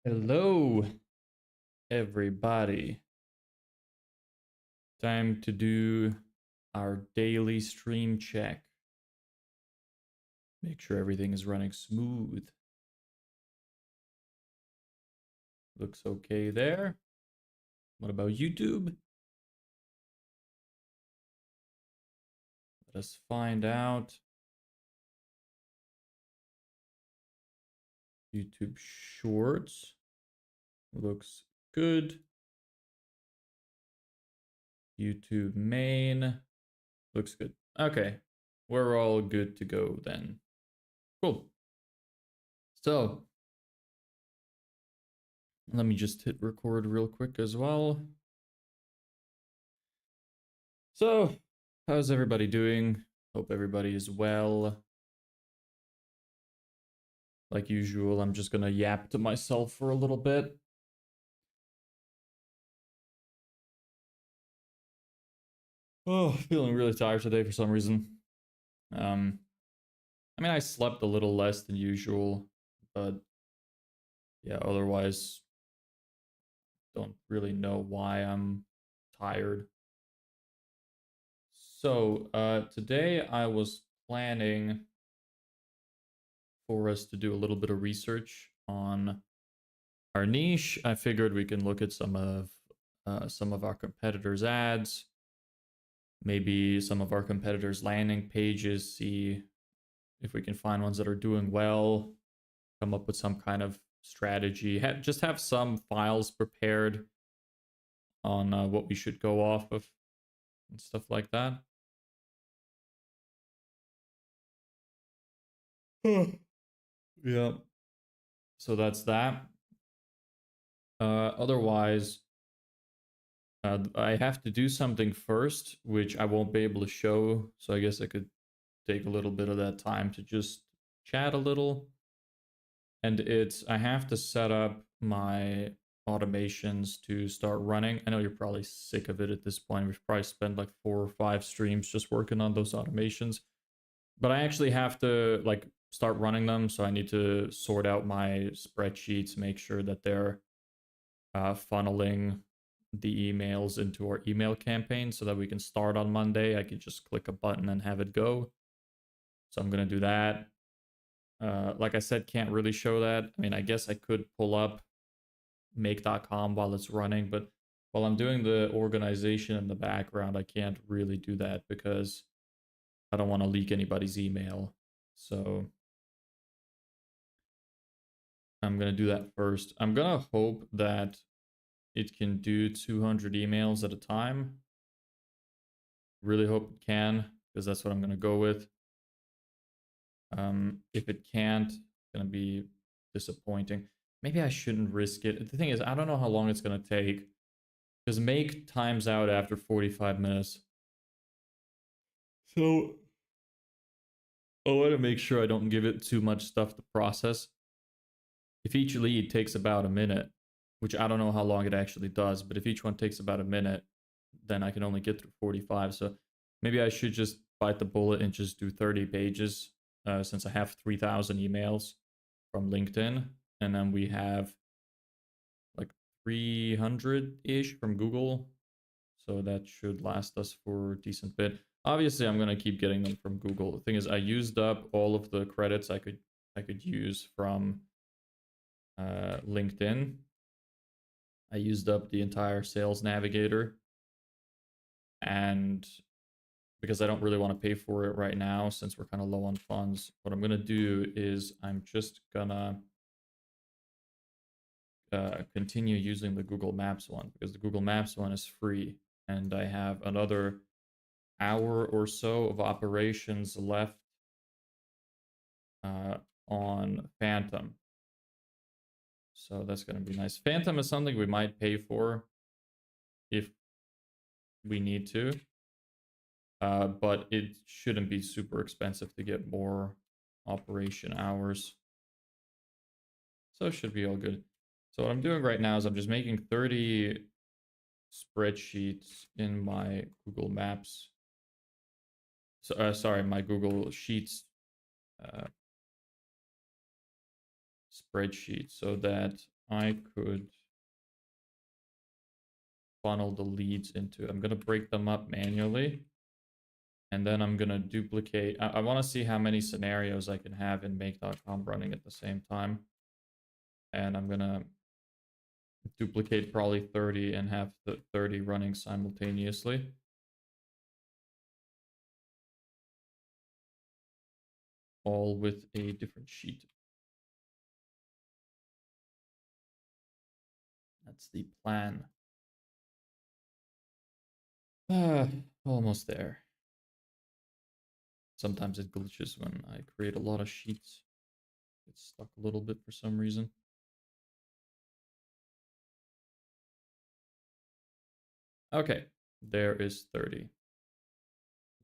Hello, everybody. Time to do our daily stream check. Make sure everything is running smooth. Looks okay there. What about YouTube? Let us find out. YouTube Shorts. Looks good. YouTube main. Looks good. Okay. We're all good to go then. Cool. So, let me just hit record real quick as well. So, how's everybody doing? Hope everybody is well. Like usual, I'm just gonna yap to myself for a little bit. Oh, feeling really tired today for some reason. Um, I mean, I slept a little less than usual, but yeah, otherwise, don't really know why I'm tired. So, today I was planning for us to do a little bit of research on our niche. I figured we can look at some of our competitors' ads, maybe some of our competitors' landing pages, see if we can find ones that are doing well, come up with some kind of strategy, just have some files prepared on what we should go off of and stuff like that. Yeah. So that's that. Otherwise, I have to do something first, which I won't be able to show. So I guess I could take a little bit of that time to just chat a little. And I have to set up my automations to start running. I know you're probably sick of it at this point. We've probably spent like 4 or 5 streams just working on those automations. But I actually have to like start running them. So I need to sort out my spreadsheets, make sure that they're funneling the emails into our email campaign so that we can start on Monday. I could just click a button and have it go. So I'm going to do that. Like I said, can't really show that. I mean, I guess I could pull up make.com while it's running, but while I'm doing the organization in the background, I can't really do that because I don't want to leak anybody's email. So I'm going to do that first. I'm going to hope that it can do 200 emails at a time. Really hope it can, because that's what I'm going to go with. If it can't, it's going to be disappointing. Maybe I shouldn't risk it. The thing is, I don't know how long it's going to take, because make times out after 45 minutes. So I want to make sure I don't give it too much stuff to process. If each lead takes about a minute, which I don't know how long it actually does, but if each one takes about a minute, then I can only get through 45. So maybe I should just bite the bullet and just do 30 pages, since I have 3,000 emails from LinkedIn. And then we have like 300-ish from Google. So that should last us for a decent bit. Obviously, I'm going to keep getting them from Google. The thing is, I used up all of the credits I could use from LinkedIn. I used up the entire Sales Navigator, and because I don't really want to pay for it right now since we're kind of low on funds, what I'm going to do is I'm just going to continue using the Google Maps one, because the Google Maps one is free, and I have another hour or so of operations left on Phantom. So that's going to be nice. Phantom is something we might pay for if we need to. But it shouldn't be super expensive to get more operation hours. So it should be all good. So what I'm doing right now is I'm just making 30 spreadsheets in my Google Maps. So, sorry, my Google Sheets spreadsheet, so that I could funnel the leads into, I'm going to break them up manually. And then I'm going to duplicate. I want to see how many scenarios I can have in make.com running at the same time. And I'm going to duplicate probably 30 and have the 30 running simultaneously. All with a different sheet. That's the plan. Almost there. Sometimes it glitches when I create a lot of sheets. It's stuck a little bit for some reason. Okay, there is 30.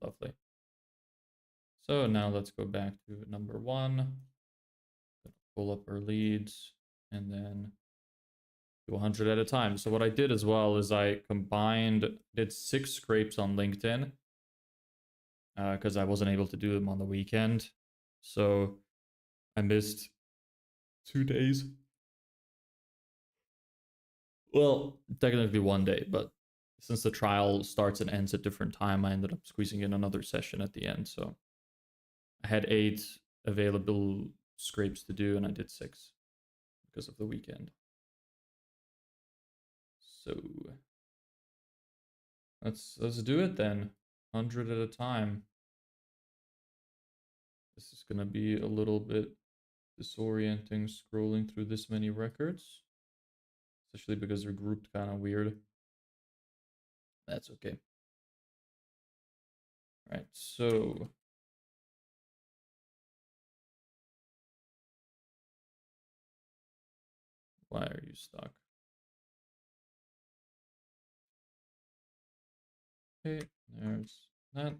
Lovely. So now let's go back to number 1. Pull up our leads and then do 100 at a time. So what I did as well is I did 6 scrapes on LinkedIn because I wasn't able to do them on the weekend. So I missed 2 days. Well, technically 1 day, but since the trial starts and ends at different time, I ended up squeezing in another session at the end. So I had 8 available scrapes to do, and I did 6 because of the weekend. So let's do it then. 100 at a time. This is gonna be a little bit disorienting scrolling through this many records, especially because they're grouped kind of weird. That's okay. All right, so why are you stuck? Okay, there's that.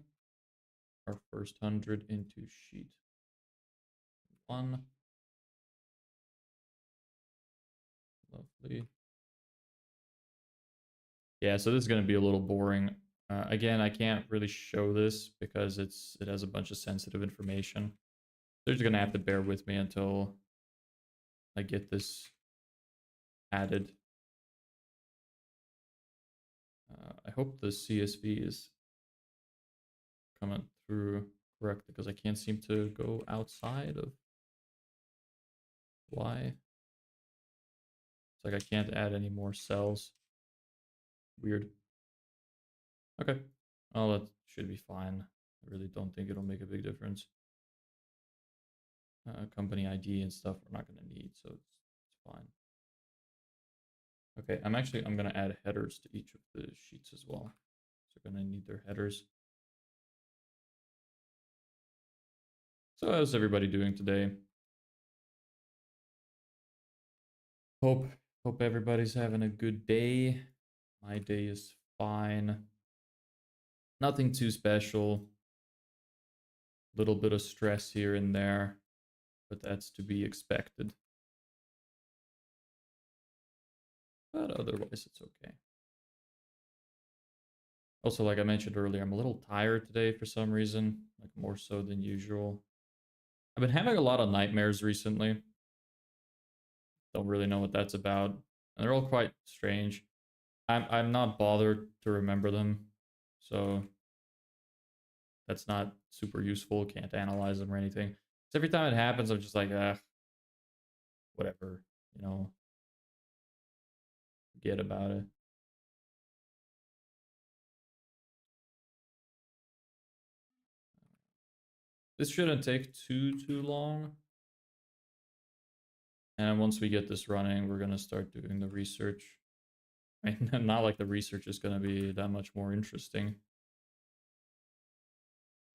Our first 100 into sheet 1. Lovely. Yeah, so this is going to be a little boring. Again, I can't really show this because it has a bunch of sensitive information. They're just going to have to bear with me until I get this added. I hope the CSV is coming through correct because I can't seem to go outside of Y. It's like I can't add any more cells. Weird. Okay. Oh, that should be fine. I really don't think it'll make a big difference. Company ID and stuff we're not going to need, so it's fine. Okay, I'm going to add headers to each of the sheets as well. So we're going to need their headers. So how's everybody doing today? Hope everybody's having a good day. My day is fine. Nothing too special. Little bit of stress here and there, but that's to be expected. But otherwise it's okay. Also, like I mentioned earlier, I'm a little tired today for some reason, like more so than usual. I've been having a lot of nightmares recently. Don't really know what that's about. And they're all quite strange. I'm not bothered to remember them. So that's not super useful. Can't analyze them or anything. So every time it happens, I'm just like, whatever, you know, forget about it. This shouldn't take too long. And once we get this running, we're going to start doing the research. I mean, not like the research is going to be that much more interesting.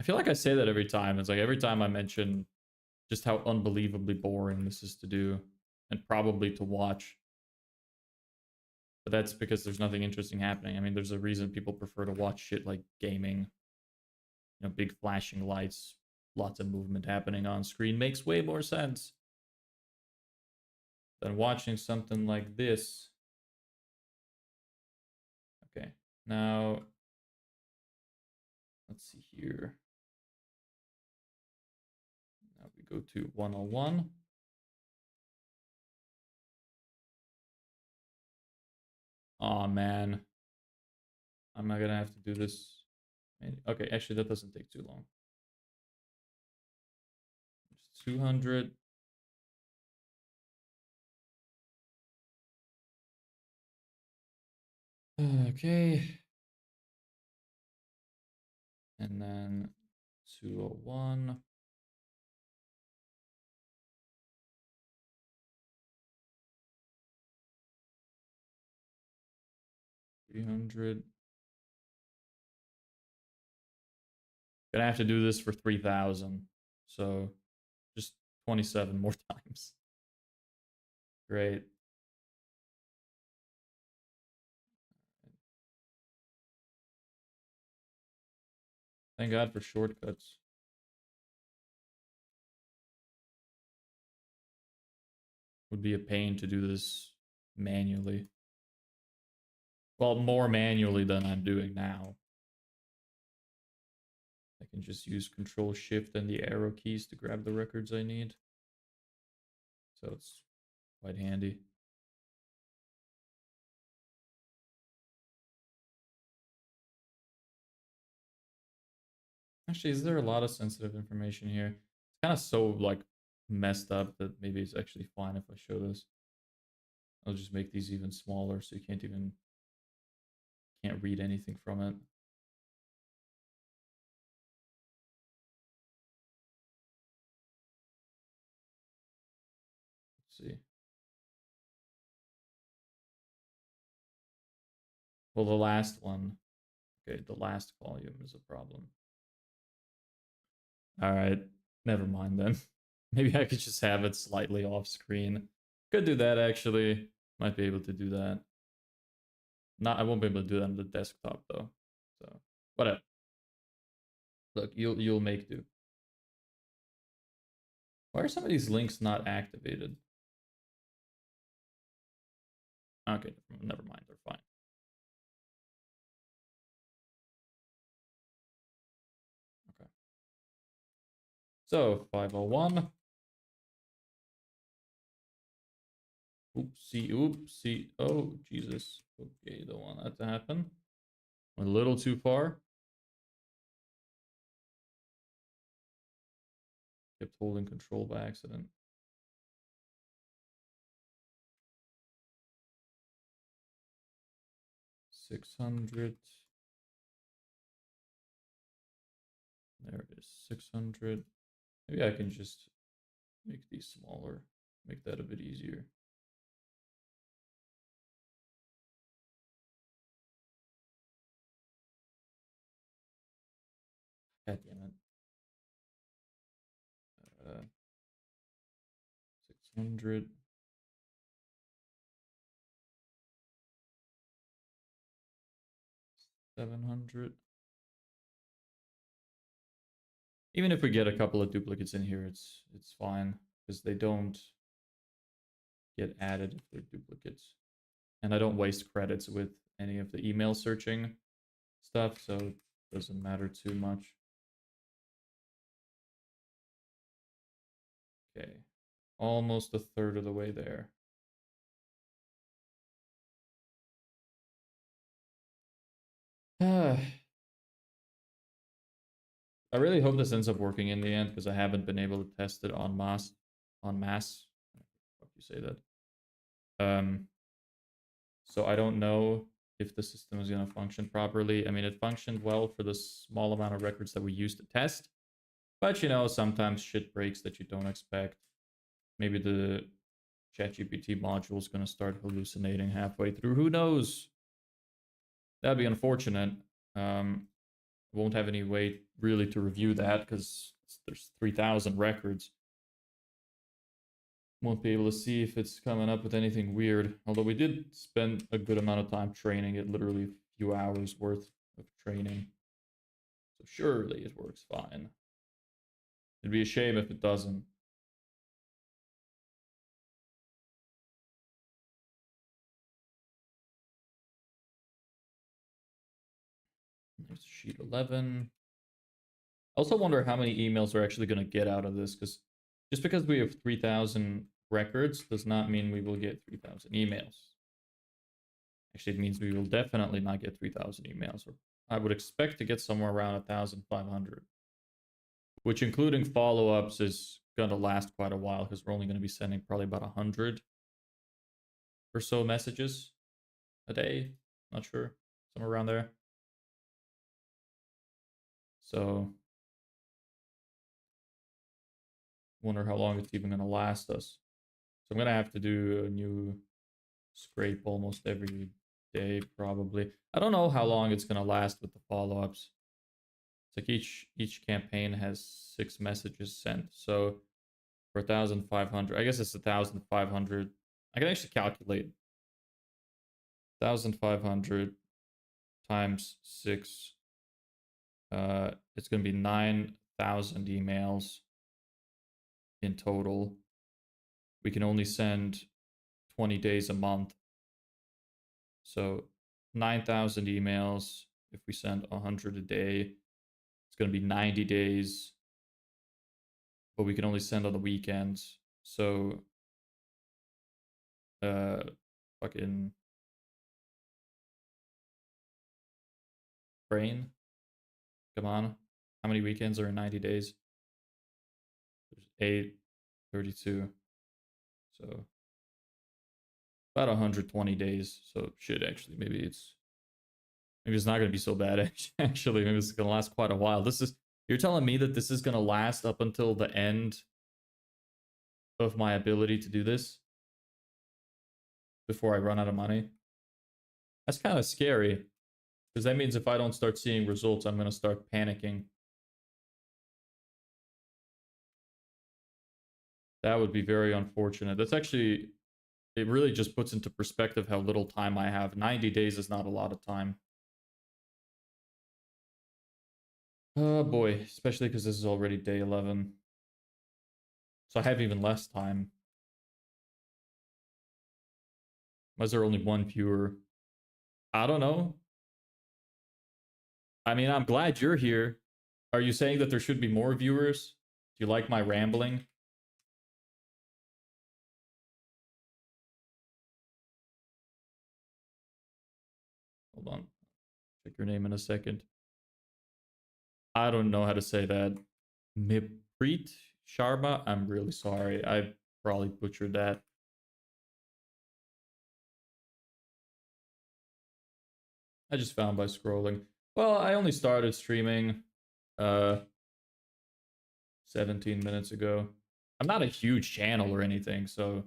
I feel like I say that every time. It's like every time I mention just how unbelievably boring this is to do and probably to watch. But that's because there's nothing interesting happening. I mean, there's a reason people prefer to watch shit like gaming. You know, big flashing lights, lots of movement happening on screen makes way more sense than watching something like this. Okay, now let's see here. Now we go to 101. Oh man, I'm not gonna have to do this. Okay, actually that doesn't take too long. Just 200. Okay. And then 201. 300. Gonna have to do this for 3,000. So just 27 more times. Great. Thank God for shortcuts. Would be a pain to do this manually. Well, more manually than I'm doing now. I can just use Control Shift and the arrow keys to grab the records I need. So it's quite handy. Actually, is there a lot of sensitive information here? It's kind of so like messed up that maybe it's actually fine if I show this. I'll just make these even smaller so you can't read anything from it. Let's see. Well, the last one. Okay, the last volume is a problem. All right, never mind then. Maybe I could just have it slightly off screen. Could do that actually. Might be able to do that. Not, I won't be able to do that on the desktop though. So whatever. Look, you'll make do. Why are some of these links not activated? Okay, never mind. They're fine. Okay. So 501. Oopsie, oopsie. Oh, Jesus. Okay, don't want that to happen. Went a little too far. Kept holding control by accident. $600. There it is. 600. Maybe I can just make these smaller. Make that a bit easier. God damn it. 600. $700. Even if we get a couple of duplicates in here, it's fine because they don't get added if they're duplicates. And I don't waste credits with any of the email searching stuff, so it doesn't matter too much. Okay, almost a third of the way there. I really hope this ends up working in the end because I haven't been able to test it on mass. On mass, how do you say that? So I don't know if the system is going to function properly. I mean, it functioned well for the small amount of records that we used to test, but you know, sometimes shit breaks that you don't expect. Maybe the ChatGPT module is going to start hallucinating halfway through. Who knows? That'd be unfortunate. Won't have any way really to review that because there's 3,000 records. Won't be able to see if it's coming up with anything weird. Although we did spend a good amount of time training it, literally a few hours worth of training. So surely it works fine. It'd be a shame if it doesn't. There's sheet 11. I also wonder how many emails we're actually going to get out of this, because just because we have 3,000 records does not mean we will get 3,000 emails. Actually, it means we will definitely not get 3,000 emails. Or I would expect to get somewhere around 1,500, which including follow-ups is going to last quite a while because we're only going to be sending probably about 100 or so messages a day. Not sure, somewhere around there. So wonder how long it's even going to last us. So I'm going to have to do a new scrape almost every day, probably. I don't know how long it's going to last with the follow-ups. It's like each campaign has 6 messages sent. So for 1,500, I guess it's 1,500. I can actually calculate 1,500 times 6. It's going to be 9,000 emails in total. We can only send 20 days a month. So 9,000 emails. If we send 100 a day, it's going to be 90 days. But we can only send on the weekends. So fucking brain. Come on. How many weekends are in 90 days? There's 8, 32. So about 120 days. So shit, actually, maybe it's not gonna be so bad. Actually, maybe it's gonna last quite a while. You're telling me that this is gonna last up until the end of my ability to do this before I run out of money? That's kind of scary. Because that means if I don't start seeing results, I'm gonna start panicking. That would be very unfortunate. That's actually, it really just puts into perspective how little time I have. 90 days is not a lot of time. Oh boy, especially because this is already day 11. So I have even less time. Why is there only one viewer? I don't know. I mean, I'm glad you're here. Are you saying that there should be more viewers? Do you like my rambling? Hold on. Check your name in a second. I don't know how to say that. Mipreet Sharma? I'm really sorry. I probably butchered that. I just found by scrolling. Well, I only started streaming 17 minutes ago. I'm not a huge channel or anything, so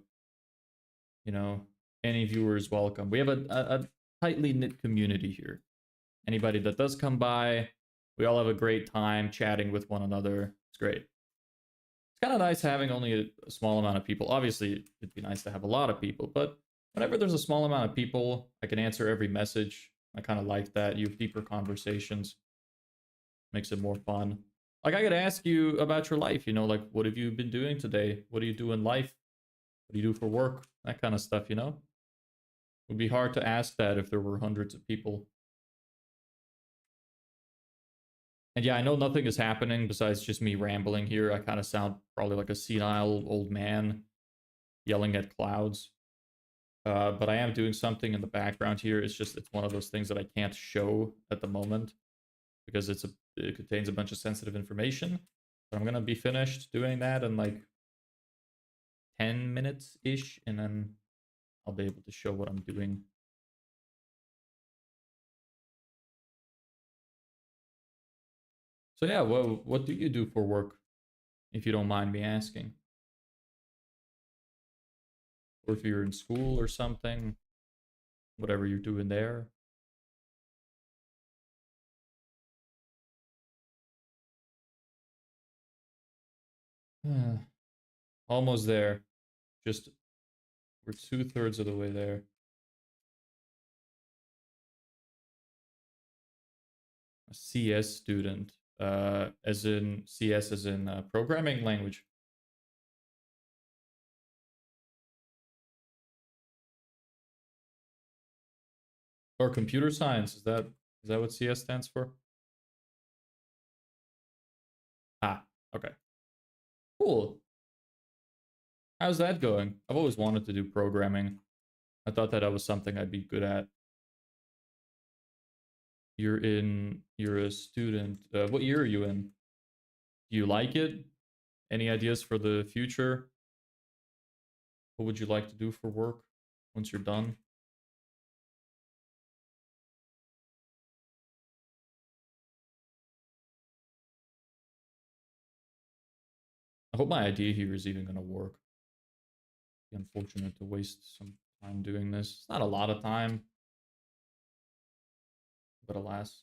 you know, any viewers welcome. We have a tightly knit community here. Anybody that does come by, we all have a great time chatting with one another. It's great. It's kind of nice having only a small amount of people. Obviously, it'd be nice to have a lot of people, but whenever there's a small amount of people, I can answer every message. I kind of like that. You have deeper conversations. Makes it more fun. Like, I could ask you about your life, you know, like, what have you been doing today? What do you do in life? What do you do for work? That kind of stuff, you know? It would be hard to ask that if there were hundreds of people. And yeah, I know nothing is happening besides just me rambling here. I kind of sound probably like a senile old man yelling at clouds. But I am doing something in the background here. It's one of those things that I can't show at the moment because it contains a bunch of sensitive information. But I'm gonna be finished doing that in like 10 minutes ish, and then I'll be able to show what I'm doing. So yeah, what do you do for work, if you don't mind me asking? Or if you're in school or something, whatever you're doing there. Almost there. Just we're 2/3 of the way there. A CS student, as in CS as in programming language. Or computer science. Is that what CS stands for? Ah, okay. Cool. How's that going? I've always wanted to do programming. I thought that was something I'd be good at. You're a student. What year are you in? Do you like it? Any ideas for the future? What would you like to do for work once you're done? I hope my idea here is even going to work. Be unfortunate to waste some time doing this. It's not a lot of time, but alas.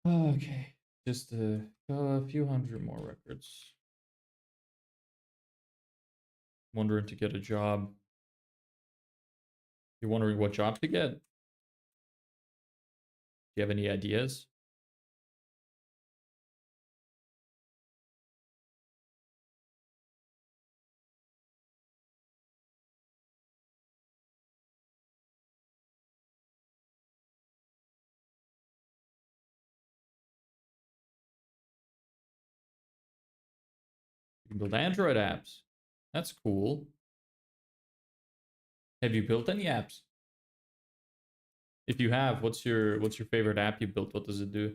Okay, just a few hundred more records. Wondering to get a job. You're wondering what job to get? Do you have any ideas? You can build Android apps. That's cool. Have you built any apps? If you have, what's your favorite app you built? What does it do?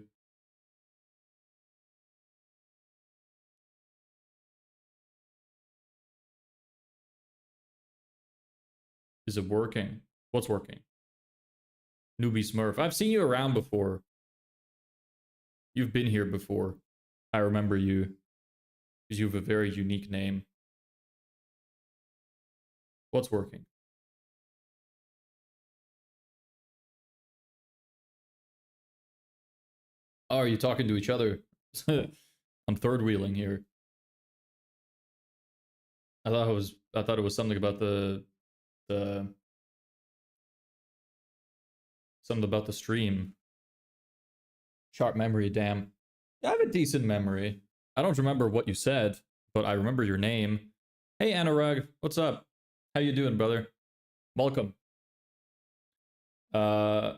Is it working? What's working? Newbie Smurf. I've seen you around before. You've been here before. I remember you because you have a very unique name. What's working? Oh, are you talking to each other? I'm third wheeling here. I thought it was something about the something about the stream. Sharp memory, damn. I have a decent memory. I don't remember what you said, but I remember your name. Hey Anurag, what's up? How you doing, brother? Welcome. Uh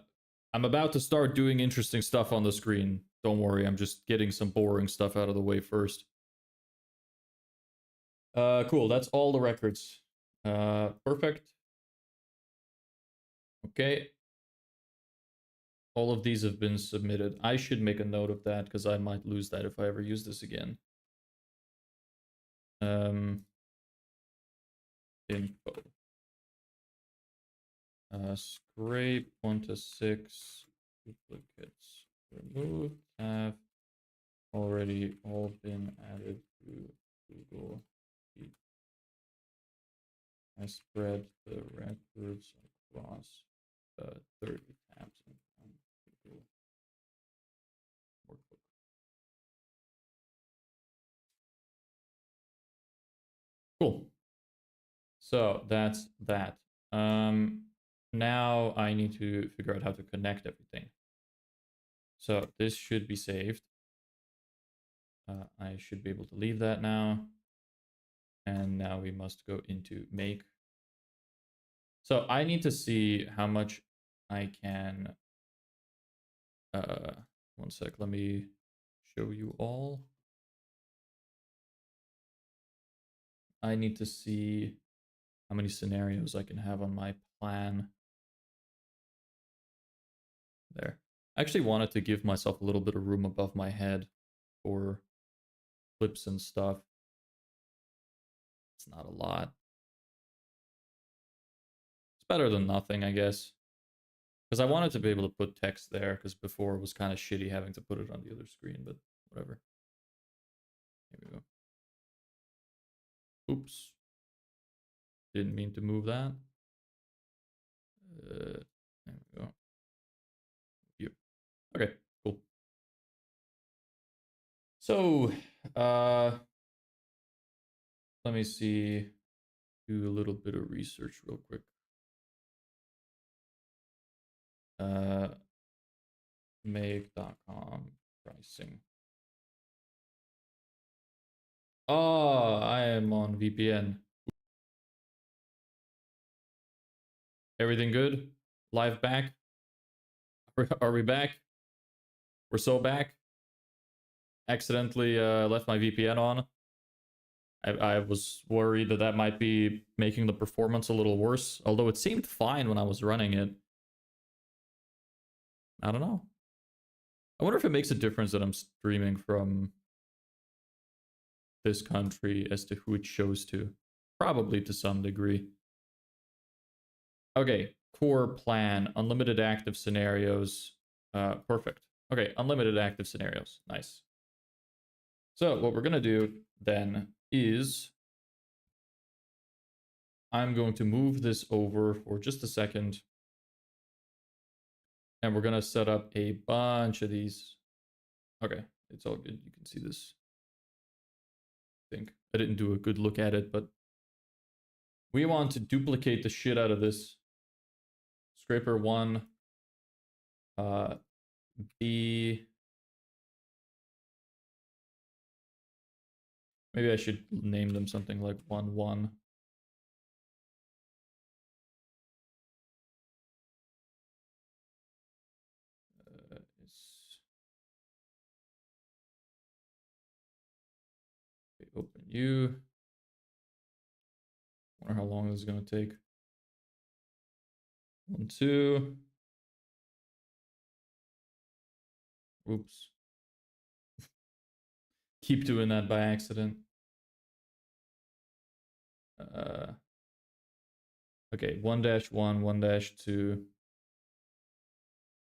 I'm about to start doing interesting stuff on the screen. Don't worry, I'm just getting some boring stuff out of the way first. Cool, that's all the records. Perfect. Okay. All of these have been submitted. I should make a note of that because I might lose that if I ever use this again. Info. Scrape 1 to 6 duplicates removed have already all been added to Google Sheet. I spread the records across 30 tabs on Google Workbook. Cool. So that's that. Now I need to figure out how to connect everything. So this should be saved. I should be able to leave that now. And now we must go into make. So I need to see how much I can. One sec, let me show you all. I need to see how many scenarios I can have on my plan. There. I actually wanted to give myself a little bit of room above my head for clips and stuff. It's not a lot. It's better than nothing, I guess. Because I wanted to be able to put text there, because before it was kind of shitty having to put it on the other screen, but whatever. Here we go. Oops. Didn't mean to move that. There we go. Here. Okay, cool. So, let me see. Do a little bit of research real quick. Make.com pricing. Oh, I am on VPN. Everything good? Live back? Are we back? We're so back? accidentally left my VPN on. I was worried that that might be making the performance a little worse, although it seemed fine when I was running it. I don't know. I wonder if it makes a difference that I'm streaming from this country as to who it shows to. Probably to some degree. Okay, core plan, unlimited active scenarios. Perfect. Okay, unlimited active scenarios. Nice. So what we're going to do then is I'm going to move this over for just a second. And we're going to set up a bunch of these. Okay, it's all good. You can see this. I think I didn't do a good look at it, but we want to duplicate the shit out of this. Scraper 1. B. Maybe I should name them something like 1, 1. Open you. Wonder how long this is going to take. 1, 2. Oops. Keep doing that by accident. Okay, 1-1, 1-2.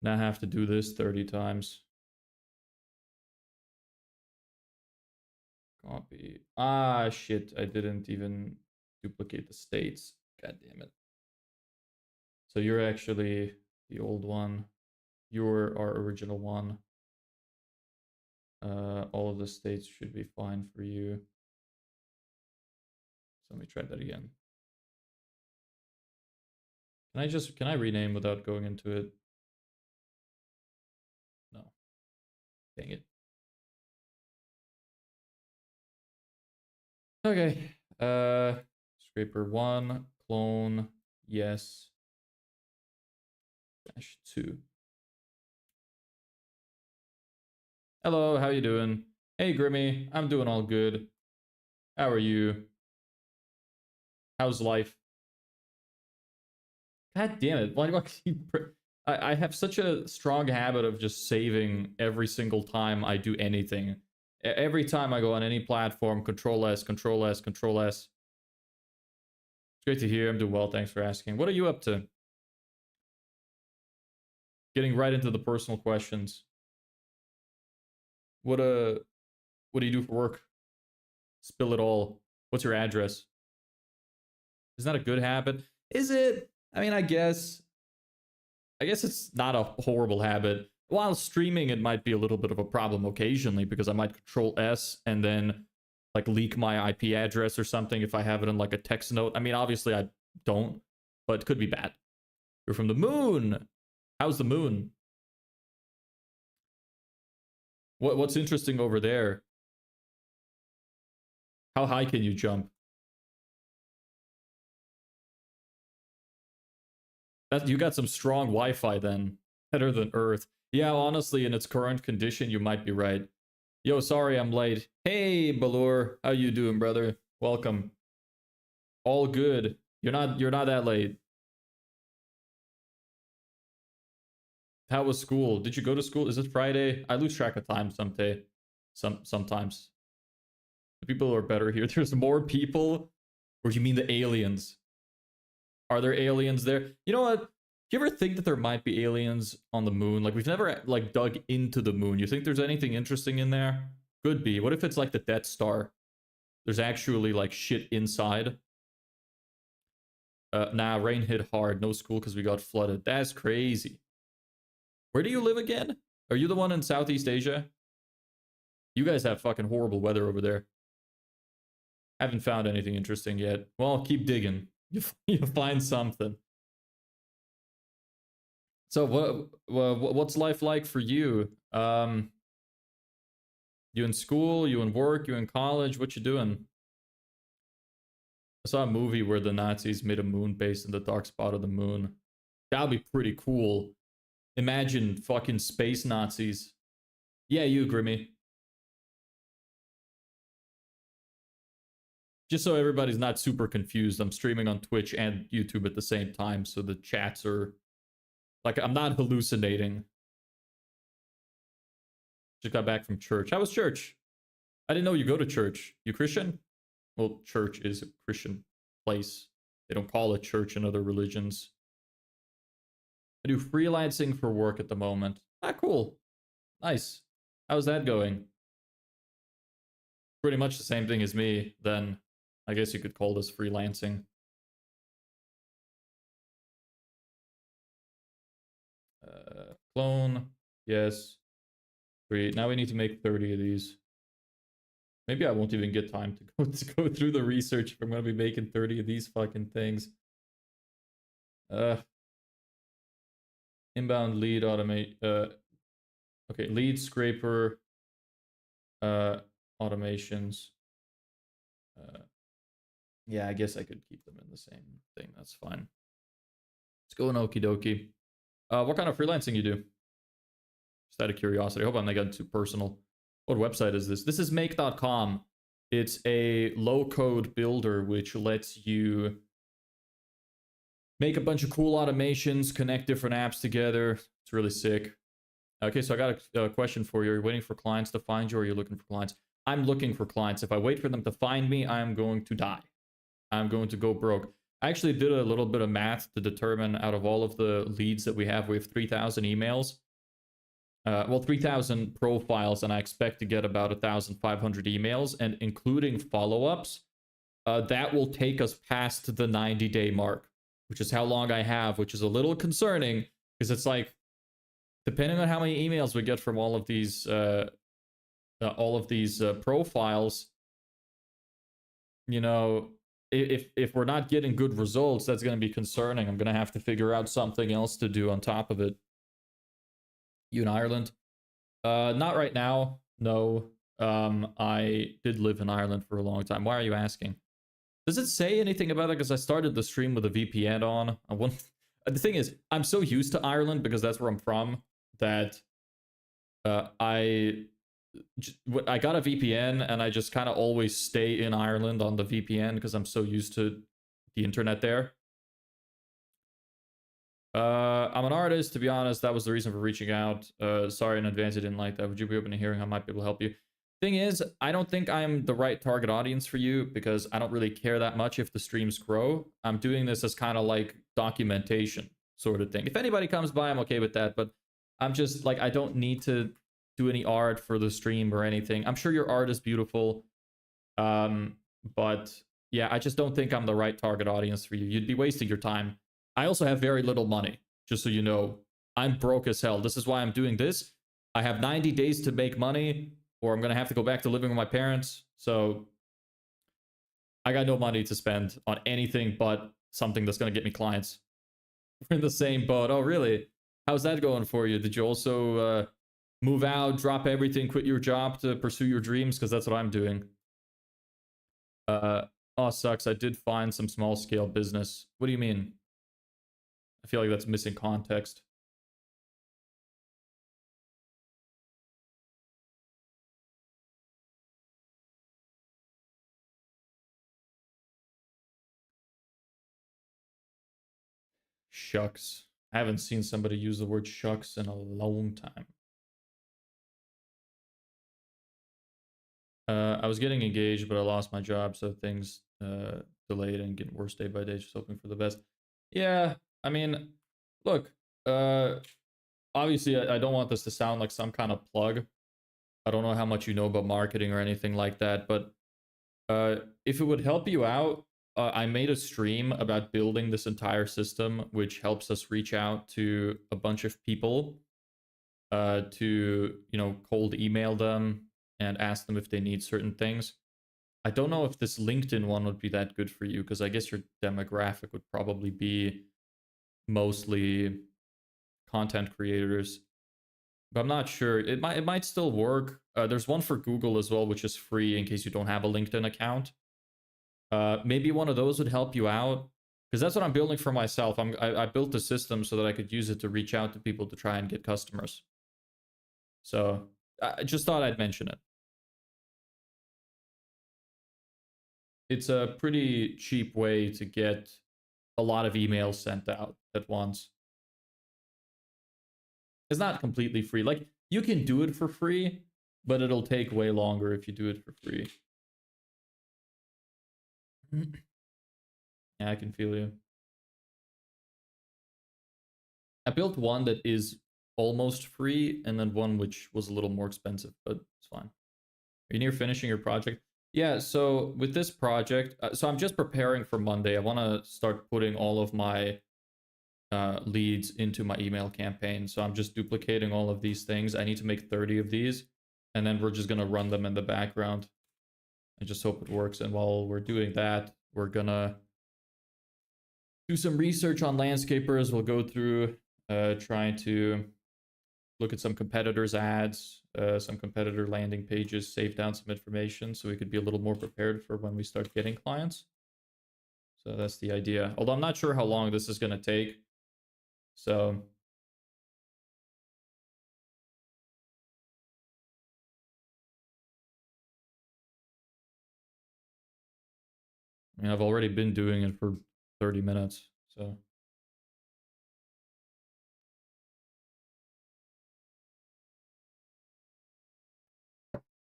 Now I have to do this 30 times. Copy. Ah, shit. I didn't even duplicate the states. God damn it. So you're actually the old one. You're our original one. All of the states should be fine for you. So let me try that again. Can I rename without going into it? No. Dang it. Okay. Scraper 1, clone, yes. -2. Hello, how you doing? Hey, Grimmy, I'm doing all good. How are you? How's life? God damn it. Why do I keep... I have such a strong habit of just saving every single time I do anything. Every time I go on any platform, Control S, Control S, Control S. It's great to hear. I'm doing well. Thanks for asking. What are you up to? Getting right into the personal questions. What do you do for work? Spill it all. What's your address? Isn't that a good habit? Is it? I mean, I guess it's not a horrible habit. While streaming, it might be a little bit of a problem occasionally because I might Control S and then like leak my IP address or something if I have it in like a text note. I mean, obviously I don't, but it could be bad. You're from the moon. How's the moon? What's interesting over there? How high can you jump? You got some strong Wi-Fi then. Better than Earth. Yeah, honestly, in its current condition, you might be right. Yo, sorry I'm late. Hey, Balor, how you doing, brother? Welcome. All good. You're not that late. How was school? Did you go to school? Is it Friday? I lose track of time sometimes. The people are better here. There's more people. Or do you mean the aliens? Are there aliens there? You know what? Do you ever think that there might be aliens on the moon? Like, we've never, like, dug into the moon. You think there's anything interesting in there? Could be. What if it's like the Death Star? There's actually, like, shit inside. Nah, rain hit hard. No school because we got flooded. That's crazy. Where do you live again? Are you the one in Southeast Asia? You guys have fucking horrible weather over there. Haven't found anything interesting yet. Well, keep digging. You'll find something. So what's life like for you? You in school? You in work? You in college? What you doing? I saw a movie where the Nazis made a moon base in the dark spot of the moon. That'd be pretty cool. Imagine fucking space Nazis. Yeah, you, Grimmy. Just so everybody's not super confused, I'm streaming on Twitch and YouTube at the same time, so the chats are like, I'm not hallucinating. Just got back from church. How was church? I didn't know you go to church. You Christian? Well, church is a Christian place. They don't call it church in other religions. I do freelancing for work at the moment. Ah, cool. Nice. How's that going? Pretty much the same thing as me, then. I guess you could call this freelancing. Clone. Yes. Great. Now we need to make 30 of these. Maybe I won't even get time to go through the research if I'm going to be making 30 of these fucking things. Inbound lead automate. Okay, lead scraper automations. Yeah, I guess I could keep them in the same thing. That's fine. Let's go in okie dokie. What kind of freelancing you do? Just out of curiosity. I hope I'm not getting too personal. What website is this? This is make.com. It's a low-code builder which lets you make a bunch of cool automations, connect different apps together. It's really sick. Okay, so I got a question for you. Are you waiting for clients to find you, or are you looking for clients? I'm looking for clients. If I wait for them to find me, I'm going to die. I'm going to go broke. I actually did a little bit of math to determine out of all of the leads that we have 3,000 emails. Well, 3,000 profiles, and I expect to get about 1,500 emails, and including follow-ups, that will take us past the 90-day mark, which is how long I have, which is a little concerning, because it's like, depending on how many emails we get from all of these profiles, you know, if we're not getting good results, that's going to be concerning. I'm going to have to figure out something else to do on top of it. You in Ireland? Not right now. No. I did live in Ireland for a long time. Why are you asking? Does it say anything about it? Because I started the stream with a VPN on. The thing is, I'm so used to Ireland because that's where I'm from that I got a VPN and I just kind of always stay in Ireland on the VPN because I'm so used to the internet there. I'm an artist, to be honest. That was the reason for reaching out. Sorry in advance I didn't like that. Would you be open to hearing how I might be able to help you? Thing is, I don't think I'm the right target audience for you because I don't really care that much if the streams grow. I'm doing this as kind of like documentation sort of thing. If anybody comes by, I'm okay with that, but I'm just like, I don't need to do any art for the stream or anything. I'm sure your art is beautiful. But yeah, I just don't think I'm the right target audience for you. You'd be wasting your time. I also have very little money, just so you know. I'm broke as hell. This is why I'm doing this. I have 90 days to make money, or I'm going to have to go back to living with my parents. So I got no money to spend on anything but something that's going to get me clients. We're in the same boat. Oh, really? How's that going for you? Did you also move out, drop everything, quit your job to pursue your dreams? Because that's what I'm doing. Oh, sucks. I did find some small scale business. What do you mean? I feel like that's missing context. Shucks. I haven't seen somebody use the word shucks in a long time. I was getting engaged, but I lost my job, so things delayed and getting worse day by day. Just hoping for the best. Yeah, I mean, look, obviously I don't want this to sound like some kind of plug. I don't know how much you know about marketing or anything like that, but if it would help you out, I made a stream about building this entire system, which helps us reach out to a bunch of people to, you know, cold email them and ask them if they need certain things. I don't know if this LinkedIn one would be that good for you, because I guess your demographic would probably be mostly content creators. But I'm not sure. It might still work. There's one for Google as well, which is free in case you don't have a LinkedIn account. Maybe one of those would help you out, because that's what I'm building for myself. I built the system so that I could use it to reach out to people to try and get customers. So I just thought I'd mention it. it's a pretty cheap way to get a lot of emails sent out at once. It's not completely free. Like, you can do it for free, but it'll take way longer if you do it for free. Yeah, I can feel you. I built one that is almost free, and then one which was a little more expensive, but it's fine. Are you near finishing your project? Yeah, so with this project, so I'm just preparing for Monday. I want to start putting all of my leads into my email campaign. So I'm just duplicating all of these things. I need to make 30 of these, and then we're just going to run them in the background. I just hope it works. And while we're doing that, we're going to do some research on landscapers. We'll go through trying to look at some competitors' ads, some competitor landing pages, save down some information so we could be a little more prepared for when we start getting clients. So that's the idea. Although I'm not sure how long this is going to take. So I mean, I've already been doing it for 30 minutes. So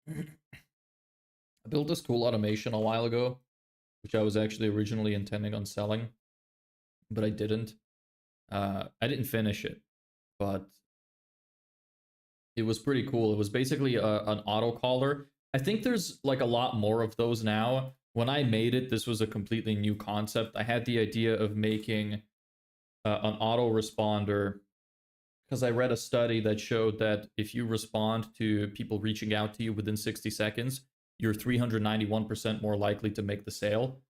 I built this cool automation a while ago, which I was actually originally intending on selling, but I didn't. I didn't finish it, but it was pretty cool. It was basically an auto caller. I think there's like a lot more of those now. When I made it, this was a completely new concept. I had the idea of making an autoresponder because I read a study that showed that if you respond to people reaching out to you within 60 seconds, you're 391% more likely to make the sale.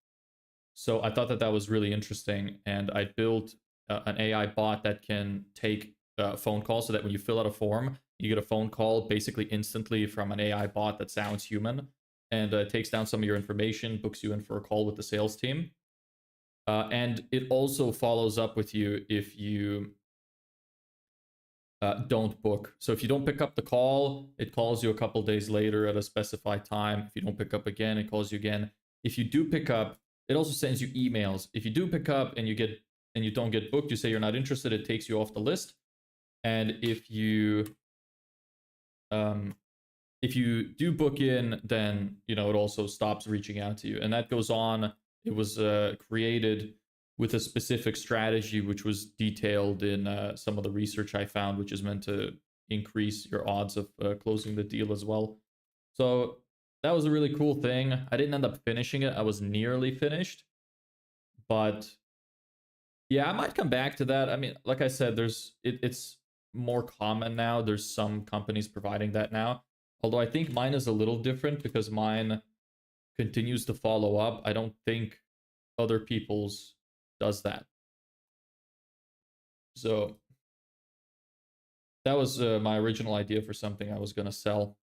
So I thought that that was really interesting, and I built an AI bot that can take phone calls so that when you fill out a form, you get a phone call basically instantly from an AI bot that sounds human, and takes down some of your information, books you in for a call with the sales team. And it also follows up with you if you don't book. So if you don't pick up the call, it calls you a couple days later at a specified time. If you don't pick up again, it calls you again. If you do pick up, it also sends you emails. If you do pick up and you don't get booked, you say you're not interested, it takes you off the list. And if you do book in, then it also stops reaching out to you, and that goes on. It was created with a specific strategy, which was detailed in some of the research I found, which is meant to increase your odds of closing the deal as well. So that was a really cool thing. I didn't end up finishing it. I was nearly finished, but yeah, I might come back to that. I mean, like I said, it's more common now. There's some companies providing that now. Although I think mine is a little different because mine continues to follow up. I don't think other people's does that. So that was my original idea for something I was going to sell.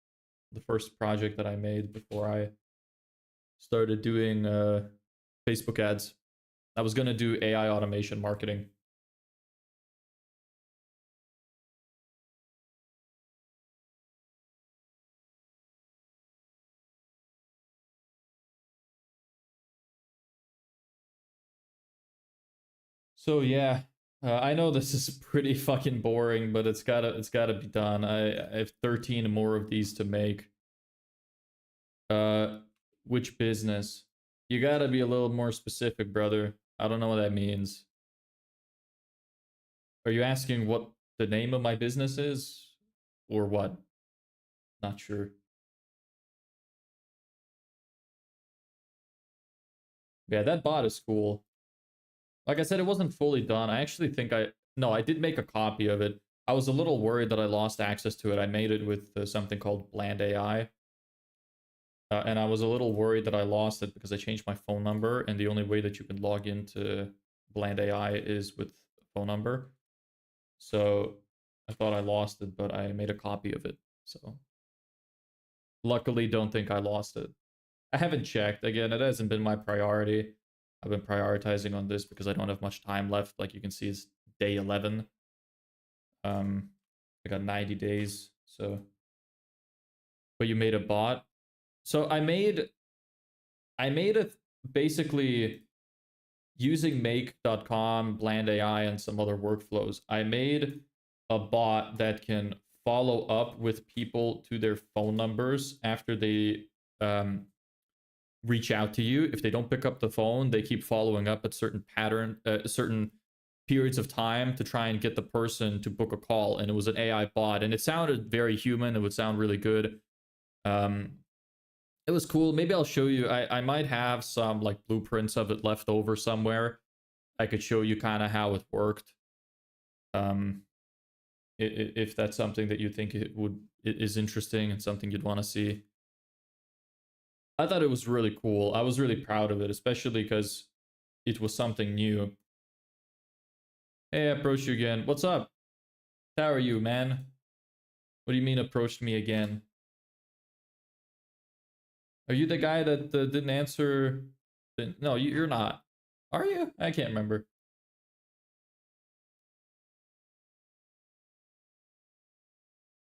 The first project that I made before I started doing Facebook ads. I was going to do AI automation marketing. So yeah, I know this is pretty fucking boring, but it's gotta be done. I have 13 more of these to make. Which business? You gotta be a little more specific, brother. I don't know what that means. Are you asking what the name of my business is, or what? Not sure. Yeah, that bot is cool. Like I said, it wasn't fully done. I actually think no, I did make a copy of it. I was a little worried that I lost access to it. I made it with something called Bland AI. And I was a little worried that I lost it because I changed my phone number, and the only way that you can log into Bland AI is with a phone number. So I thought I lost it, but I made a copy of it. So luckily, don't think I lost it. I haven't checked. Again, it hasn't been my priority. I've been prioritizing on this because I don't have much time left. Like you can see, it's day 11. I got 90 days. So, but you made a bot. So I made a basically using make.com, bland AI, and some other workflows, I made a bot that can follow up with people to their phone numbers after they um, reach out to you. If they don't pick up the phone, they keep following up at certain periods of time to try and get the person to book a call. And it was an AI bot, and it sounded very human. It would sound really good. It was cool. Maybe I'll show you. I might have some like blueprints of it left over somewhere. I could show you kind of how it worked. If that's something that you think it is interesting and something you'd want to see. I thought it was really cool. I was really proud of it, especially because it was something new. Hey, I approached you again. What's up? How are you, man? What do you mean approached me again? Are you the guy that didn't answer? No, you're not. Are you? I can't remember.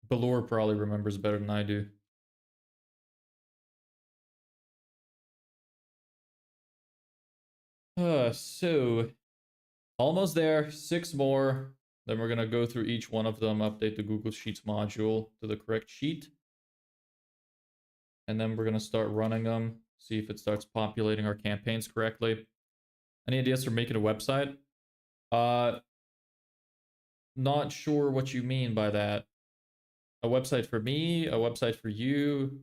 Balor probably remembers better than I do. So almost there. 6 more. Then we're gonna go through each one of them, update the Google Sheets module to the correct sheet. And then we're gonna start running them, see if it starts populating our campaigns correctly. Any ideas for making a website? Not sure what you mean by that. A website for me? A website for you?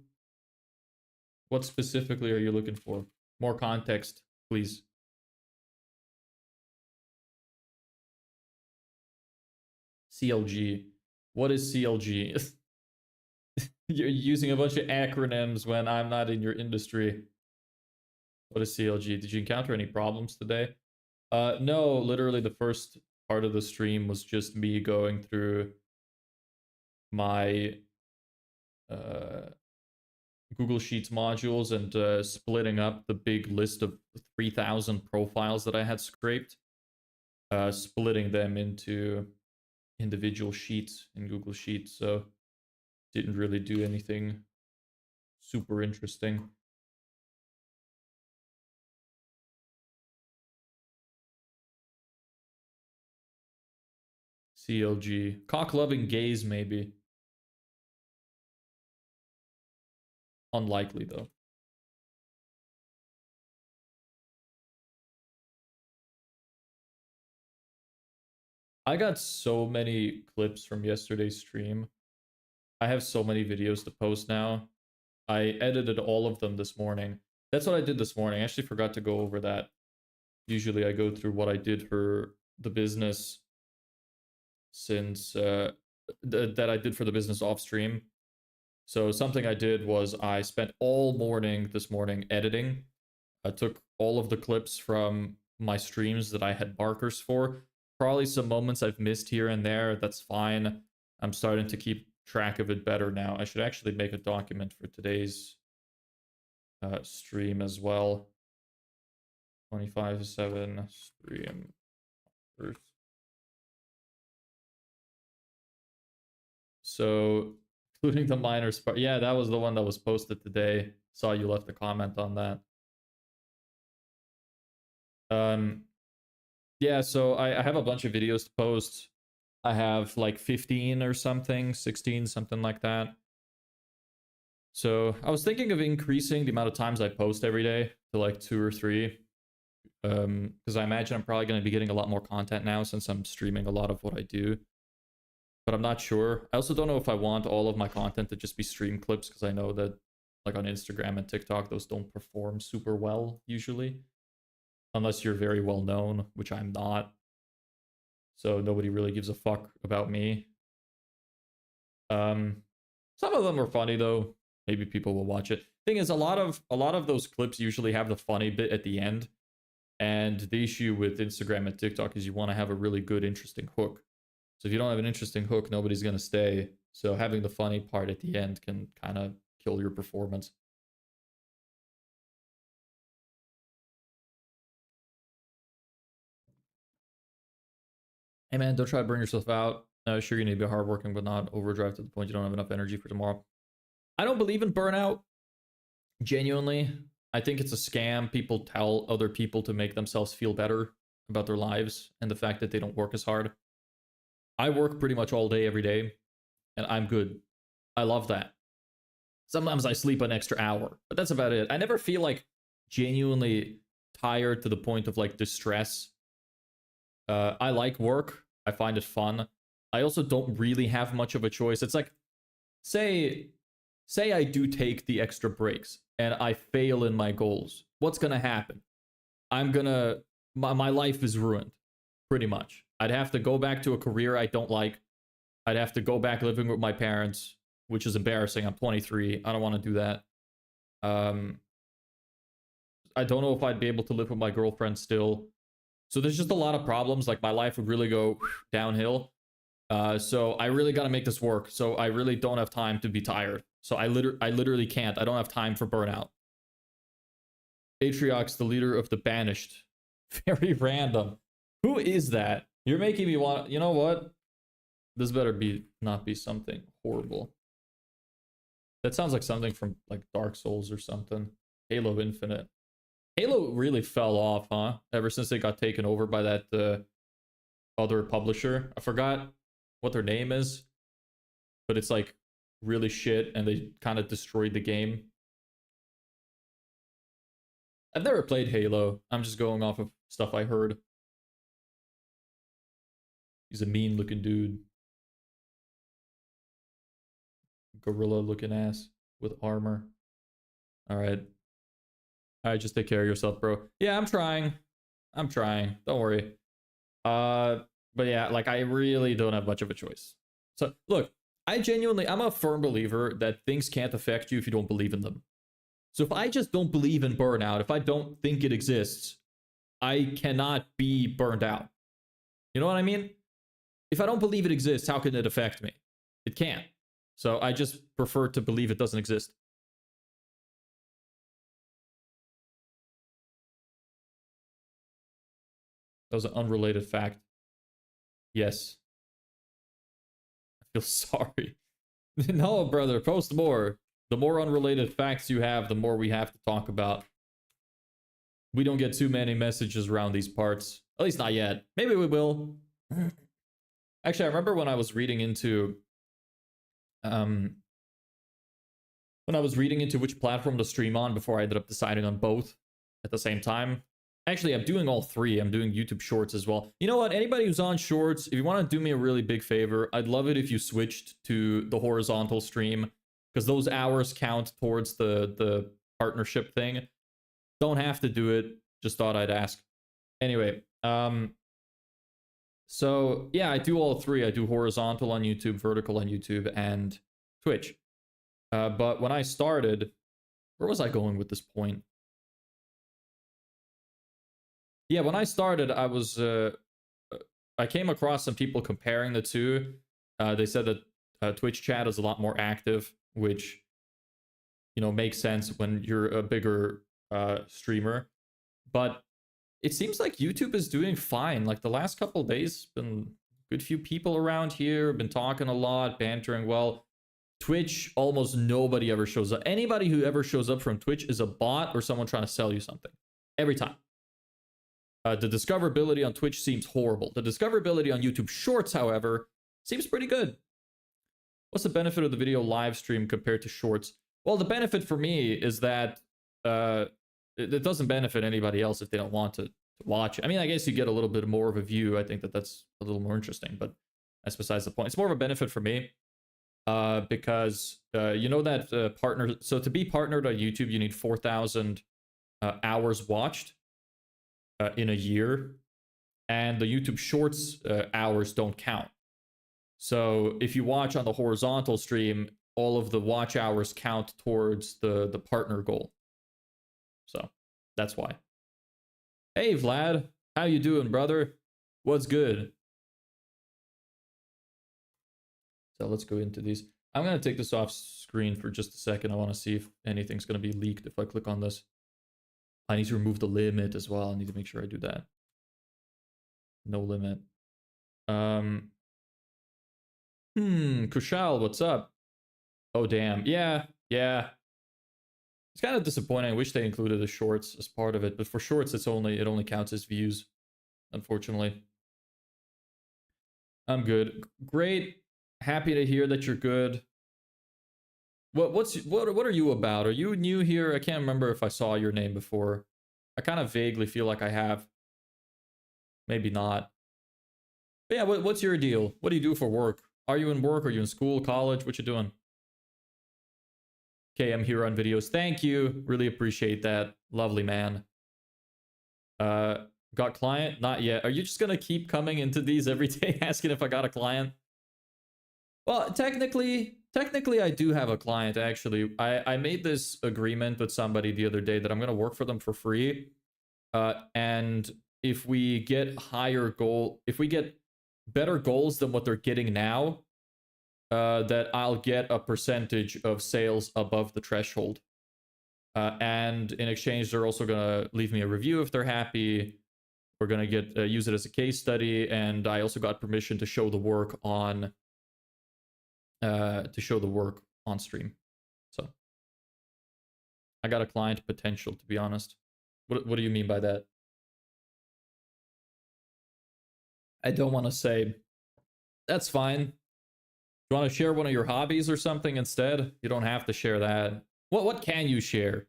What specifically are you looking for? More context, please. CLG. What is CLG? You're using a bunch of acronyms when I'm not in your industry. What is CLG? Did you encounter any problems today? No, literally the first part of the stream was just me going through my Google Sheets modules and splitting up the big list of 3,000 profiles that I had scraped, splitting them into individual sheets in Google Sheets. So didn't really do anything super interesting. CLG. Cock-loving gays, maybe. Unlikely, though. I got so many clips from yesterday's stream. I have so many videos to post now. I edited all of them this morning. That's what I did this morning. I actually forgot to go over that. Usually I go through what I did for the business since that I did for the business off stream. So something I did was I spent all morning this morning editing. I took all of the clips from my streams that I had markers for. Probably some moments I've missed here and there. That's fine. I'm starting to keep track of it better now. I should actually make a document for today's stream as well. 25/7 stream first. So including the miners part. Yeah, that was the one that was posted today. Saw you left a comment on that. Yeah, so I have a bunch of videos to post. I have like 15 or something, 16, something like that. So I was thinking of increasing the amount of times I post every day to like 2 or 3. Because I imagine I'm probably going to be getting a lot more content now since I'm streaming a lot of what I do. But I'm not sure. I also don't know if I want all of my content to just be stream clips, because I know that like on Instagram and TikTok, those don't perform super well usually. Unless you're very well known, which I'm not. So nobody really gives a fuck about me. Some of them are funny though. Maybe people will watch it. Thing is, a lot of those clips usually have the funny bit at the end. And the issue with Instagram and TikTok is you want to have a really good, interesting hook. So if you don't have an interesting hook, nobody's going to stay. So having the funny part at the end can kind of kill your performance. Hey man, don't try to burn yourself out. Sure, you need to be hardworking, but not overdrive to the point you don't have enough energy for tomorrow. I don't believe in burnout. Genuinely. I think it's a scam. People tell other people to make themselves feel better about their lives and the fact that they don't work as hard. I work pretty much all day, every day, and I'm good. I love that. Sometimes I sleep an extra hour, but that's about it. I never feel like genuinely tired to the point of like distress. I like work. I find it fun. I also don't really have much of a choice. It's like, say I do take the extra breaks and I fail in my goals. What's gonna happen? My life is ruined, pretty much. I'd have to go back to a career I don't like. I'd have to go back living with my parents, which is embarrassing. I'm 23. I don't want to do that. I don't know if I'd be able to live with my girlfriend still. So there's just a lot of problems. Like my life would really go downhill. So I really got to make this work. So I really don't have time to be tired. So I literally can't. I don't have time for burnout. Atriox, the leader of the Banished. Very random. Who is that? You're making me want... You know what? This better not be something horrible. That sounds like something from like Dark Souls or something. Halo Infinite. Halo really fell off, huh? Ever since they got taken over by that other publisher. I forgot what their name is, but it's like really shit, and they kind of destroyed the game. I've never played Halo. I'm just going off of stuff I heard. He's a mean looking dude. Gorilla looking ass with armor. Alright. Alright, just take care of yourself, bro. Yeah, I'm trying. Don't worry. But yeah, like I really don't have much of a choice. So look, I'm a firm believer that things can't affect you if you don't believe in them. So if I just don't believe in burnout, if I don't think it exists, I cannot be burned out. You know what I mean? If I don't believe it exists, how can it affect me? It can't. So I just prefer to believe it doesn't exist. That was an unrelated fact. Yes. I feel sorry. No, brother, post more. The more unrelated facts you have, the more we have to talk about. We don't get too many messages around these parts. At least not yet. Maybe we will. Actually, I remember when I was reading into... which platform to stream on before I ended up deciding on both at the same time. Actually, I'm doing all three. I'm doing YouTube Shorts as well. You know what? Anybody who's on Shorts, if you want to do me a really big favor, I'd love it if you switched to the horizontal stream, because those hours count towards the partnership thing. Don't have to do it. Just thought I'd ask. Anyway, so yeah, I do all three. I do horizontal on YouTube, vertical on YouTube, and Twitch. But when I started, where was I going with this point? Yeah, when I started, I came across some people comparing the two. They said that Twitch chat is a lot more active, which, you know, makes sense when you're a bigger streamer. But it seems like YouTube is doing fine. Like the last couple of days, been a good few people around here, been talking a lot, bantering well. Twitch, almost nobody ever shows up. Anybody who ever shows up from Twitch is a bot or someone trying to sell you something. Every time. The discoverability on Twitch seems horrible. The discoverability on YouTube Shorts, however, seems pretty good. What's the benefit of the video live stream compared to Shorts? Well, the benefit for me is that it doesn't benefit anybody else if they don't want to watch it. I mean, I guess you get a little bit more of a view. I think that's a little more interesting, but that's besides the point. It's more of a benefit for me because you know that partner. So to be partnered on YouTube, you need 4,000 hours watched in a year, and the YouTube Shorts hours don't count. So if you watch on the horizontal stream, all of the watch hours count towards the partner goal. So that's why. Hey Vlad, how you doing, brother? What's good? So let's go into these. I'm gonna take this off screen for just a second. I want to see if anything's gonna be leaked if I click on this. I need to remove the limit as well. I need to make sure I do that. No limit. Kushal, what's up? Oh damn. Yeah. It's kind of disappointing. I wish they included the shorts as part of it, but for shorts, it only counts as views, unfortunately. I'm good. Great. Happy to hear that you're good. What are you about? Are you new here? I can't remember if I saw your name before. I kind of vaguely feel like I have. Maybe not. But yeah, what's your deal? What do you do for work? Are you in work? Are you in school, college? What you doing? Okay, I'm here on videos. Thank you. Really appreciate that. Lovely man. Got client? Not yet. Are you just gonna keep coming into these every day asking if I got a client? Well, technically I do have a client, actually. I made this agreement with somebody the other day that I'm gonna work for them for free. And if we get if we get better goals than what they're getting now, that I'll get a percentage of sales above the threshold. And in exchange, they're also gonna leave me a review if they're happy. We're gonna use it as a case study, and I also got permission to show the work on stream. So I got a client potential, to be honest. What do you mean by that? I don't want to say. That's fine. You want to share one of your hobbies or something instead? You don't have to share that. What can you share?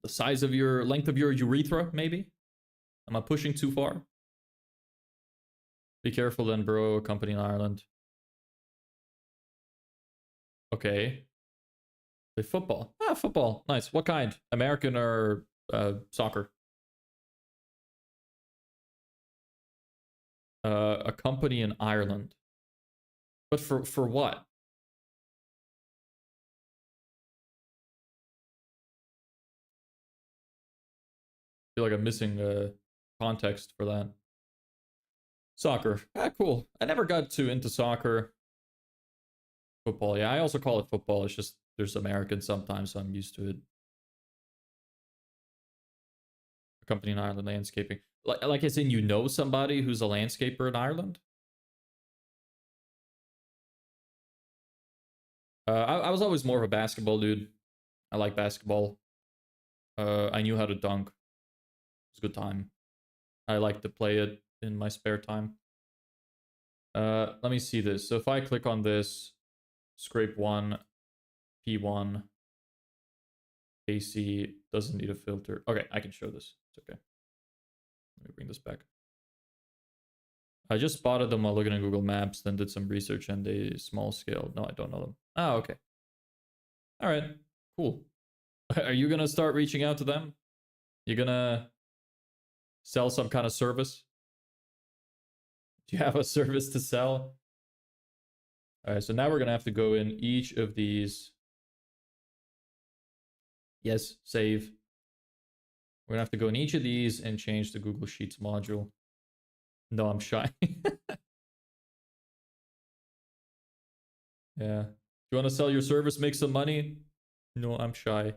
The size of your length of your urethra, maybe? Am I pushing too far? Be careful then, bro. Company in Ireland. Okay. Play football. Ah, football. Nice. What kind? American or soccer? A company in Ireland. But for what? I feel like I'm missing context for that. Soccer. Ah, cool. I never got too into soccer. Football. Yeah, I also call it football. It's just there's American sometimes, so I'm used to it. A company in Ireland, landscaping. Like as in you know somebody who's a landscaper in Ireland? I was always more of a basketball dude. I like basketball. I knew how to dunk. It was a good time. I like to play it in my spare time. Let me see this. So if I click on this, scrape 1, P1, AC, doesn't need a filter. Okay, I can show this. It's okay. Let me bring this back. I just spotted them while looking at Google Maps, then did some research and a small scale. No, I don't know them. Oh, okay. All right, cool. Are you gonna start reaching out to them? You gonna sell some kind of service? Do you have a service to sell? All right, so now we're gonna have to go in each of these. Yes, save. We're gonna have to go in each of these and change the Google Sheets module. No, I'm shy. Yeah. You want to sell your service, make some money? No, I'm shy.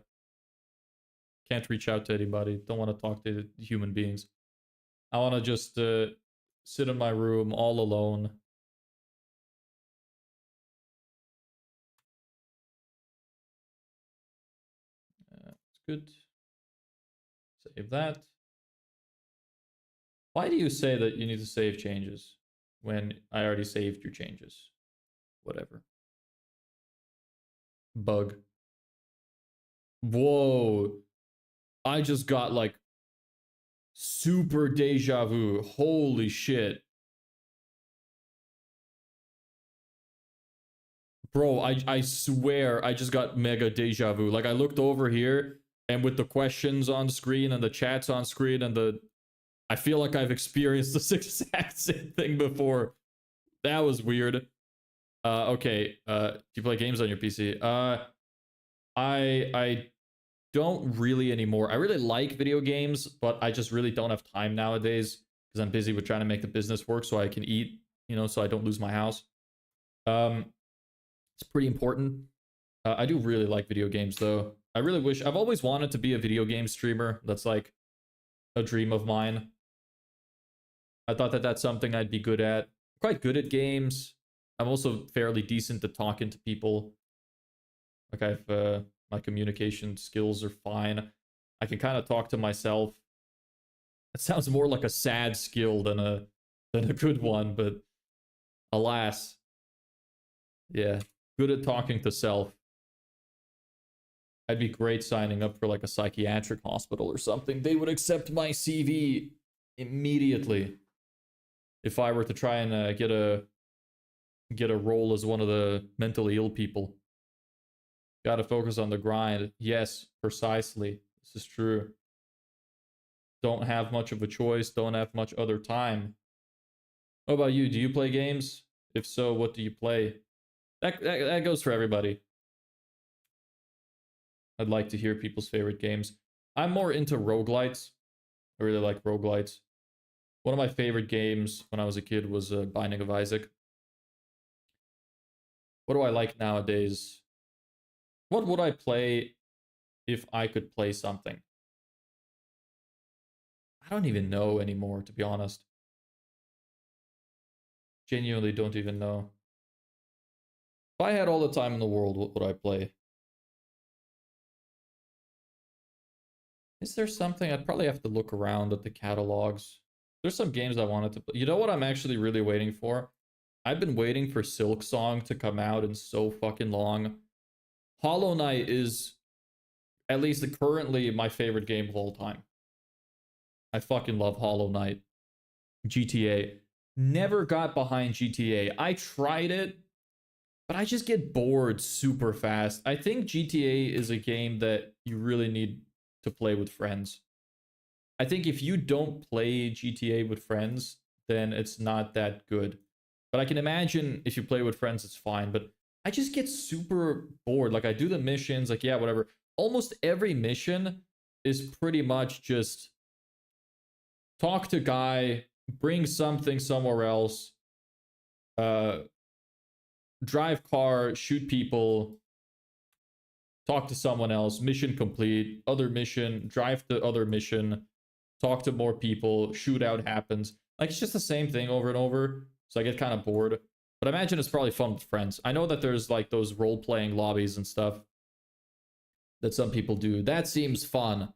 Can't reach out to anybody. Don't want to talk to human beings. I want to just sit in my room all alone. It's good. Save that. Why do you say that you need to save changes when I already saved your changes? Whatever. Bug. Whoa. I just got like super deja vu. Holy shit. Bro, I swear I just got mega deja vu. Like I looked over here and with the questions on screen and the chats on screen and I feel like I've experienced this exact same thing before. That was weird. Okay. Do you play games on your PC? I don't really anymore. I really like video games, but I just really don't have time nowadays because I'm busy with trying to make the business work so I can eat, so I don't lose my house. It's pretty important. I do really like video games though. I really wish I've always wanted to be a video game streamer. That's like a dream of mine. I thought that that's something I'd be good at. Quite good at games. I'm also fairly decent at talking to people. Like my communication skills are fine. I can kind of talk to myself. It sounds more like a sad skill than a good one, but alas, yeah, good at talking to self. I'd be great signing up for like a psychiatric hospital or something. They would accept my CV immediately if I were to try and get a role as one of the mentally ill people. Got to focus on the grind. Yes, precisely. This is true. Don't have much of a choice. Don't have much other time. What about you? Do you play games? If so, what do you play? That goes for everybody. I'd like to hear people's favorite games. I'm more into roguelites. I really like roguelites. One of my favorite games when I was a kid was Binding of Isaac. What do I like nowadays? What would I play if I could play something? I don't even know anymore, to be honest. Genuinely don't even know. If I had all the time in the world, what would I play? Is there something? I'd probably have to look around at the catalogs. There's some games I wanted to play. You know what I'm actually really waiting for? I've been waiting for Silk Song to come out in so fucking long. Hollow Knight is, at least currently, my favorite game of all time. I fucking love Hollow Knight. GTA. Never got behind GTA. I tried it, but I just get bored super fast. I think GTA is a game that you really need to play with friends. I think if you don't play GTA with friends, then it's not that good. But I can imagine if you play with friends, it's fine. But I just get super bored. Like I do the missions, like yeah, whatever. Almost every mission is pretty much just talk to guy, bring something somewhere else, uh, drive car, shoot people, talk to someone else, mission complete, other mission, drive to other mission, talk to more people, shootout happens. Like it's just the same thing over and over. So I get kind of bored. But I imagine it's probably fun with friends. I know that there's like those role-playing lobbies and stuff that some people do. That seems fun.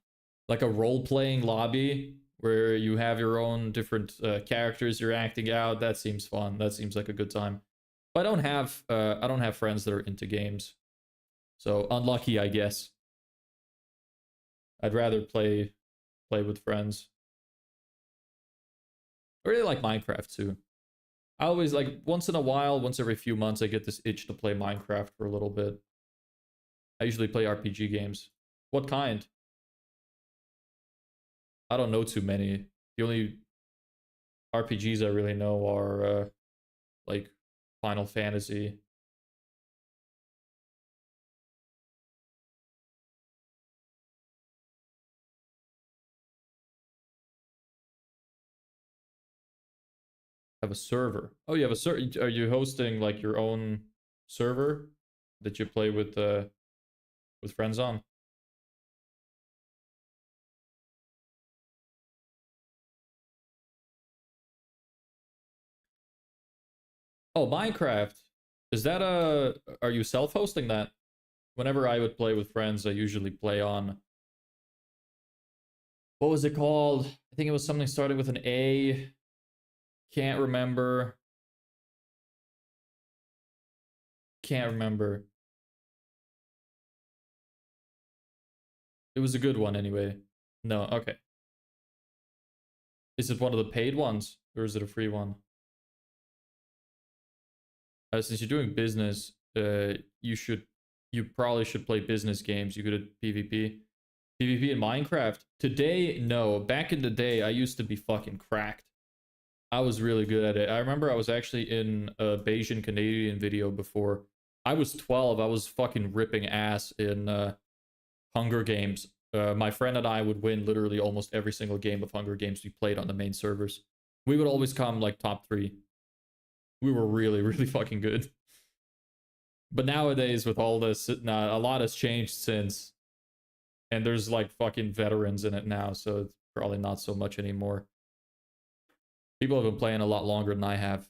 Like a role-playing lobby where you have your own different characters you're acting out. That seems fun. That seems like a good time. But I don't have friends that are into games. So unlucky, I guess. I'd rather play with friends. I really like Minecraft too. I always like once in a while, once every few months, I get this itch to play Minecraft for a little bit. I usually play RPG games. What kind? I don't know too many. The only RPGs I really know are like Final Fantasy. Have a server. Oh, you have a server. Are you hosting like your own server that you play with friends on? Oh, Minecraft. Is that a? Are you self-hosting that? Whenever I would play with friends, I usually play on. What was it called? I think it was something starting with an A. Can't remember. Can't remember. It was a good one anyway. No, okay. Is it one of the paid ones or is it a free one? Since you're doing business, you probably should play business games. You good at PvP? PvP in Minecraft? Today, no. Back in the day, I used to be fucking cracked. I was really good at it. I remember I was actually in a Bayesian Canadian video before. I was 12. I was fucking ripping ass in Hunger Games. My friend and I would win literally almost every single game of Hunger Games we played on the main servers. We would always come like top 3. We were really, really fucking good. But nowadays, with all this, nah, a lot has changed since. And there's like fucking veterans in it now, so it's probably not so much anymore. People have been playing a lot longer than I have.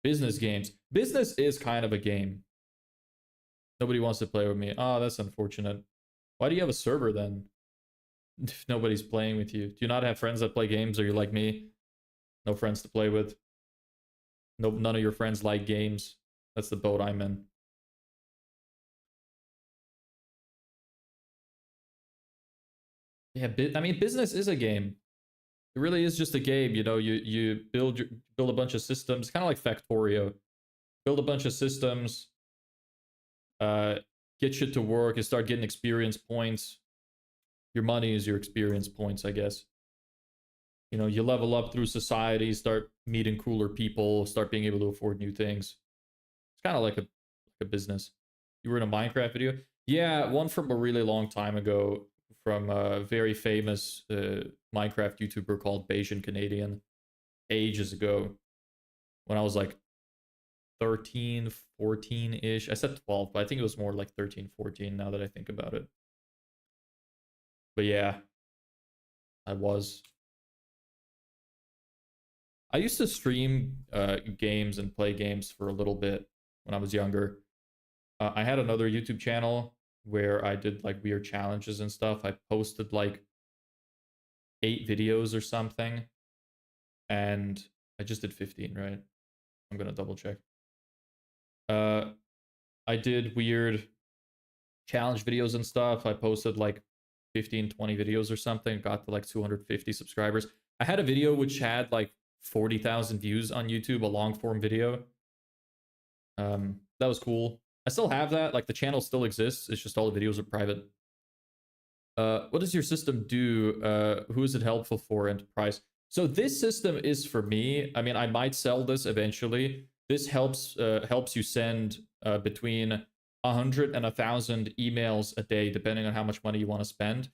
Business games. Business is kind of a game. Nobody wants to play with me. Oh, that's unfortunate. Why do you have a server then? If nobody's playing with you. Do you not have friends that play games, or you like me? No friends to play with? No, none of your friends like games. That's the boat I'm in. Yeah, I mean, business is a game. It really is just a game. You know, you build a bunch of systems, kind of like Factorio. Build a bunch of systems, uh, get shit to work, and start getting experience points. Your money is your experience points, I guess. You know, you level up through society, start meeting cooler people, start being able to afford new things. It's kind of like a business. You were in a Minecraft video? Yeah, one from a really long time ago from a very famous Minecraft YouTuber called Bayesian Canadian ages ago when I was like 13, 14-ish. I said 12, but I think it was more like 13, 14 now that I think about it. But yeah, I was. I used to stream games and play games for a little bit when I was younger. I had another YouTube channel where I did like weird challenges and stuff. I posted like 8 videos or something, and I just did 15, right? I'm gonna double check. Uh, I did weird challenge videos and stuff. I posted like 15, 20 videos or something, got to like 250 subscribers. I had a video which had like 40,000 views on YouTube, a long form video. That was cool. I still have that. Like the channel still exists. It's just all the videos are private. What does your system do? Who is it helpful for? Enterprise. So this system is for me. I mean, I might sell this eventually. This helps you send between 100 and 1,000 emails a day, depending on how much money you want to spend.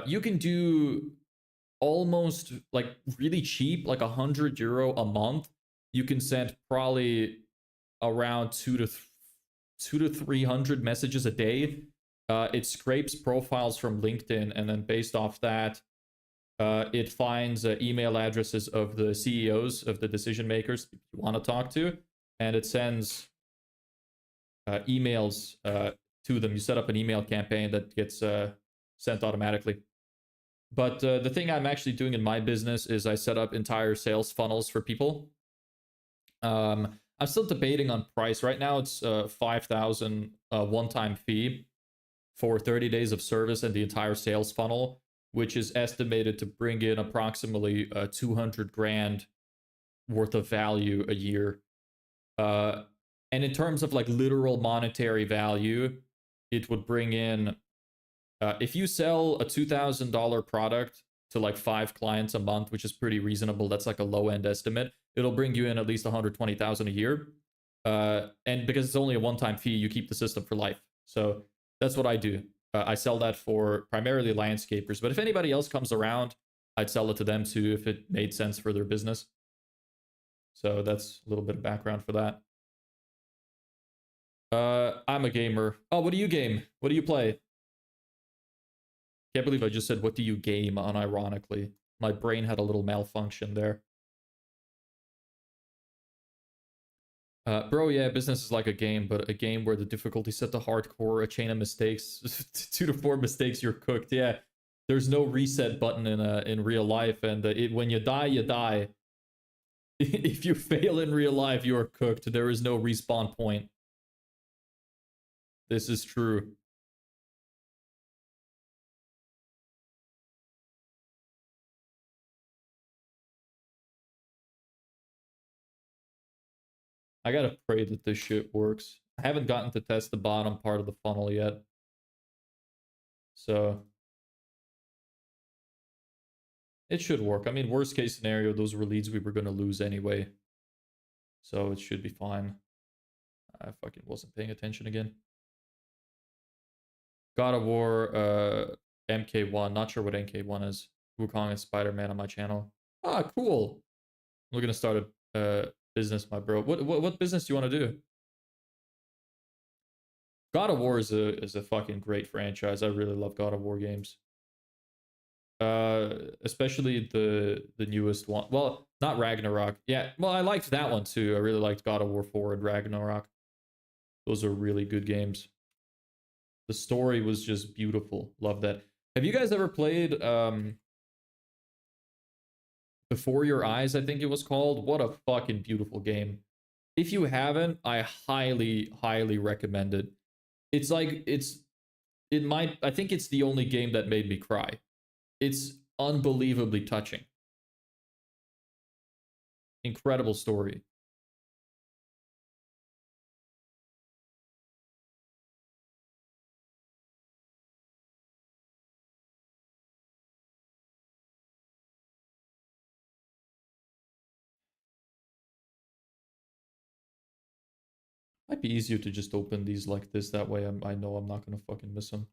You can do almost like really cheap, like €100 a month. You can send probably around 200 to 300 messages a day. It scrapes profiles from LinkedIn, and then based off that, it finds email addresses of the CEOs, of the decision makers you want to talk to, and it sends emails to them. You set up an email campaign that gets sent automatically. But the thing I'm actually doing in my business is I set up entire sales funnels for people. I'm still debating on price. Right now it's 5,000 one-time fee for 30 days of service and the entire sales funnel, which is estimated to bring in approximately 200 grand worth of value a year. And in terms of like literal monetary value, it would bring in, if you sell a $2,000 product to like 5 clients a month, which is pretty reasonable, that's like a low end estimate, it'll bring you in at least 120,000 a year. And because it's only a one-time fee, you keep the system for life. So that's what I do. I sell that for primarily landscapers, but if anybody else comes around, I'd sell it to them too if it made sense for their business. So that's a little bit of background for that. I'm a gamer. Oh, what do you game? What do you play? Can't believe I just said, what do you game, unironically. My brain had a little malfunction there. Bro, yeah, business is like a game, but a game where the difficulty set to hardcore, a chain of mistakes, 2 to 4 mistakes, you're cooked. Yeah, there's no reset button in real life, and when you die, you die. If you fail in real life, you are cooked. There is no respawn point. This is true. I gotta pray that this shit works. I haven't gotten to test the bottom part of the funnel yet. So it should work. I mean, worst case scenario, those were leads we were gonna lose anyway. So it should be fine. I fucking wasn't paying attention again. God of War, MK1. Not sure what MK1 is. Wukong and Spider-Man on my channel. Ah, cool. We're gonna start a business, my bro. What business do you want to do? God of War is a fucking great franchise. I really love God of War games. Especially the newest one. Well, not Ragnarok. Yeah, well, I liked that one too. I really liked God of War 4 and Ragnarok. Those are really good games. The story was just beautiful. Love that. Have you guys ever played Before Your Eyes, I think it was called? What a fucking beautiful game. If you haven't, I highly, highly recommend it. It's like it might I think it's the only game that made me cry. It's unbelievably touching. Incredible story. Might be easier to just open these like this. That way I know I'm not gonna fucking miss them.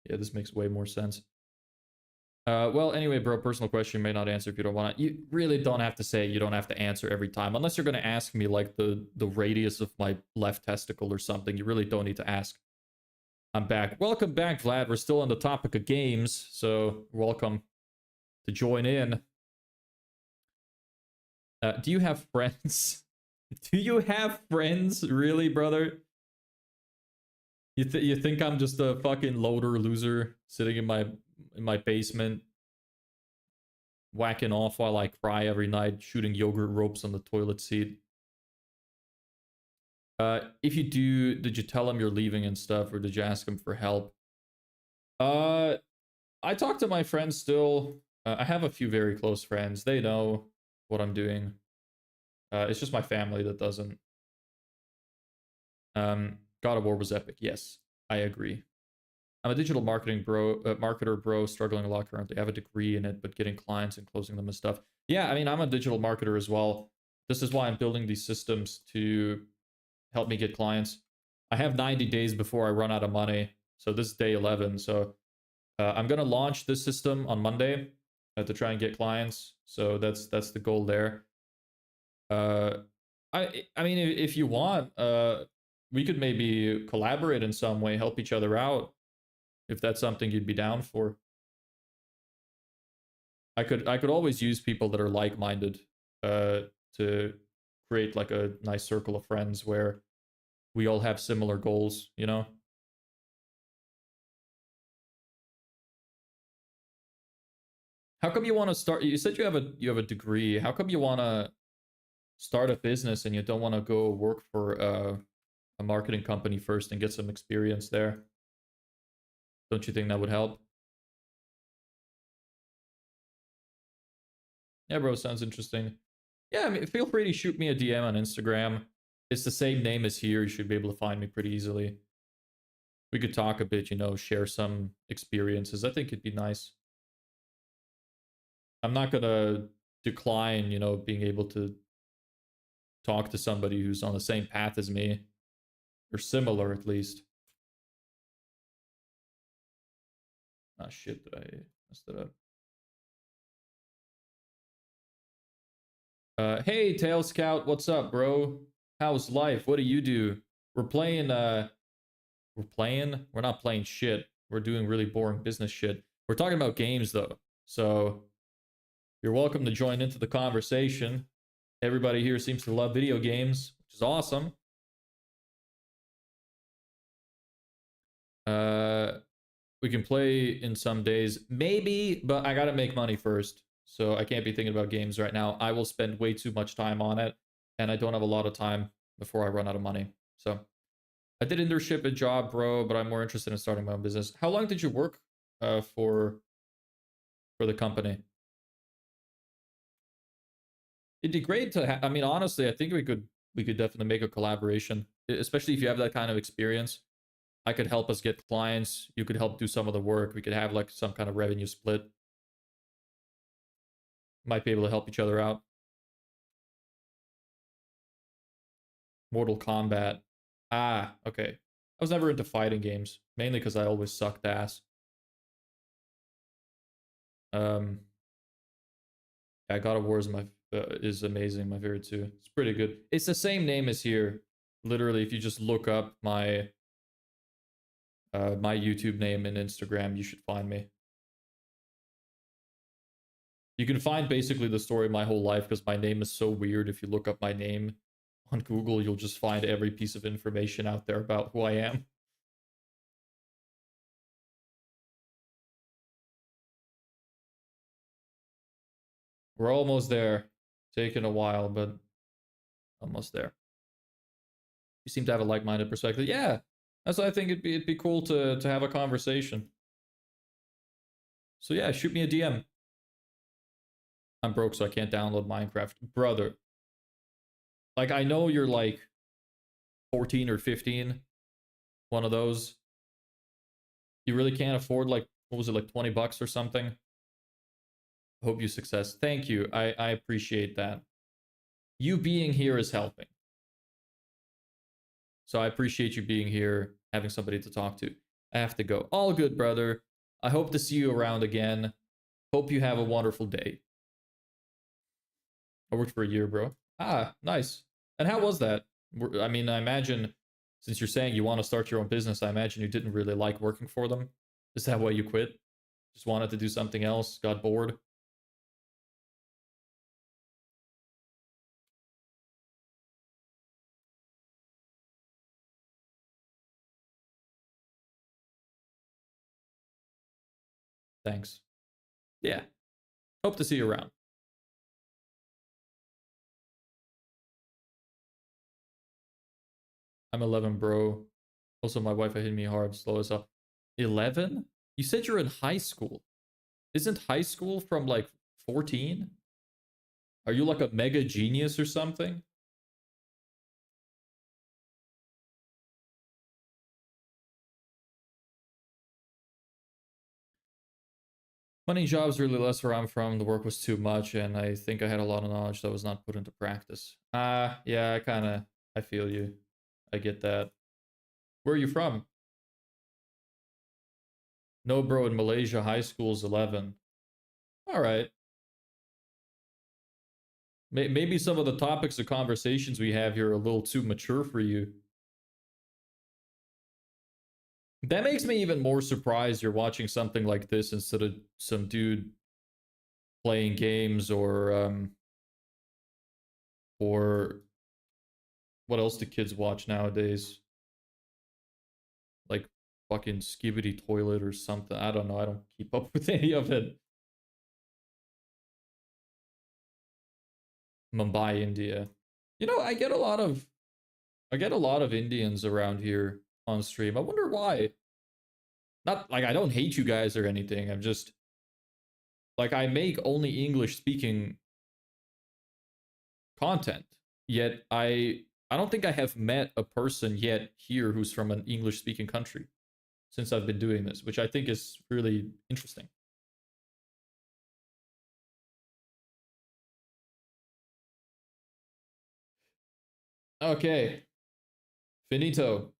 Yeah, this makes way more sense. Well, anyway, bro, personal question, may not answer if you don't want to. You really don't have to say it. You don't have to answer every time. Unless you're going to ask me, like, the radius of my left testicle or something. You really don't need to ask. I'm back. Welcome back, Vlad. We're still on the topic of games, so welcome to join in. Do you have friends? Do you have friends? Really, brother? You think I'm just a fucking loader loser sitting in my basement whacking off while I cry every night, shooting yogurt ropes on the toilet seat? If you do, did you tell him you're leaving and stuff, or did you ask him for help? Uh, I talk to my friends still. I have a few very close friends. They know what I'm doing. It's just my family that doesn't. God of War was epic. Yes, I agree. I'm a digital marketer bro, struggling a lot currently. I have a degree in it, but getting clients and closing them and stuff. Yeah, I mean, I'm a digital marketer as well. This is why I'm building these systems to help me get clients. I have 90 days before I run out of money. So this is day 11. So I'm going to launch this system on Monday to try and get clients. So that's the goal there. I mean, if you want, we could maybe collaborate in some way, help each other out. If that's something you'd be down for. I could always use people that are like-minded to create like a nice circle of friends where we all have similar goals, you know? How come you want to start? You said you have a degree. How come you want to start a business and you don't want to go work for a marketing company first and get some experience there? Don't you think that would help? Yeah, bro, sounds interesting. Yeah, I mean, feel free to shoot me a DM on Instagram. It's the same name as here. You should be able to find me pretty easily. We could talk a bit, you know, share some experiences. I think it'd be nice. I'm not gonna decline, you know, being able to talk to somebody who's on the same path as me, or similar at least. Ah, shit, did I mess that up? Hey, Tail Scout, what's up, bro? How's life? What do you do? We're playing, we're not playing shit. We're doing really boring business shit. We're talking about games, though. So, you're welcome to join into the conversation. Everybody here seems to love video games, which is awesome. We can play in some days, maybe, but I gotta make money first. So I can't be thinking about games right now. I will spend way too much time on it, and I don't have a lot of time before I run out of money. So I did internship a job, bro, but I'm more interested in starting my own business. How long did you work for the company? It'd be great to I mean, honestly, I think we could definitely make a collaboration, especially if you have that kind of experience. I could help us get clients. You could help do some of the work. We could have like some kind of revenue split. Might be able to help each other out. Mortal Kombat. Ah, okay. I was never into fighting games, mainly because I always sucked ass. Um, yeah, God of War is amazing. My favorite too. It's pretty good. It's the same name as here. Literally, if you just look up my YouTube name and Instagram, you should find me. You can find basically the story of my whole life because my name is so weird. If you look up my name on Google, you'll just find every piece of information out there about who I am. We're almost there. Taking a while, but almost there. You seem to have a like-minded perspective. Yeah, that's why I think it'd be cool to have a conversation. So yeah, shoot me a DM. I'm broke, so I can't download Minecraft, brother. Like, I know you're like 14 or 15, one of those. You really can't afford, like, what was it, like 20 bucks or something? Hope you success. Thank you. I appreciate that. You being here is helping. So I appreciate you being here, having somebody to talk to. I have to go. All good, brother. I hope to see you around again. Hope you have a wonderful day. I worked for a year, bro. Ah, nice. And how was that? I mean, I imagine, since you're saying you want to start your own business, I imagine you didn't really like working for them. Is that why you quit? Just wanted to do something else, got bored? Thanks. Yeah. Hope to see you around. I'm 11, bro. Also, my wife hit me hard, slow as up. 11? You said you're in high school. Isn't high school from like 14? Are you like a mega genius or something? Money jobs really less where I'm from. The work was too much, and I think I had a lot of knowledge that was not put into practice. Yeah, I feel you. I get that. Where are you from? No, bro, in Malaysia, high school's 11. All right. Maybe some of the topics of conversations we have here are a little too mature for you. That makes me even more surprised you're watching something like this instead of some dude playing games or what else do kids watch nowadays? Like fucking Skibidi Toilet or something. I don't know. I don't keep up with any of it. Mumbai, India. You know, I get a lot of Indians around here on stream. I wonder why. Not like I don't hate you guys or anything. I'm just like I make only English speaking content. Yet I don't think I have met a person yet here who's from an English speaking country since I've been doing this, which I think is really interesting. Okay, finito.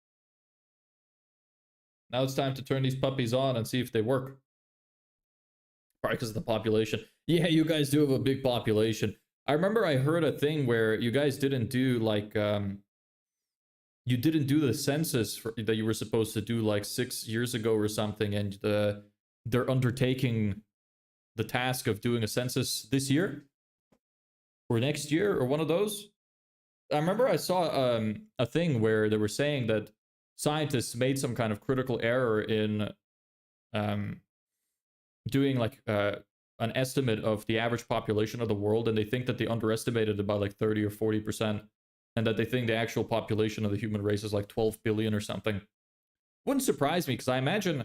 Now it's time to turn these puppies on and see if they work. Probably because of the population. Yeah, you guys do have a big population. I remember I heard a thing where you guys didn't do like you didn't do the census that you were supposed to do like 6 years ago or something, and they're undertaking the task of doing a census this year or next year or one of those. I remember I saw a thing where they were saying that scientists made some kind of critical error in um, doing like an estimate of the average population of the world, and they think that they underestimated it by like 30 or 40%, and that they think the actual population of the human race is like 12 billion or something. Wouldn't surprise me, because I imagine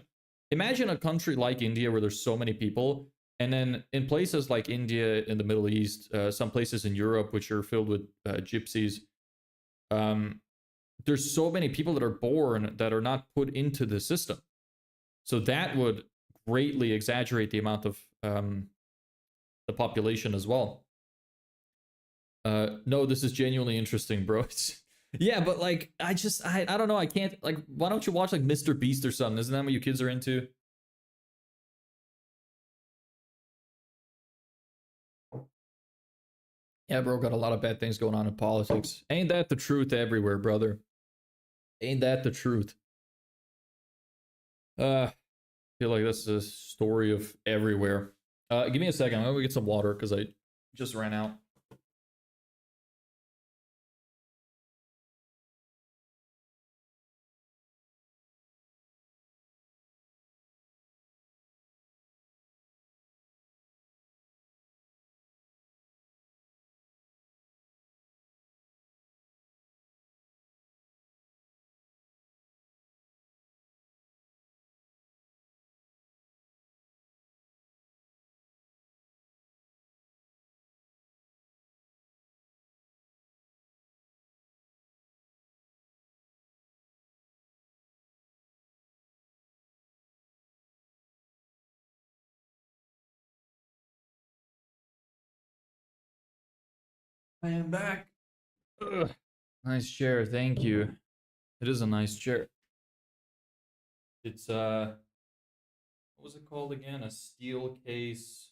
a country like India where there's so many people, and then in places like India, in the Middle East, some places in Europe which are filled with gypsies, there's so many people that are born that are not put into the system. So that would greatly exaggerate the amount of the population as well. No, this is genuinely interesting, bro. Yeah, but like, I don't know. I can't, like, why don't you watch like Mr. Beast or something? Isn't that what you kids are into? Yeah, bro, got a lot of bad things going on in politics. Ain't that the truth everywhere, brother? Ain't that the truth? I feel like this is a story of everywhere. Give me a second. I'm gonna go get some water because I just ran out. I am back. Ugh. Nice chair, thank you. It is a nice chair. It's what was it called again? A steel case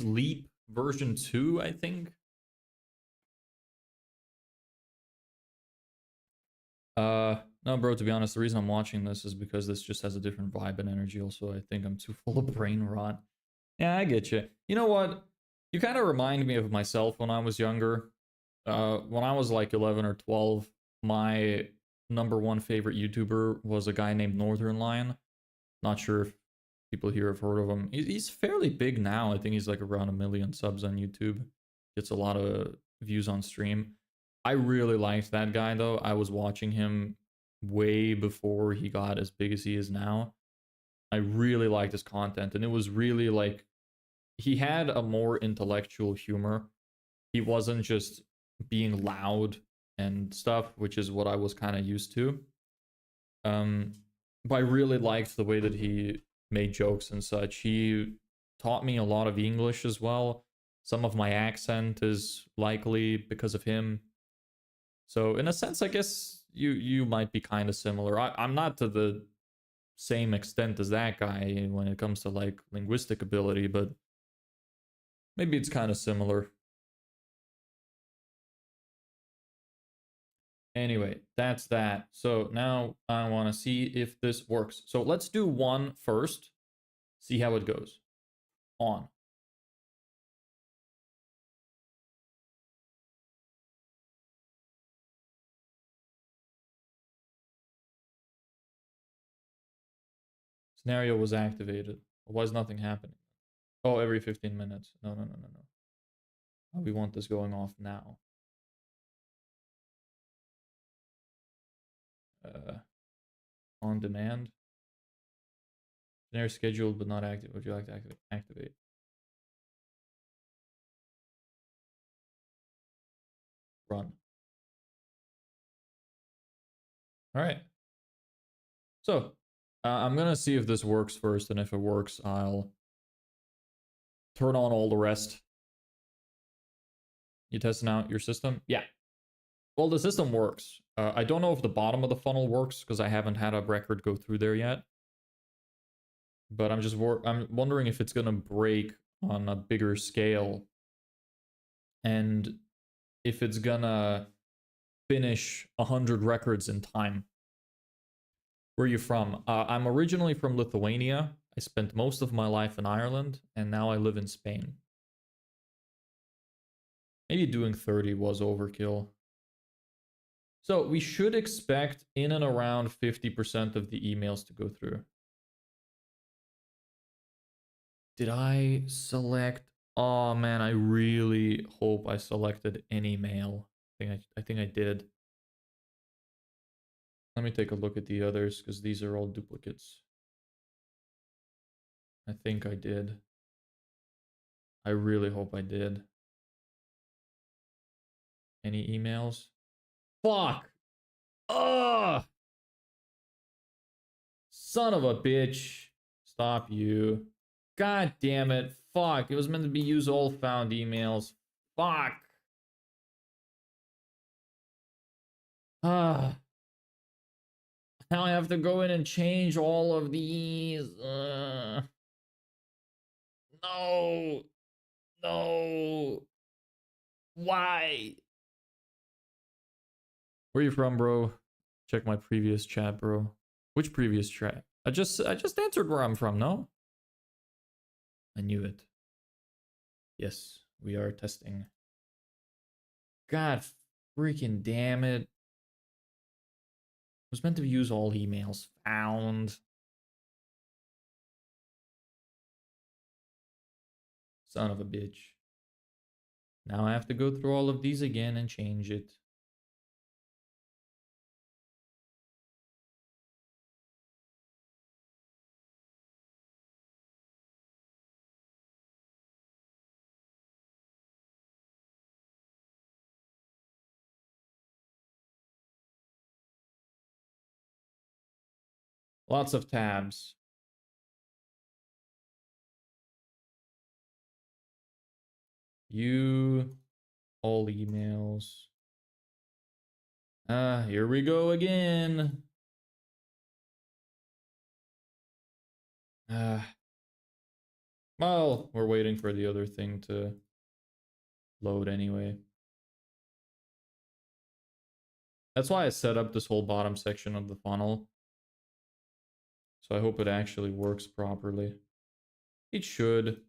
Leap version 2, I think. No, bro, to be honest, the reason I'm watching this is because this just has a different vibe and energy. Also, I think I'm too full of brain rot. Yeah, I get you. You know what? You kind of remind me of myself when I was younger. When I was like 11 or 12, my number one favorite YouTuber was a guy named Northern Lion. Not sure if people here have heard of him. He's fairly big now. I think he's like around 1 million subs on YouTube. Gets a lot of views on stream. I really liked that guy though. I was watching him way before he got as big as he is now. I really liked his content, and it was really like he had a more intellectual humor. He wasn't just being loud and stuff, which is what I was kind of used to. Um, but I really liked the way that he made jokes and such. He taught me a lot of English as well. Some of my accent is likely because of him. So in a sense, I guess you might be kind of similar. I'm not to the same extent as that guy when it comes to like linguistic ability, but maybe it's kind of similar. Anyway, that's that. So now I want to see if this works. So let's do one first. See how it goes. On. Scenario was activated. Why is nothing happening? Oh, every 15 minutes. No, no, no, no, no. Oh, we want this going off now. Uh, on demand. Scenario scheduled but not active. Would you like to activate? Run. All right. So I'm going to see if this works first. And if it works, I'll turn on all the rest. You testing out your system? Yeah. Well, the system works. I don't know if the bottom of the funnel works because I haven't had a record go through there yet. But I'm wondering if it's gonna break on a bigger scale, and if it's gonna finish 100 records in time. Where are you from? I'm originally from Lithuania. I spent most of my life in Ireland, and now I live in Spain. Maybe doing 30 was overkill. So we should expect in and around 50% of the emails to go through. Did I select? Oh man, I really hope I selected any mail. I think I did. Let me take a look at the others because these are all duplicates. I think I did. I really hope I did. Any emails? Fuck! Ugh! Son of a bitch. Stop you. God damn it. Fuck. It was meant to be use all found emails. Fuck. Ah. Now I have to go in and change all of these. No. No. Why? Where you from, bro? Check my previous chat, bro. Which previous chat? I just answered where I'm from, no? I knew it. Yes, we are testing. God freaking damn it. It was meant to use all emails found. Son of a bitch. Now I have to go through all of these again and change it. Lots of tabs. view all emails. Here we go again. Well, we're waiting for the other thing to load anyway. That's why I set up this whole bottom section of the funnel. So I hope it actually works properly. It should.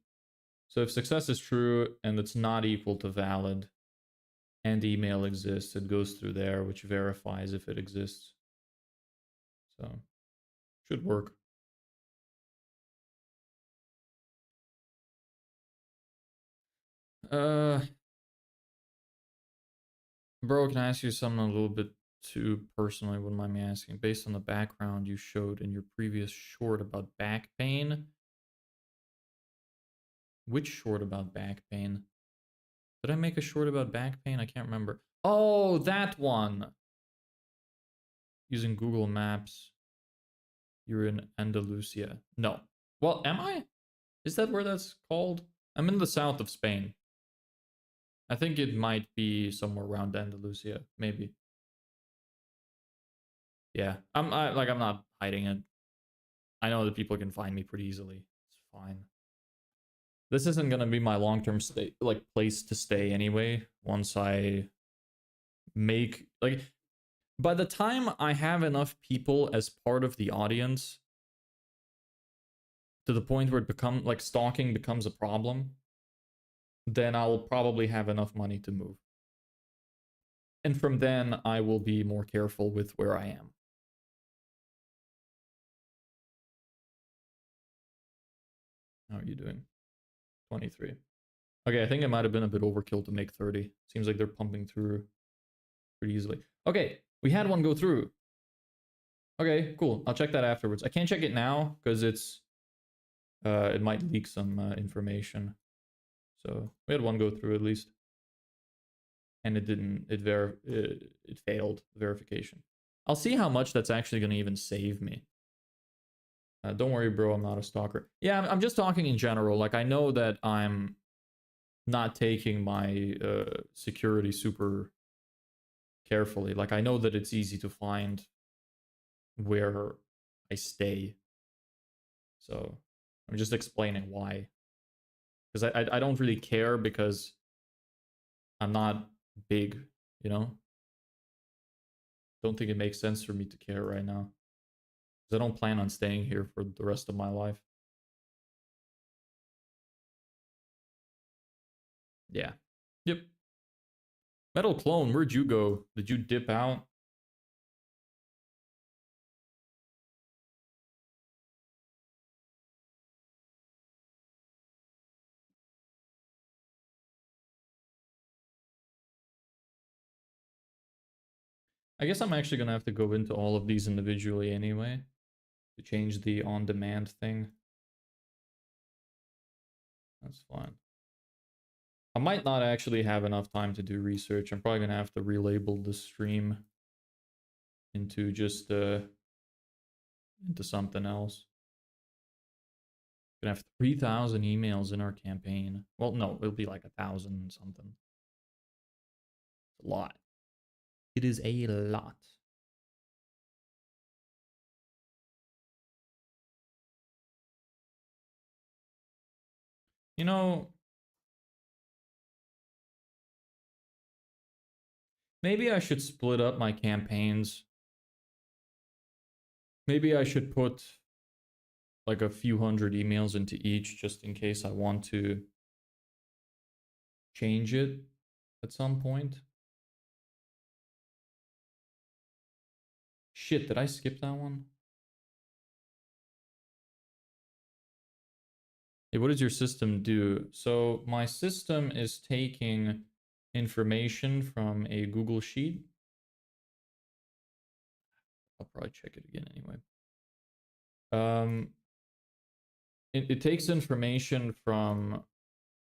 So if success is true and it's not equal to valid and email exists, it goes through there, which verifies if it exists. So should work. Bro, can I ask you something a little bit too personally? Wouldn't mind me asking. Based on the background you showed in your previous short about back pain, which short about back pain? Did I make a short about back pain? I can't remember. Oh, that one. Using Google Maps. You're in Andalusia. No. Well, am I? Is that where that's called? I'm in the south of Spain. I think it might be somewhere around Andalusia, maybe. Yeah, I'm not hiding it. I know that people can find me pretty easily. It's fine. This isn't gonna be my long-term stay, like place to stay anyway. Once I make like, by the time I have enough people as part of the audience, to the point where it become like stalking becomes a problem, then I'll probably have enough money to move. And from then, I will be more careful with where I am. How are you doing? 23. Okay, I think it might have been a bit overkill to make 30. Seems like they're pumping through pretty easily. Okay, we had one go through. Okay, cool. I'll check that afterwards. I can't check it now because it's it might leak some information. So we had one go through at least, and it failed verification. I'll see how much that's actually going to even save me. Don't worry, bro. I'm not a stalker. Yeah, I'm just talking in general. Like I know that I'm not taking my security super carefully. Like I know that it's easy to find where I stay. So I'm just explaining why. Because I don't really care because I'm not big, you know? Don't think it makes sense for me to care right now. Because I don't plan on staying here for the rest of my life. Yeah. Yep. Metal Clone, where'd you go? Did you dip out? I guess I'm actually gonna have to go into all of these individually anyway to change the on-demand thing. That's fine. I might not actually have enough time to do research. I'm probably gonna have to relabel the stream into just into something else. Gonna have 3,000 emails in our campaign. Well, no, it'll be like 1,000 something. It's a lot. It is a lot. You know, maybe I should split up my campaigns. Maybe I should put like a few hundred emails into each just in case I want to change it at some point. Shit, did I skip that one? Hey, what does your system do? So my system is taking information from a Google Sheet. I'll probably check it again anyway. It takes information from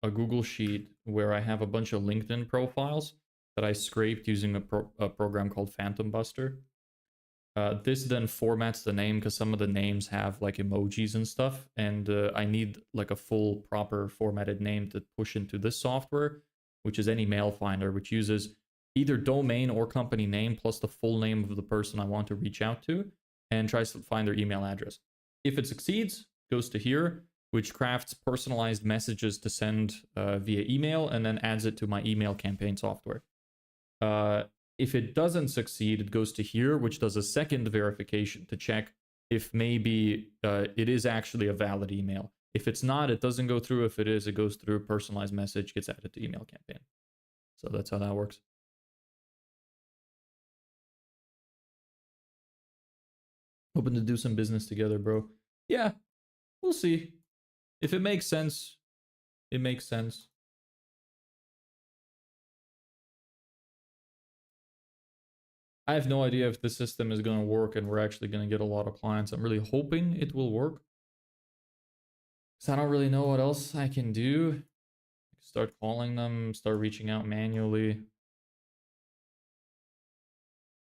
a Google Sheet where I have a bunch of LinkedIn profiles that I scraped using a program called Phantom Buster. This then formats the name because some of the names have like emojis and stuff, and I need like a full proper formatted name to push into this software. which is any mail finder, which uses either domain or company name plus the full name of the person I want to reach out to, and tries to find their email address. If it succeeds, it goes to here, which crafts personalized messages to send via email, and then adds it to my email campaign software. If it doesn't succeed, it goes to here, which does a second verification to check if maybe it is actually a valid email. If it's not, it doesn't go through. If it is, it goes through a personalized message, gets added to email campaign. So that's how that works. Hoping to do some business together, bro. Yeah, we'll see. If it makes sense, it makes sense. I have no idea if the system is going to work and we're actually going to get a lot of clients. I'm really hoping it will work. Because I don't really know what else I can do. Start calling them, start reaching out manually.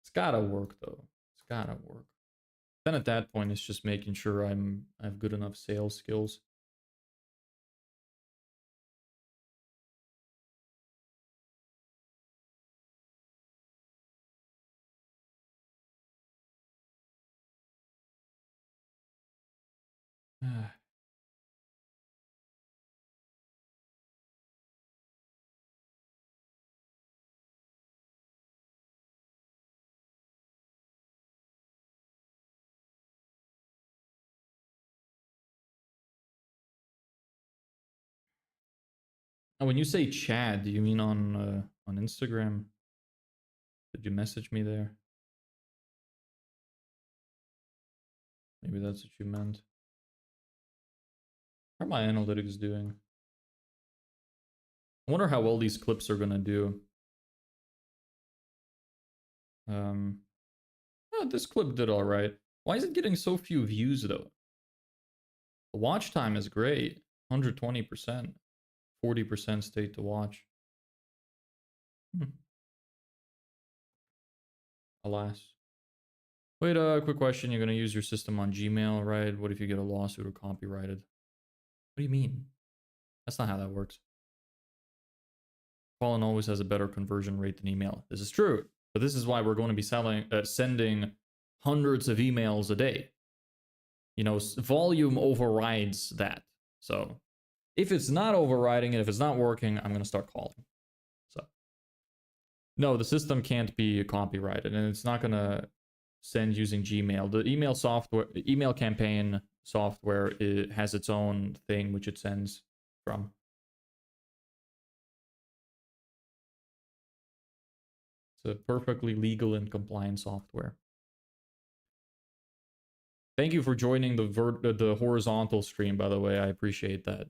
It's gotta work though. It's gotta work. Then at that point, it's just making sure I have good enough sales skills. Oh, when you say Chad, do you mean on Instagram? Did you message me there? Maybe that's what you meant. How are my analytics doing? I wonder how well these clips are gonna do. Oh, this clip did all right. Why is it getting so few views though? The watch time is great, 120%, 40% stayed to watch. Alas. Wait, quick question. You're gonna use your system on Gmail, right? What if you get a lawsuit or copyrighted? What do you mean? That's not how that works. Pollen always has a better conversion rate than email. This is true, but this is why we're going to be sending hundreds of emails a day. You know, volume overrides that. So if it's not overriding it, if it's not working, I'm going to start calling. So no, the system can't be copyrighted, and it's not going to send using Gmail. The email software, email campaign software, it has its own thing which it sends from. It's a perfectly legal and compliant software. Thank you for joining the horizontal stream, by the way. I appreciate that.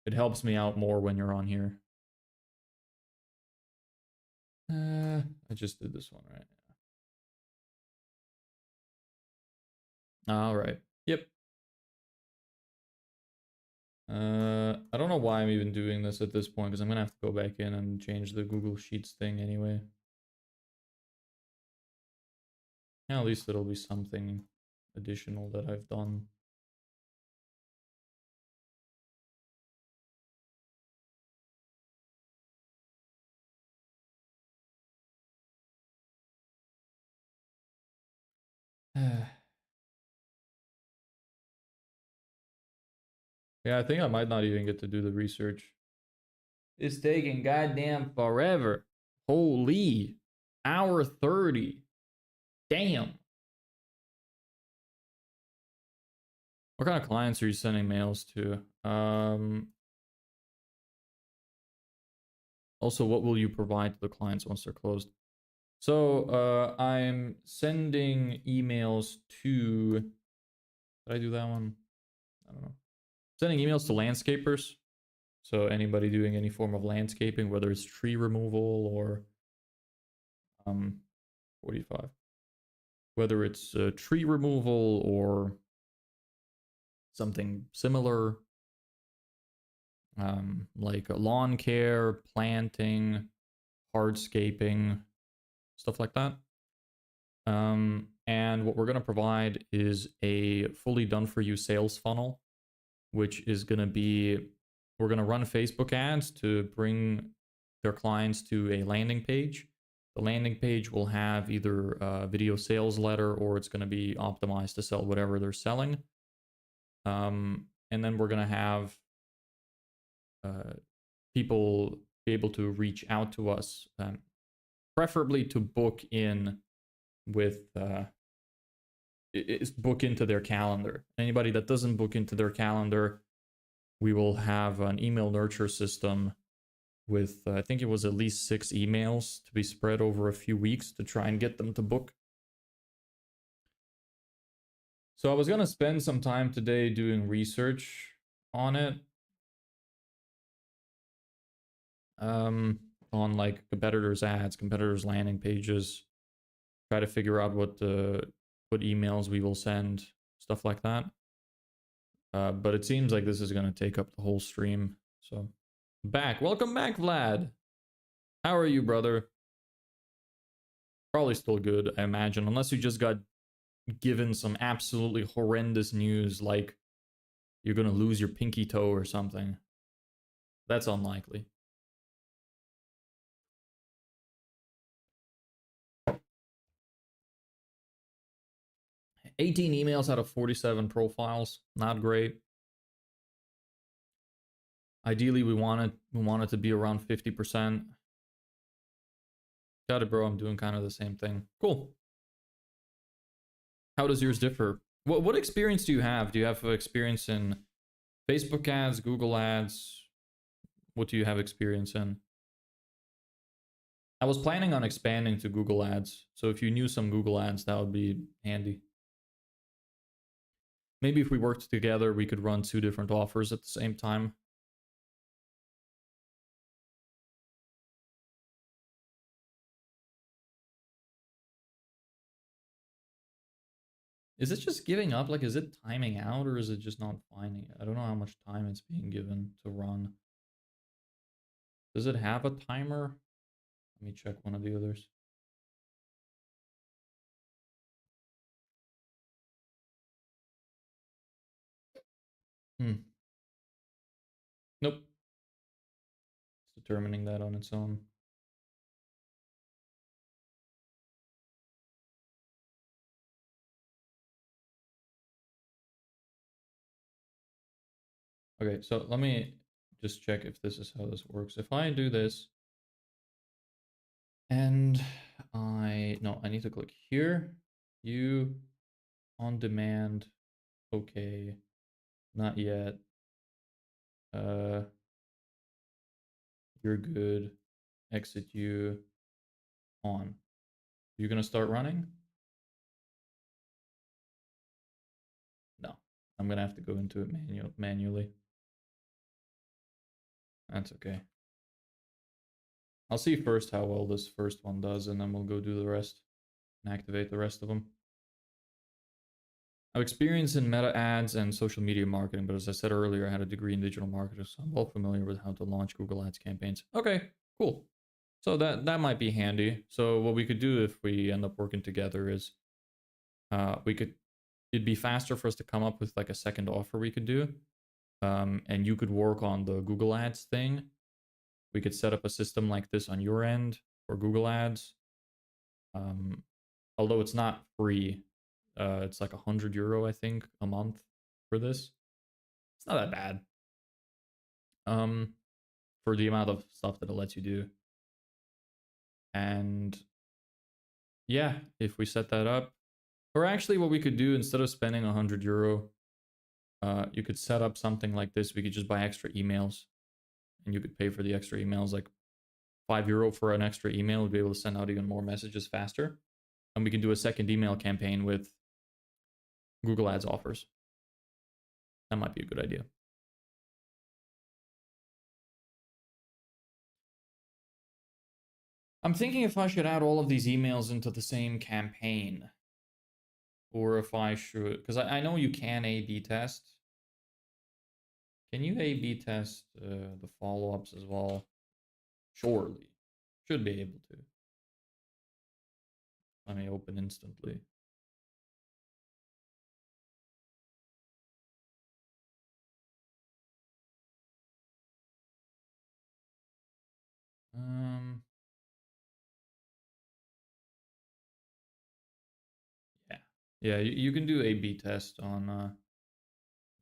It helps me out more when you're on here. I just did this one, right? All right. Yep. I don't know why I'm even doing this at this point, because I'm gonna have to go back in and change the Google Sheets thing anyway. Yeah, at least it'll be something additional that I've done. Yeah, I think I might not even get to do the research. It's taking goddamn forever. Holy. Hour 30. Damn. What kind of clients are you sending mails to? Also, what will you provide to the clients once they're closed? So I'm sending emails to... Did I do that one? I don't know. Sending emails to landscapers. So anybody doing any form of landscaping, whether it's tree removal or 45. Whether it's tree removal or something similar, like lawn care, planting, hardscaping, stuff like that. And what we're going to provide is a fully done for you sales funnel, which is going to be, we're going to run Facebook ads to bring their clients to a landing page. The landing page will have either a video sales letter or it's going to be optimized to sell whatever they're selling. And then we're going to have people be able to reach out to us, preferably to book in with book into their calendar. Anybody that doesn't book into their calendar, we will have an email nurture system with I think it was at least 6 emails to be spread over a few weeks to try and get them to book. So I was going to spend some time today doing research on it. On like competitors' ads, competitors' landing pages, try to figure out what emails we will send, stuff like that. But it seems like this is going to take up the whole stream. So welcome back, Vlad. How are you, brother? Probably still good, I imagine, unless you just got given some absolutely horrendous news, like you're going to lose your pinky toe or something. That's unlikely. $18 emails out of 47 profiles, not great. Ideally, we want it to be around 50%. Got it, bro. I'm doing kind of the same thing. Cool. How does yours differ? What experience do you have? Do you have experience in Facebook ads, Google ads? What do you have experience in? I was planning on expanding to Google ads. So if you knew some Google ads, that would be handy. Maybe if we worked together, we could run 2 different offers at the same time. Is it just giving up? Like, is it timing out or is it just not finding it? I don't know how much time it's being given to run. Does it have a timer? Let me check one of the others. Nope. It's determining that on its own. Okay, so let me just check if this is how this works. If I do this and I need to click here, you on demand, okay, not yet, you're good, exit you, on. You're gonna start running? No, I'm gonna have to go into it manually. That's okay. I'll see first how well this first one does, and then we'll go do the rest and activate the rest of them. I've experience in meta ads and social media marketing, but as I said earlier, I had a degree in digital marketing, so I'm well familiar with how to launch Google Ads campaigns. Okay, cool. So that might be handy. So what we could do if we end up working together is it'd be faster for us to come up with like a second offer we could do. And you could work on the Google Ads thing. We could set up a system like this on your end for Google Ads. Although it's not free, it's like €100, I think, a month for this. It's not that bad. For the amount of stuff that it lets you do. And yeah, if we set that up, or actually what we could do instead of spending €100, you could set up something like this. We could just buy extra emails and you could pay for the extra emails, like €5 for an extra email would be able to send out even more messages faster. And we can do a second email campaign with Google Ads offers. That might be a good idea. I'm thinking if I should add all of these emails into the same campaign, or if I should, because I know you can A/B test. Can you A/B test the follow-ups as well? Surely. Should be able to. Let me open instantly. Yeah, you can do A/B test on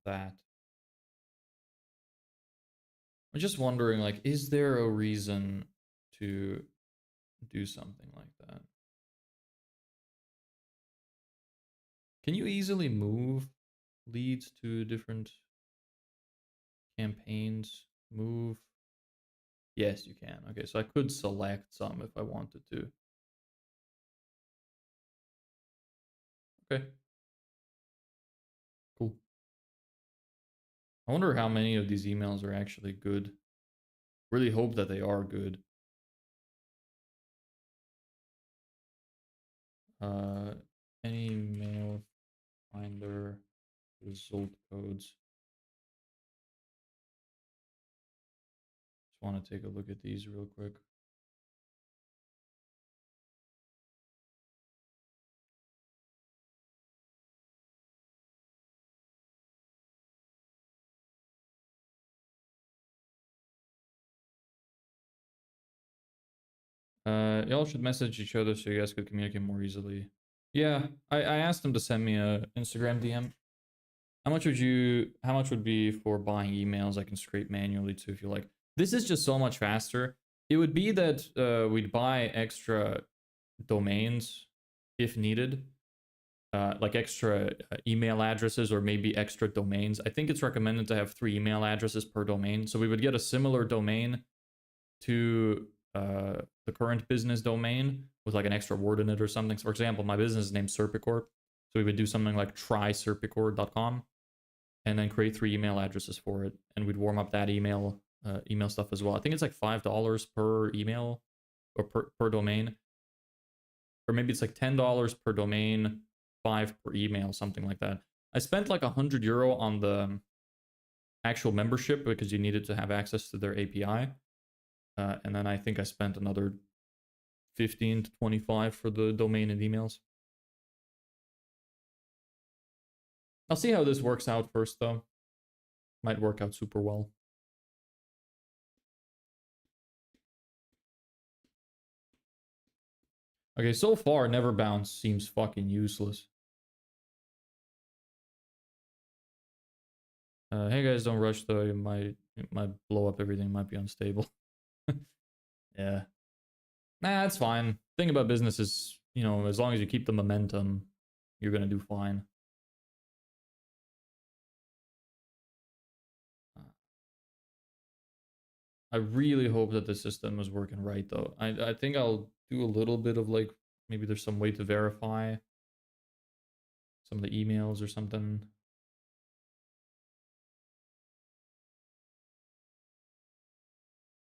that. I'm just wondering, like, is there a reason to do something like that? Can you easily move leads to different campaigns? Move. Yes, you can. Okay, so I could select some if I wanted to. Okay, cool. I wonder how many of these emails are actually good. Really hope that they are good. Uh, any mail finder result codes. Just want to take a look at these real quick. Y'all should message each other so you guys could communicate more easily. Yeah, I asked him to send me a Instagram DM. How much would be for buying emails I can scrape manually too if you like? This is just so much faster. It would be that we'd buy extra domains if needed. Like extra email addresses or maybe extra domains. I think it's recommended to have 3 email addresses per domain. So we would get a similar domain to the current business domain with like an extra word in it or something. So for example, my business is named Serpicord. So we would do something like tryserpicord.com and then create 3 email addresses for it. And we'd warm up that email stuff as well. I think it's like $5 per email or per domain. Or maybe it's like $10 per domain, 5 per email, something like that. I spent like €100 on the actual membership because you needed to have access to their API. And then I think I spent another 15 to 25 for the domain and emails. I'll see how this works out first, though. Might work out super well. Okay, so far, Never Bounce seems fucking useless. Hey guys, don't rush though. It might blow up everything. It might be unstable. Yeah. Nah, it's fine. Thing about business is, you know, as long as you keep the momentum, you're gonna do fine. I really hope that the system is working right though. I think I'll do a little bit of like maybe there's some way to verify some of the emails or something.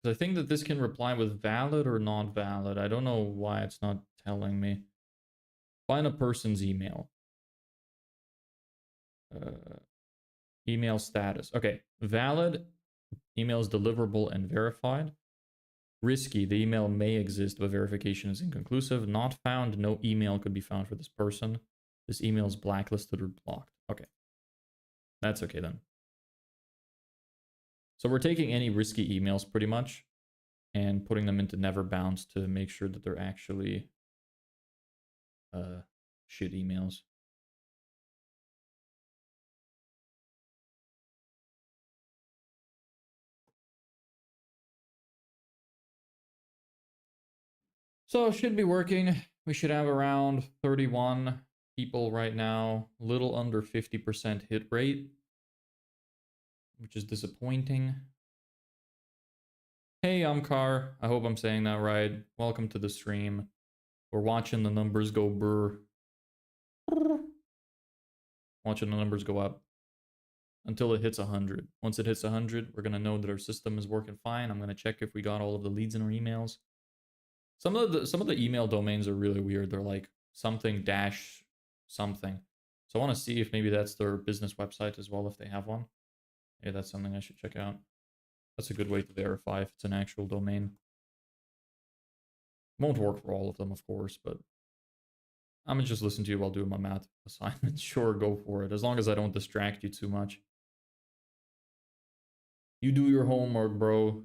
I think that this can reply with valid or not valid. I don't know why it's not telling me. Find a person's email. Email status. Okay, valid. Email is deliverable and verified. Risky. The email may exist, but verification is inconclusive. Not found. No email could be found for this person. This email is blacklisted or blocked. Okay. That's okay then. So we're taking any risky emails pretty much and putting them into never bounce to make sure that they're actually shit emails. So it should be working. We should have around 31 people right now, a little under 50% hit rate, which is disappointing. Hey, Car. I hope I'm saying that right. Welcome to the stream. We're watching the numbers go brr. Watching the numbers go up until it hits 100. Once it hits 100, we're going to know that our system is working fine. I'm going to check if we got all of the leads in our emails. Some of the email domains are really weird. They're like something dash something. So I want to see if maybe that's their business website as well, if they have one. Yeah, that's something I should check out. That's a good way to verify if it's an actual domain. Won't work for all of them, of course, but I'm gonna just listen to you while doing my math assignment. Sure, go for it. As long as I don't distract you too much. You do your homework, bro.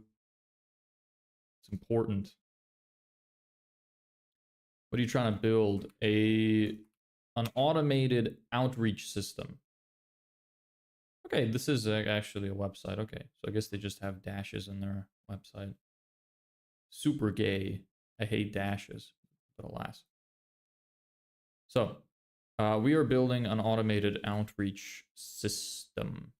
It's important. What are you trying to build? A an automated outreach system. Okay, this is actually a website. Okay, so I guess they just have dashes in their website. Super gay. I hate dashes, but alas. So, we are building an automated outreach system.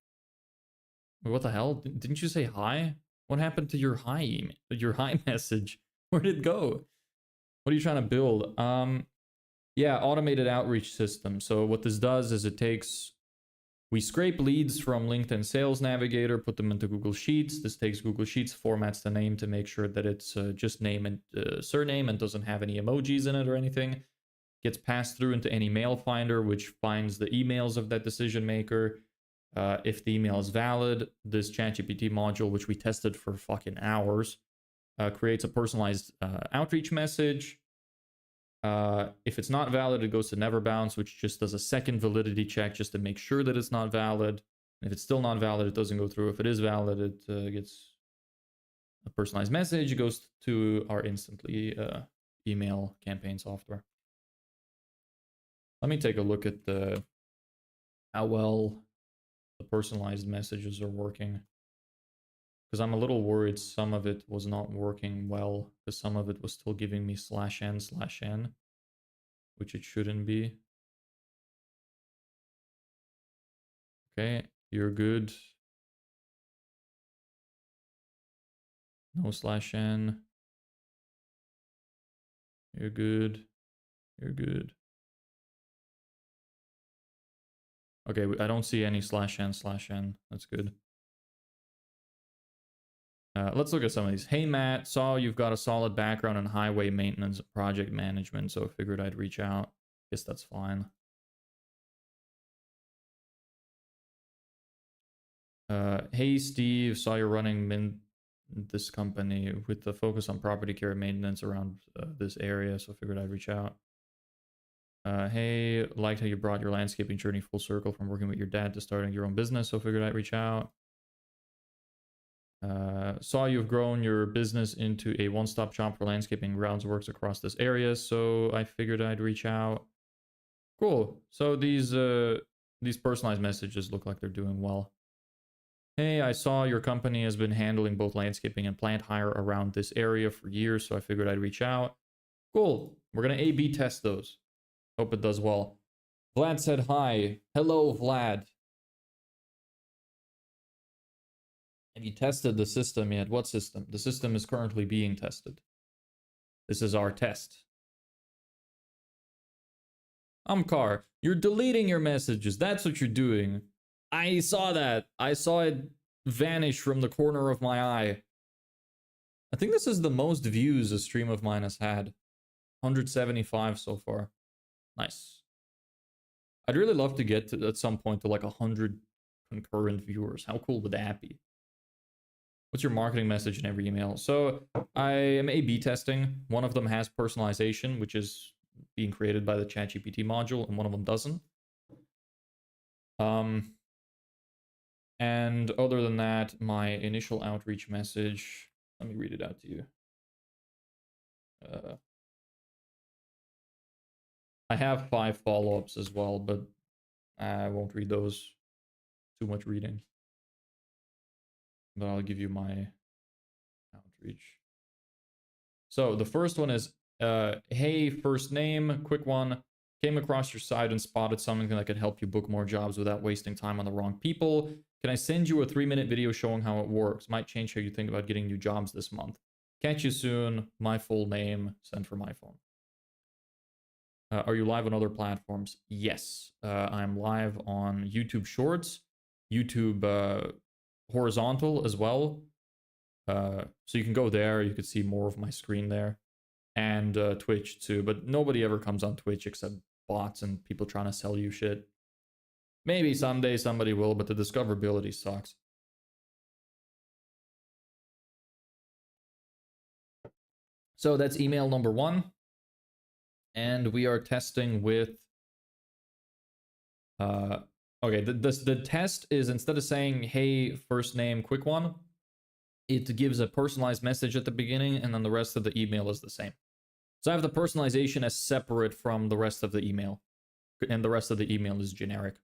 What the hell? Didn't you say hi? What happened to your hi email, your hi message? Where did it go? What are you trying to build? Yeah, automated outreach system. So what this does is we scrape leads from LinkedIn Sales Navigator, put them into Google Sheets. This takes Google Sheets, formats the name to make sure that it's just name and surname and doesn't have any emojis in it or anything. Gets passed through into any mail finder, which finds the emails of that decision maker. If the email is valid, this ChatGPT module, which we tested for fucking hours, creates a personalized outreach message. If it's not valid, it goes to never bounce, which just does a second validity check just to make sure that it's not valid. And if it's still not valid, it doesn't go through. If it is valid, it gets a personalized message. It goes to our instantly email campaign software. Let me take a look at how well the personalized messages are working. Because I'm a little worried some of it was not working well, because some of it was still giving me /n/n, which it shouldn't be. Okay, you're good. No /n. You're good. You're good. Okay, I don't see any /n/n. That's good. Let's look at some of these. Hey, Matt, saw you've got a solid background in highway maintenance project management, so figured I'd reach out. Guess that's fine. Hey, Steve, saw you're running this company with the focus on property care and maintenance around this area, so figured I'd reach out. Hey, liked how you brought your landscaping journey full circle from working with your dad to starting your own business, so figured I'd reach out. Saw you've grown your business into a one-stop shop for landscaping groundsworks across this area, so I figured I'd reach out. Cool. So these personalized messages look like they're doing well. Hey, I saw your company has been handling both landscaping and plant hire around this area for years, so I figured I'd reach out. Cool. We're gonna A/B test those. Hope it does well. Vlad said hi. Hello, Vlad. Have you tested the system yet? What system? The system is currently being tested. This is our test. Umcar, you're deleting your messages. That's what you're doing. I saw that. I saw it vanish from the corner of my eye. I think this is the most views a stream of mine has had. 175 so far. Nice. I'd really love to get to, at some point, to like 100 concurrent viewers. How cool would that be? What's your marketing message in every email? So I am A/B testing. One of them has personalization, which is being created by the ChatGPT module, and one of them doesn't. And other than that, my initial outreach message, let me read it out to you. I have 5 follow-ups as well, but I won't read those. Too much reading. But I'll give you my outreach. So the first one is, hey, first name, quick one. Came across your site and spotted something that could help you book more jobs without wasting time on the wrong people. Can I send you a 3-minute video showing how it works? Might change how you think about getting new jobs this month. Catch you soon. My full name, sent from my phone. Are you live on other platforms? Yes. I'm live on YouTube Shorts, YouTube Horizontal as well. So you can go there. You could see more of my screen there. And Twitch too. But nobody ever comes on Twitch except bots and people trying to sell you shit. Maybe someday somebody will, but the discoverability sucks. So that's email number 1. And we are testing with... okay, the test is, instead of saying, hey, first name, quick one, it gives a personalized message at the beginning, and then the rest of the email is the same. So I have the personalization as separate from the rest of the email. and the rest of the email is generic.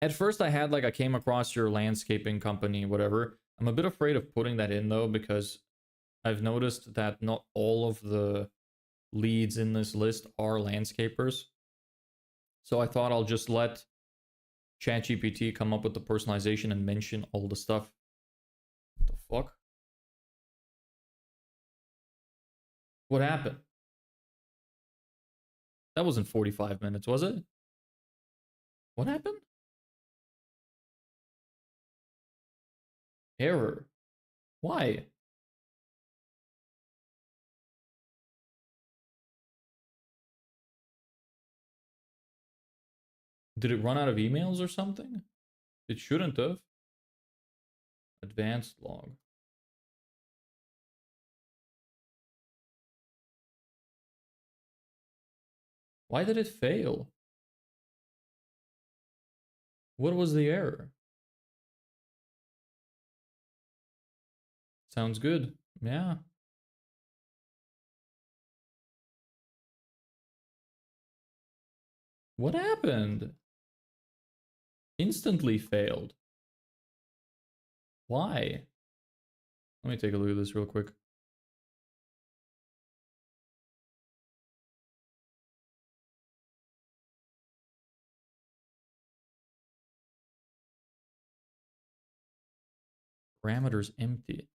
At first, I had like I came across your landscaping company, whatever. I'm a bit afraid of putting that in though because I've noticed that not all of the leads in this list are landscapers. So I thought I'll just let ChatGPT come up with the personalization and mention all the stuff. What the fuck? What happened? That wasn't 45 minutes, was it? What happened? Error. Why? Did it run out of emails or something? It shouldn't have. Advanced log. Why did it fail? What was the error? Sounds good. Yeah. What happened? Instantly failed. Why? Let me take a look at this real quick. Parameters empty.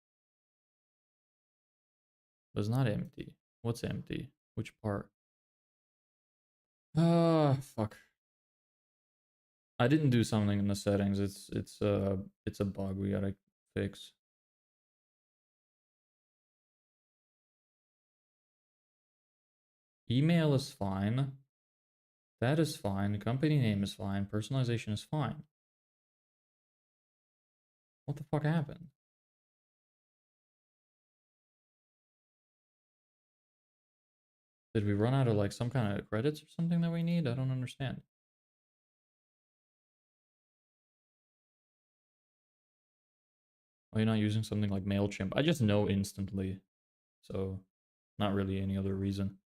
Was not empty. What's empty? Which part? Ah, fuck. I didn't do something in the settings. It's a bug we gotta fix. Email is fine. That is fine. Company name is fine. Personalization is fine. What the fuck happened? Did we run out of like some kind of credits or something that we need? I don't understand. Are you not using something like MailChimp? I just know instantly. So not really any other reason.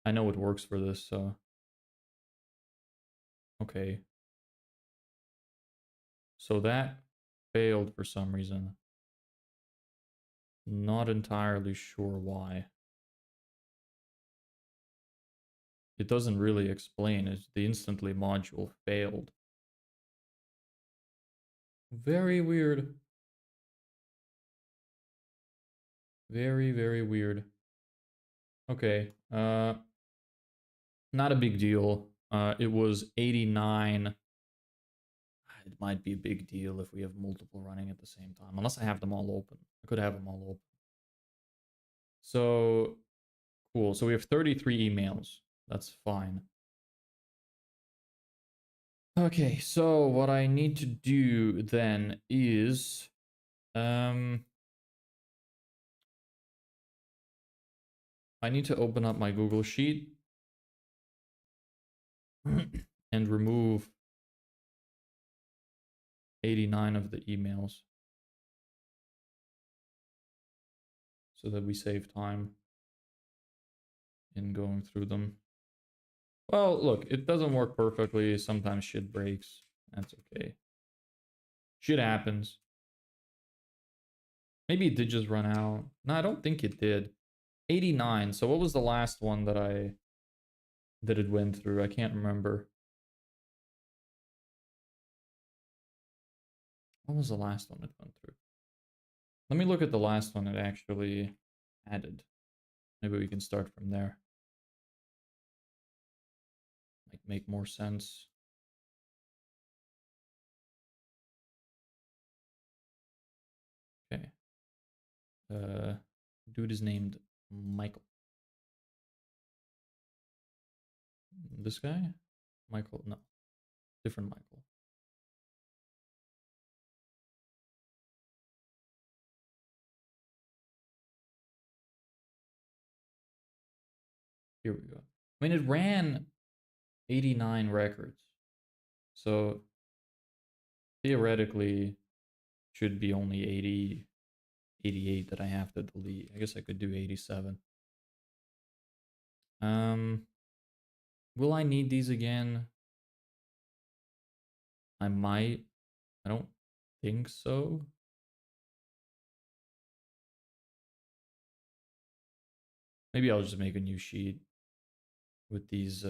I know it works for this, so okay. So that failed for some reason. Not entirely sure why. It doesn't really explain it. The instantly module failed. Very weird. Very, very weird. Okay. Not a big deal. It was 89. It might be a big deal if we have multiple running at the same time. Unless I have them all open. I could have them all open. So, cool. So we have 33 emails. That's fine. Okay, so what I need to do then is... I need to open up my Google Sheet and remove 89 of the emails so that we save time in going through them. Well, look, it doesn't work perfectly. Sometimes shit breaks. That's okay. Shit happens. Maybe it did just run out. No, I don't think it did. 89. So what was the last one that it went through? I can't remember. What was the last one it went through? Let me look at the last one it actually added. Maybe we can start from there. Might make more sense. Okay. Dude is named Michael. This guy? Michael? No. Different Michael. Here we go. I mean, it ran 89 records. So theoretically, should be only 80, 88 that I have to delete. I guess I could do 87. Will I need these again? I might. I don't think so. Maybe I'll just make a new sheet with these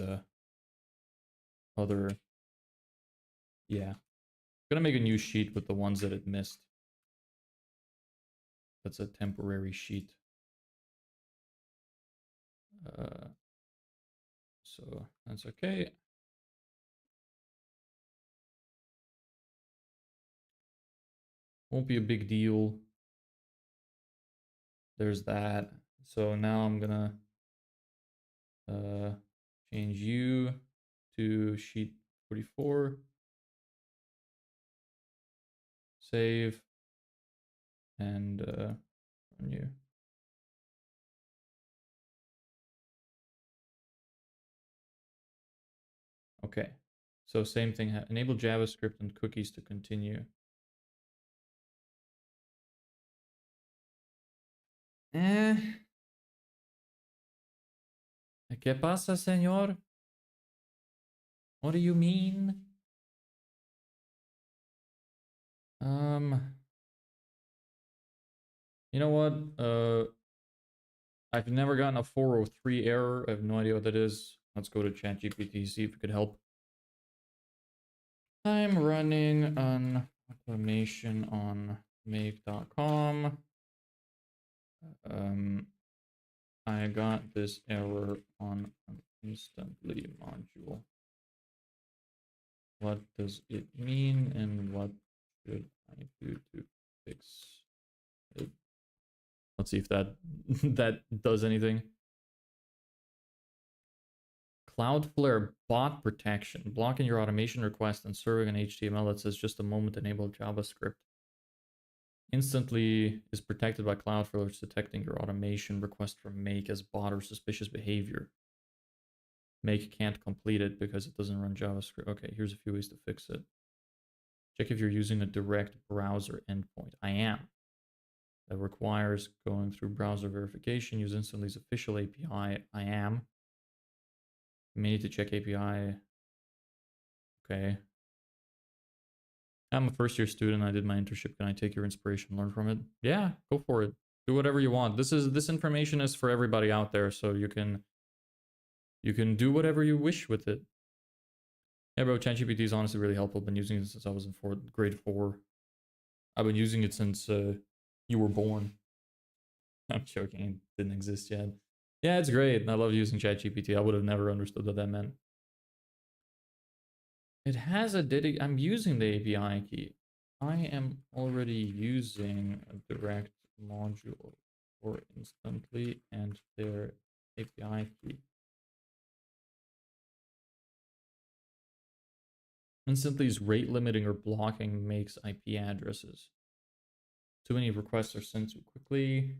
other. Yeah. I'm gonna make a new sheet with the ones that it missed. That's a temporary sheet. Uh, so that's okay. Won't be a big deal. There's that. So now I'm gonna uh, change you to sheet 44. Save and run you. Okay. So same thing. Enable JavaScript and cookies to continue. ¿Qué pasa, señor? What do you mean? Um, you know what? I've never gotten a 403 error. I have no idea what that is. Let's go to ChatGPT, see if it could help. I'm running an automation on make.com. I got this error on an instantly module. What does it mean and what should I do to fix it? Let's see if that that does anything. Cloudflare bot protection, blocking your automation request and serving an HTML that says just a moment enable JavaScript. Instantly is protected by Cloudflare, which is detecting your automation request from Make as bot or suspicious behavior. Make can't complete it because it doesn't run JavaScript. Okay, here's a few ways to fix it. Check if you're using a direct browser endpoint. I am. That requires going through browser verification. Use Instantly's official API. I am. You may need to check API. Okay. I'm a first year student. I did my internship. Can I take your inspiration, learn from it? Yeah, go for it. Do whatever you want. This information is for everybody out there, so you can do whatever you wish with it. Yeah, bro, ChatGPT is honestly really helpful. I've been using it since I was in grade 4. I've been using it since you were born. I'm joking. It didn't exist yet. Yeah, it's great. I love using ChatGPT. I would have never understood what that meant. It has a I'm using the API key. I am already using a direct module for instantly and their API key. Instantly's rate limiting or blocking makes IP addresses. Too many requests are sent too quickly.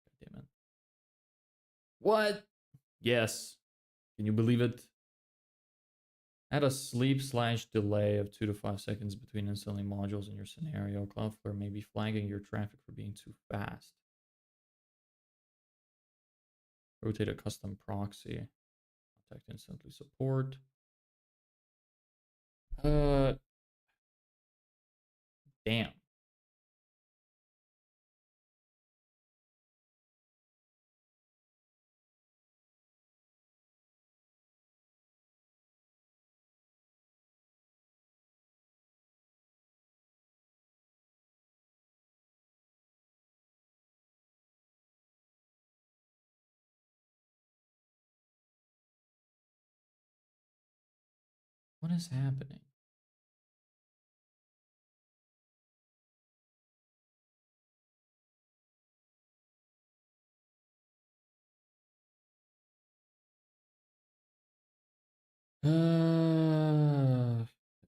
God damn it. What? Yes. Can you believe it? Add a sleep/delay of 2 to 5 seconds between installing modules in your scenario. Cloudflare may be flagging your traffic for being too fast. Rotate a custom proxy. Contact instantly support. Damn. What is happening?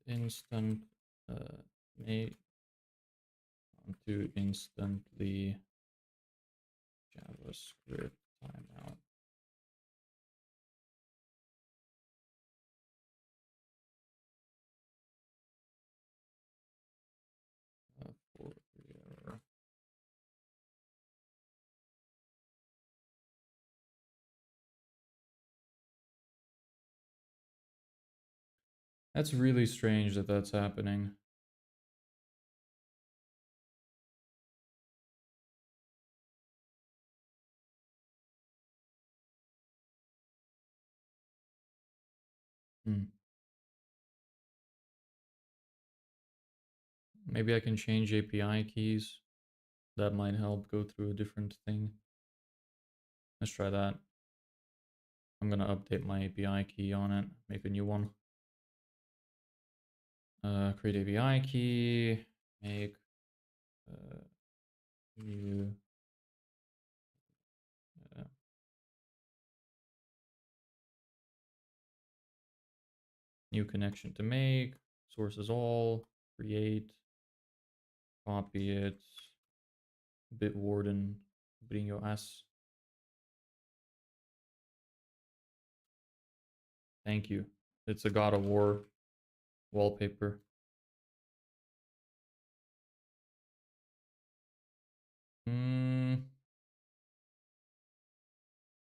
Instant may to instantly JavaScript timeout. For error. That's really strange that that's happening. Hmm. Maybe I can change API keys. That might help go through a different thing. Let's try that. I'm gonna update my API key on it, make a new one. Create API key, make new uh, new connection to make, sources all, create, copy it, Bitwarden, bring your ass. Thank you. It's a God of War wallpaper.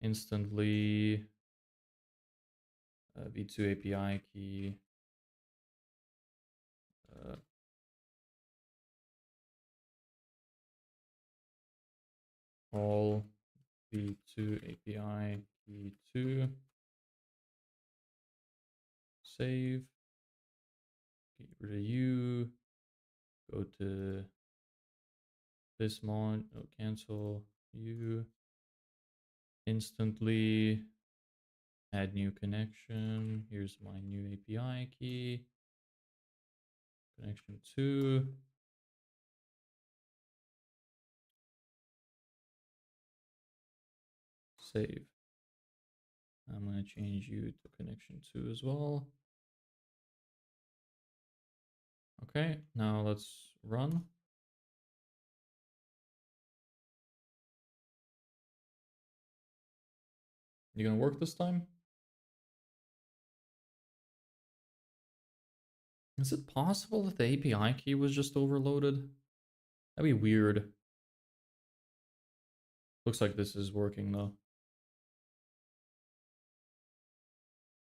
Instantly v2 API key. Uh, all v2 API key 2. Save. Get rid of you. Go to this mod. Oh, cancel you. Instantly add new connection. Here's my new API key. Connection 2. Save. I'm going to change you to connection 2 as well. Okay, now let's run. You gonna work this time? Is it possible that the API key was just overloaded? That'd be weird. Looks like this is working though.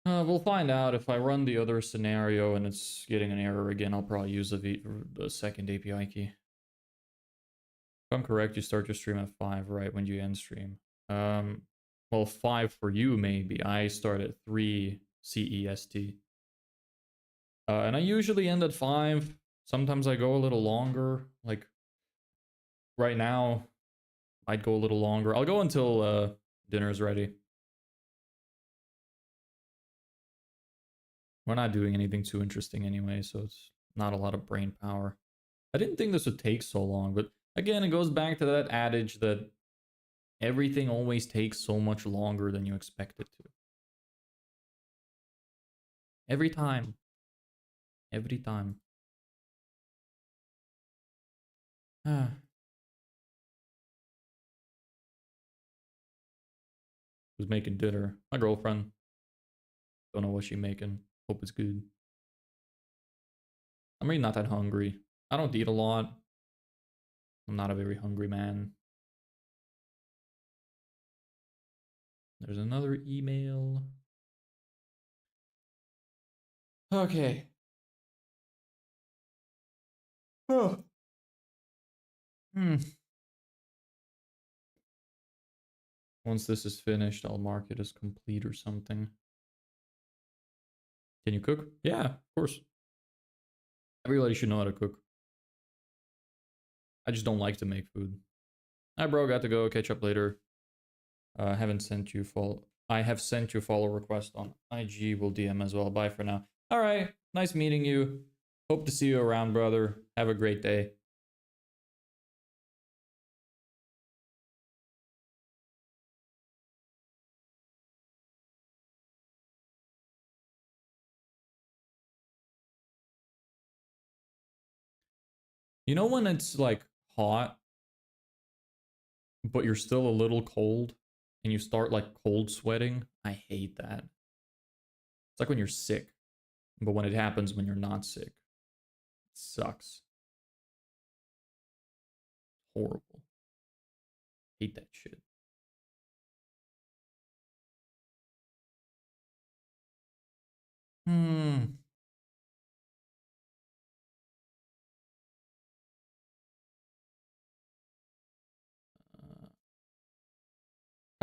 We'll find out. If I run the other scenario and it's getting an error again, I'll probably use the second API key. If I'm correct, you start your stream at 5, right, when you end stream. Well, 5 for you, maybe. I start at 3 CEST. And I usually end at 5. Sometimes I go a little longer. Like, right now, I'd go a little longer. I'll go until dinner's ready. We're not doing anything too interesting anyway, so it's not a lot of brain power. I didn't think this would take so long, but again, it goes back to that adage that everything always takes so much longer than you expect it to. Every time. Every time. Who's making dinner? My girlfriend. Don't know what she's making. Hope it's good. I'm really not that hungry. I don't eat a lot. I'm not a very hungry man. There's another email. Okay. Oh. Once this is finished, I'll mark it as complete or something. Can you cook? Yeah, of course. Everybody should know how to cook. I just don't like to make food. Hi, bro. Got to go. Catch up later. Haven't sent you follow. I have sent you follow request on IG. Will DM as well. Bye for now. All right. Nice meeting you. Hope to see you around, brother. Have a great day. You know when it's like hot, but you're still a little cold, and you start like cold sweating? I hate that. It's like when you're sick, but when it happens when you're not sick, it sucks. Horrible. Hate that shit. Hmm.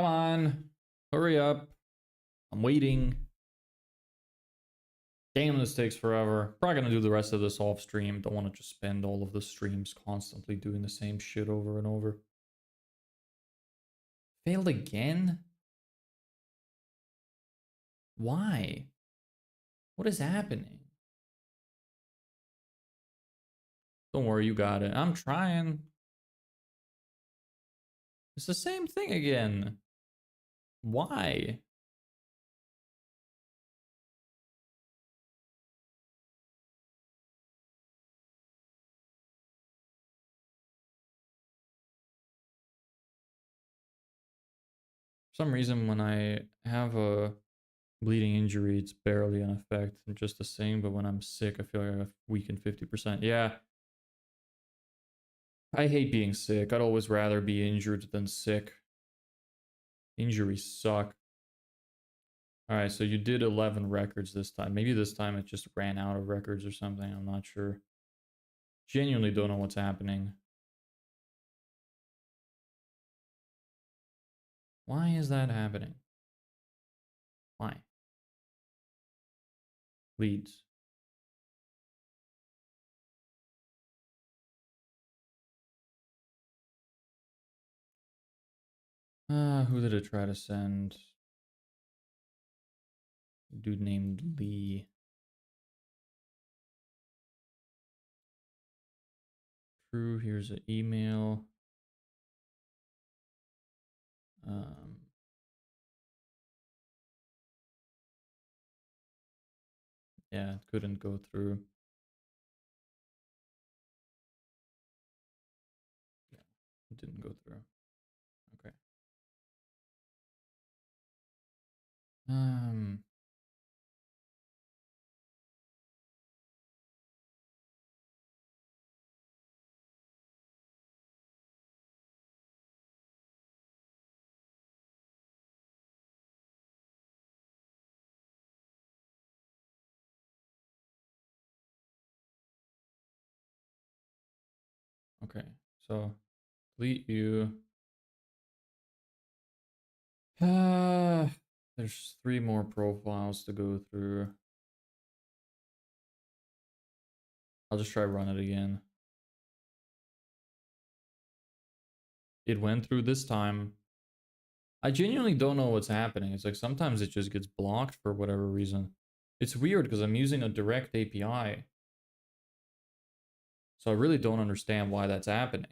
Come on. Hurry up. I'm waiting. Damn, this takes forever. Probably gonna do the rest of this off stream. Don't want to just spend all of the streams constantly doing the same shit over and over. Failed again? Why? What is happening? Don't worry, you got it. I'm trying. It's the same thing again. Why? For some reason, when I have a bleeding injury, it's barely an effect. I'm just the same, but when I'm sick, I feel like I've weakened 50%. Yeah. I hate being sick. I'd always rather be injured than sick. Injuries suck. Alright, so you did 11 records this time. Maybe this time it just ran out of records or something. I'm not sure. Genuinely don't know what's happening. Why is that happening? Why? Leads. Who did it try to send? A dude named Lee. True, here's an email. Yeah, it couldn't go through. Yeah, it didn't go through. Okay. Okay, so delete you. There's 3 more profiles to go through. I'll just try run it again. It went through this time. I genuinely don't know what's happening. It's like sometimes it just gets blocked for whatever reason. It's weird because I'm using a direct API. So I really don't understand why that's happening.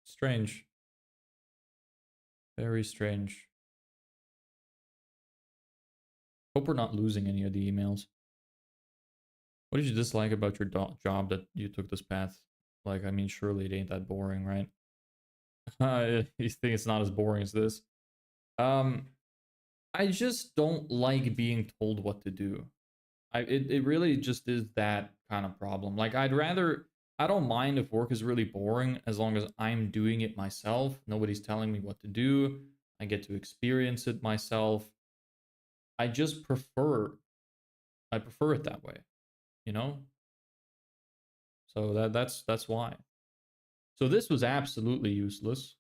Strange. Very strange. Hope we're not losing any of the emails. What did you dislike about your job that you took this path? Like, I mean, surely it ain't that boring, right? You think it's not as boring as this? I just don't like being told what to do. It really just is that kind of problem. Like, I don't mind if work is really boring as long as I'm doing it myself. Nobody's telling me what to do. I get to experience it myself. I just I prefer it that way, you know? So that's why. So this was absolutely useless.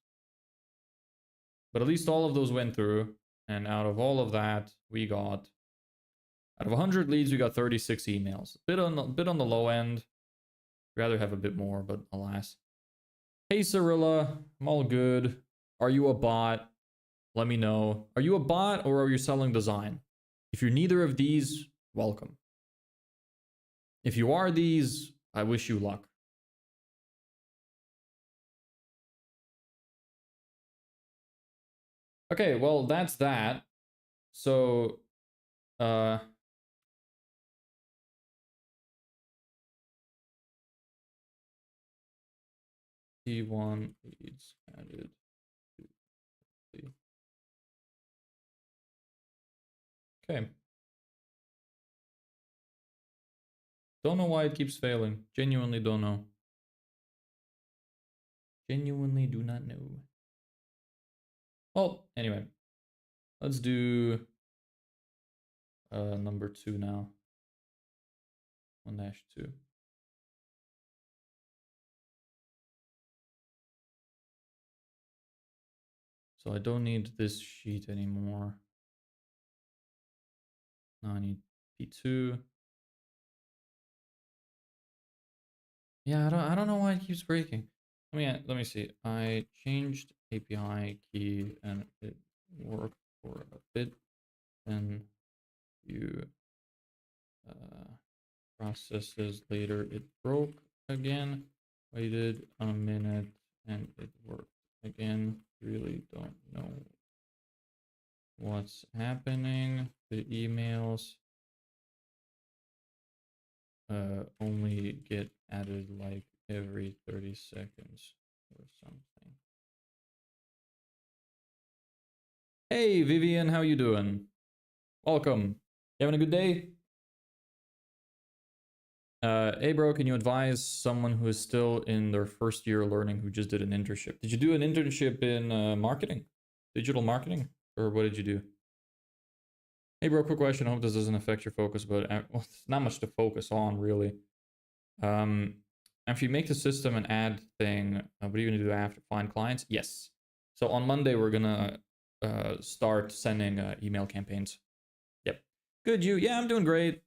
But at least all of those went through. And out of all of that, we got out of 100 leads, we got 36 emails. Bit on the low end. Rather have a bit more, but alas. Hey Cirilla, I'm all good. Are you a bot? Let me know. Are you a bot or are you selling design? If you're neither of these, welcome. If you are these, I wish you luck. Okay, well, that's that. So, T1 leads added. Okay. Don't know why it keeps failing. Genuinely don't know. Genuinely do not know. Oh, anyway. Let's do number 2 now. 1-2. So I don't need this sheet anymore. Now I need P2. Yeah, I don't know why it keeps breaking. Let me see. I changed API key and it worked for a bit. Then few processes later, it broke again. Waited a minute and it worked again. Really don't know what's happening. The emails only get added like every 30 seconds or something. Hey Vivian, how you doing? Welcome. You having a good day? Hey bro, can you advise someone who is still in their first year learning who just did an internship? Did you do an internship in marketing? Digital marketing? Or what did you do? Hey bro, quick question. I hope this doesn't affect your focus, but well, it's not much to focus on really. Um, if you make the system an ad thing, what are you gonna do after? Find clients? Yes. So on Monday we're gonna start sending email campaigns. Yep. Good, you? Yeah, I'm doing great.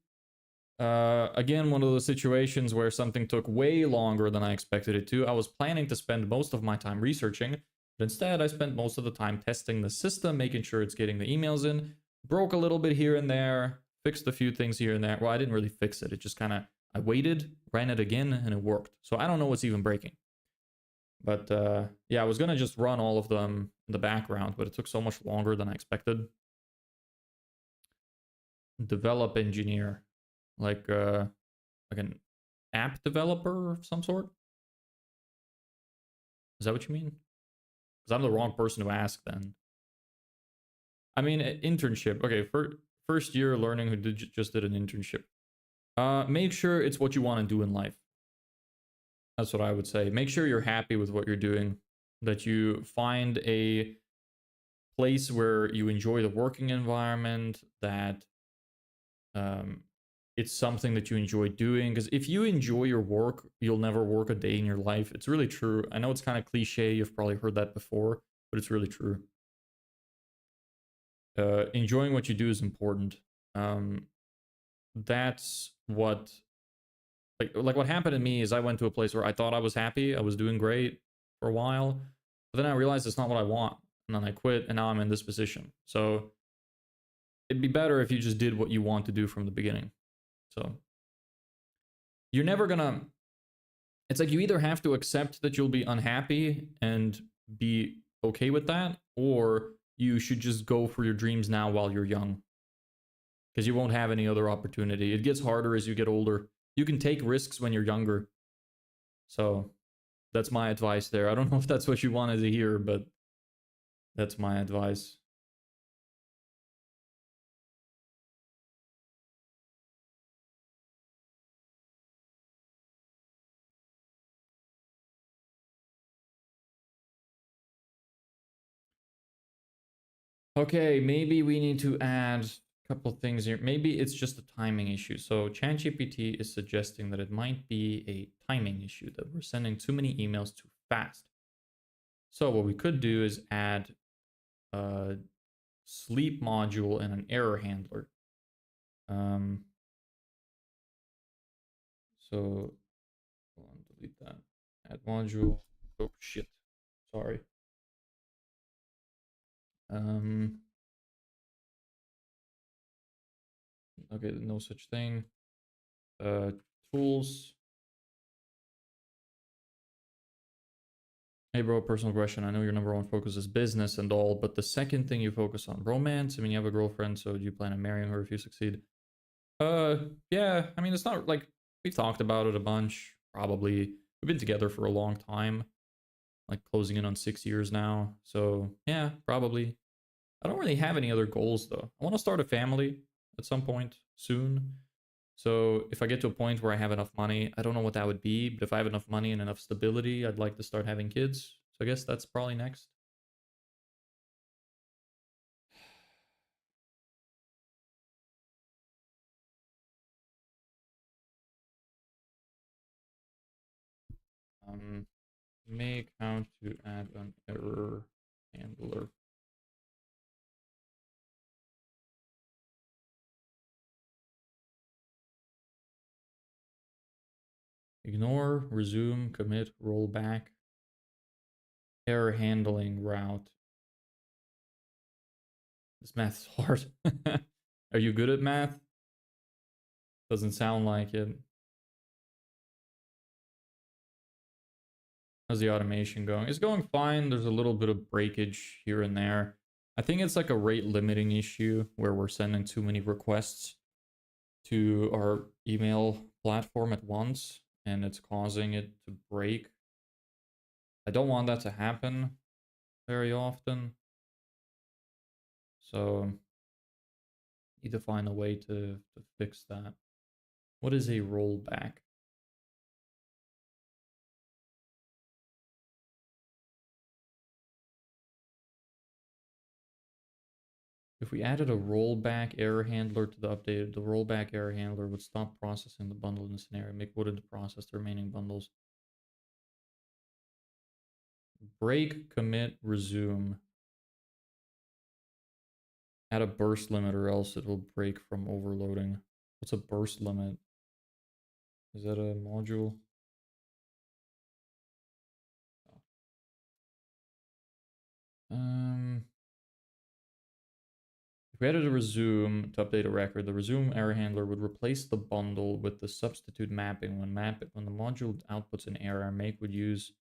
Again, one of those situations where something took way longer than I expected it to. I was planning to spend most of my time researching, but instead I spent most of the time testing the system, making sure it's getting the emails in. Broke a little bit here and there, fixed a few things here and there. Well, I didn't really fix it. It just kind of, I waited, ran it again, and it worked. So I don't know what's even breaking. But yeah, I was going to just run all of them in the background, but it took so much longer than I expected. Develop engineer. Like an app developer of some sort? Is that what you mean? Because I'm the wrong person to ask then. I mean, internship. Okay, first year learning who just did an internship. Make sure it's what you want to do in life. That's what I would say. Make sure you're happy with what you're doing. That you find a place where you enjoy the working environment. That it's something that you enjoy doing. Because if you enjoy your work, you'll never work a day in your life. It's really true. I know it's kind of cliche. You've probably heard that before, but it's really true. Enjoying what you do is important. That's what like what happened to me is I went to a place where I thought I was happy, I was doing great for a while, but then I realized it's not what I want, and then I quit, and now I'm in this position. So it'd be better if you just did what you want to do from the beginning. So you're never gonna. It's like you either have to accept that you'll be unhappy and be okay with that, or you should just go for your dreams now while you're young, because you won't have any other opportunity. It gets harder as you get older. You can take risks when you're younger. So that's my advice there. I don't know if that's what you wanted to hear, but that's my advice. Okay, maybe we need to add a couple things here. Maybe it's just a timing issue. So ChatGPT is suggesting that it might be a timing issue, that we're sending too many emails too fast. So what we could do is add a sleep module and an error handler. So hold on, delete that. Add module. Oh shit. Sorry. Okay, no such thing. Tools. Hey bro, personal question. I know your number one focus is business and all, but the second thing you focus on, romance. I mean, you have a girlfriend, so do you plan on marrying her if you succeed? Yeah. I mean, it's not like we've talked about it a bunch. Probably we've been together for a long time, like closing in on 6 years now. So yeah, probably. I don't really have any other goals though. I want to start a family at some point soon. So if I get to a point where I have enough money, I don't know what that would be, but if I have enough money and enough stability, I'd like to start having kids. So I guess that's probably next. Um, make how to add an error handler. Ignore, resume, commit, roll back. Error handling route. This math is hard. Are you good at math? Doesn't sound like it. How's the automation going? It's going fine. There's a little bit of breakage here and there. I think it's like a rate limiting issue where we're sending too many requests to our email platform at once and it's causing it to break. I don't want that to happen very often. So need to find a way to fix that. What is a rollback? If we added a rollback error handler to the updated, the rollback error handler would stop processing the bundle in the scenario, make wouldn't process the remaining bundles. Break, commit, resume. Add a burst limit or else it will break from overloading. What's a burst limit? Is that a module? If we added a resume to update a record, the resume error handler would replace the bundle with the substitute mapping. When the module outputs an error, make would use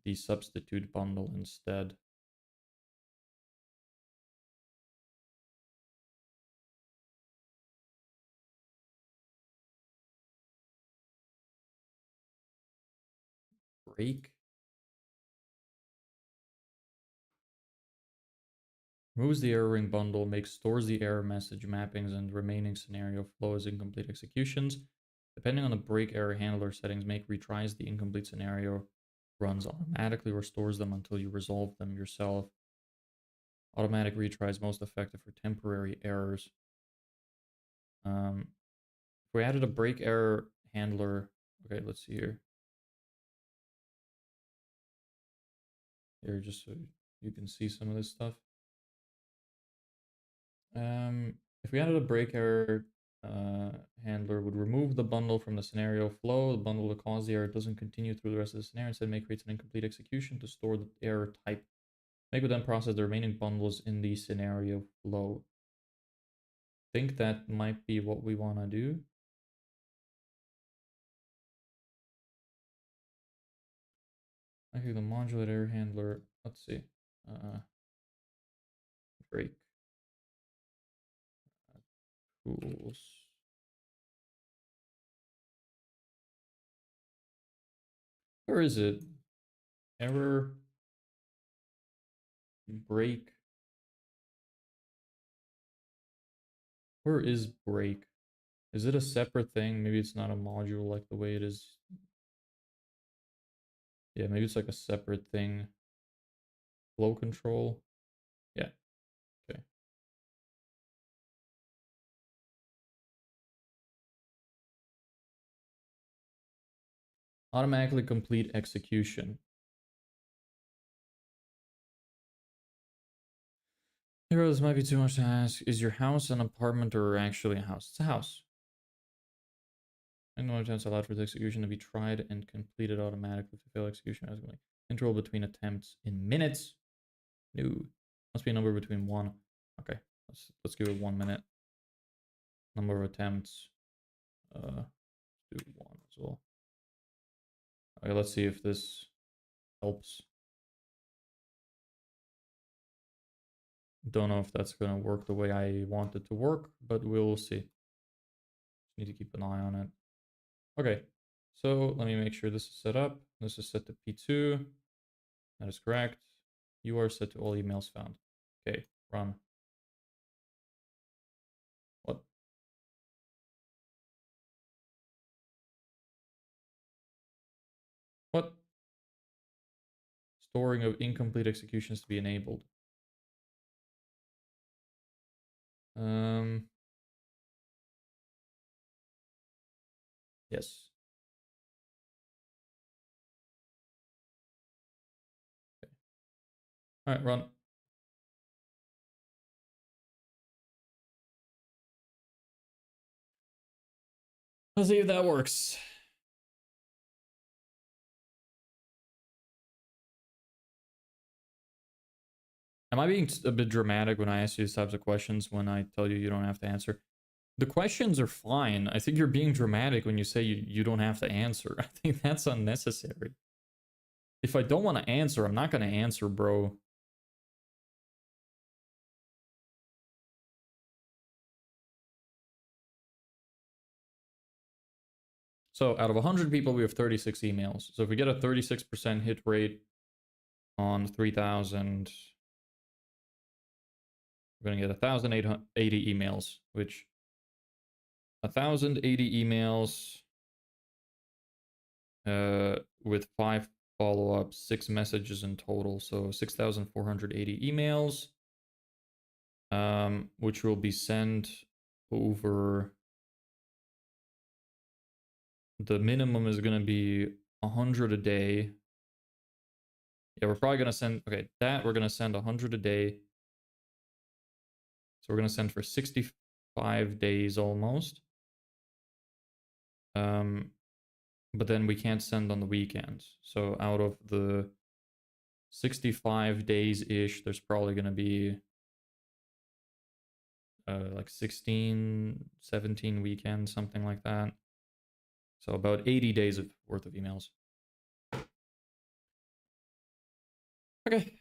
the substitute bundle instead. Break. Removes the error ring bundle, stores the error message mappings and remaining scenario flow as incomplete executions. Depending on the break error handler settings, make retries the incomplete scenario, runs automatically or stores them until you resolve them yourself. Automatic retries most effective for temporary errors. If we added a break error handler, okay, let's see here. Here, just so you can see some of this stuff. If we added a break error handler, would remove the bundle from the scenario flow. The bundle that caused the error doesn't continue through the rest of the scenario. Instead, make creates an incomplete execution to store the error type. Make would then process the remaining bundles in the scenario flow. Think that might be what we want to do. Actually, the modulator error handler. Let's see. Break tools. Where is it? Error break. Where is break? Is it a separate thing? Maybe it's not a module like the way it is. Yeah, maybe it's like a separate thing. Flow control. Yeah. Okay. Automatically complete execution. Hero, this might be too much to ask. Is your house an apartment or actually a house? It's a house. And no attempts allowed for the execution to be tried and completed automatically to fail execution. Interval between attempts in minutes. No. Must be a number between one. Okay. Let's give it 1 minute. Number of attempts. Do one as well. Okay, let's see if this helps. Don't know if that's gonna work the way I want it to work, but we'll see. Just need to keep an eye on it. Okay, so let me make sure this is set up. This is set to P2. That is correct. You are set to all emails found. Okay, run. What? What? Storing of incomplete executions to be enabled. Yes. Okay. All right, run. Let's see if that works. Am I being a bit dramatic when I ask you these types of questions when I tell you you don't have to answer? The questions are fine. I think you're being dramatic when you say you don't have to answer. I think that's unnecessary. If I don't want to answer, I'm not going to answer, bro. So out of 100 people, we have 36 emails. So if we get a 36% hit rate on 3,000, we're going to get 1,880 emails, which 1,080 emails with 5 follow-ups, 6 messages in total. So 6,480 emails, which will be sent over. The minimum is going to be 100 a day. Yeah, we're probably going to send, okay, that we're going to send 100 a day. So we're going to send for 65 days almost. But then we can't send on the weekends. So out of the 65 days-ish, there's probably going to be like 16, 17 weekends, something like that. So about 80 days worth of emails. Okay.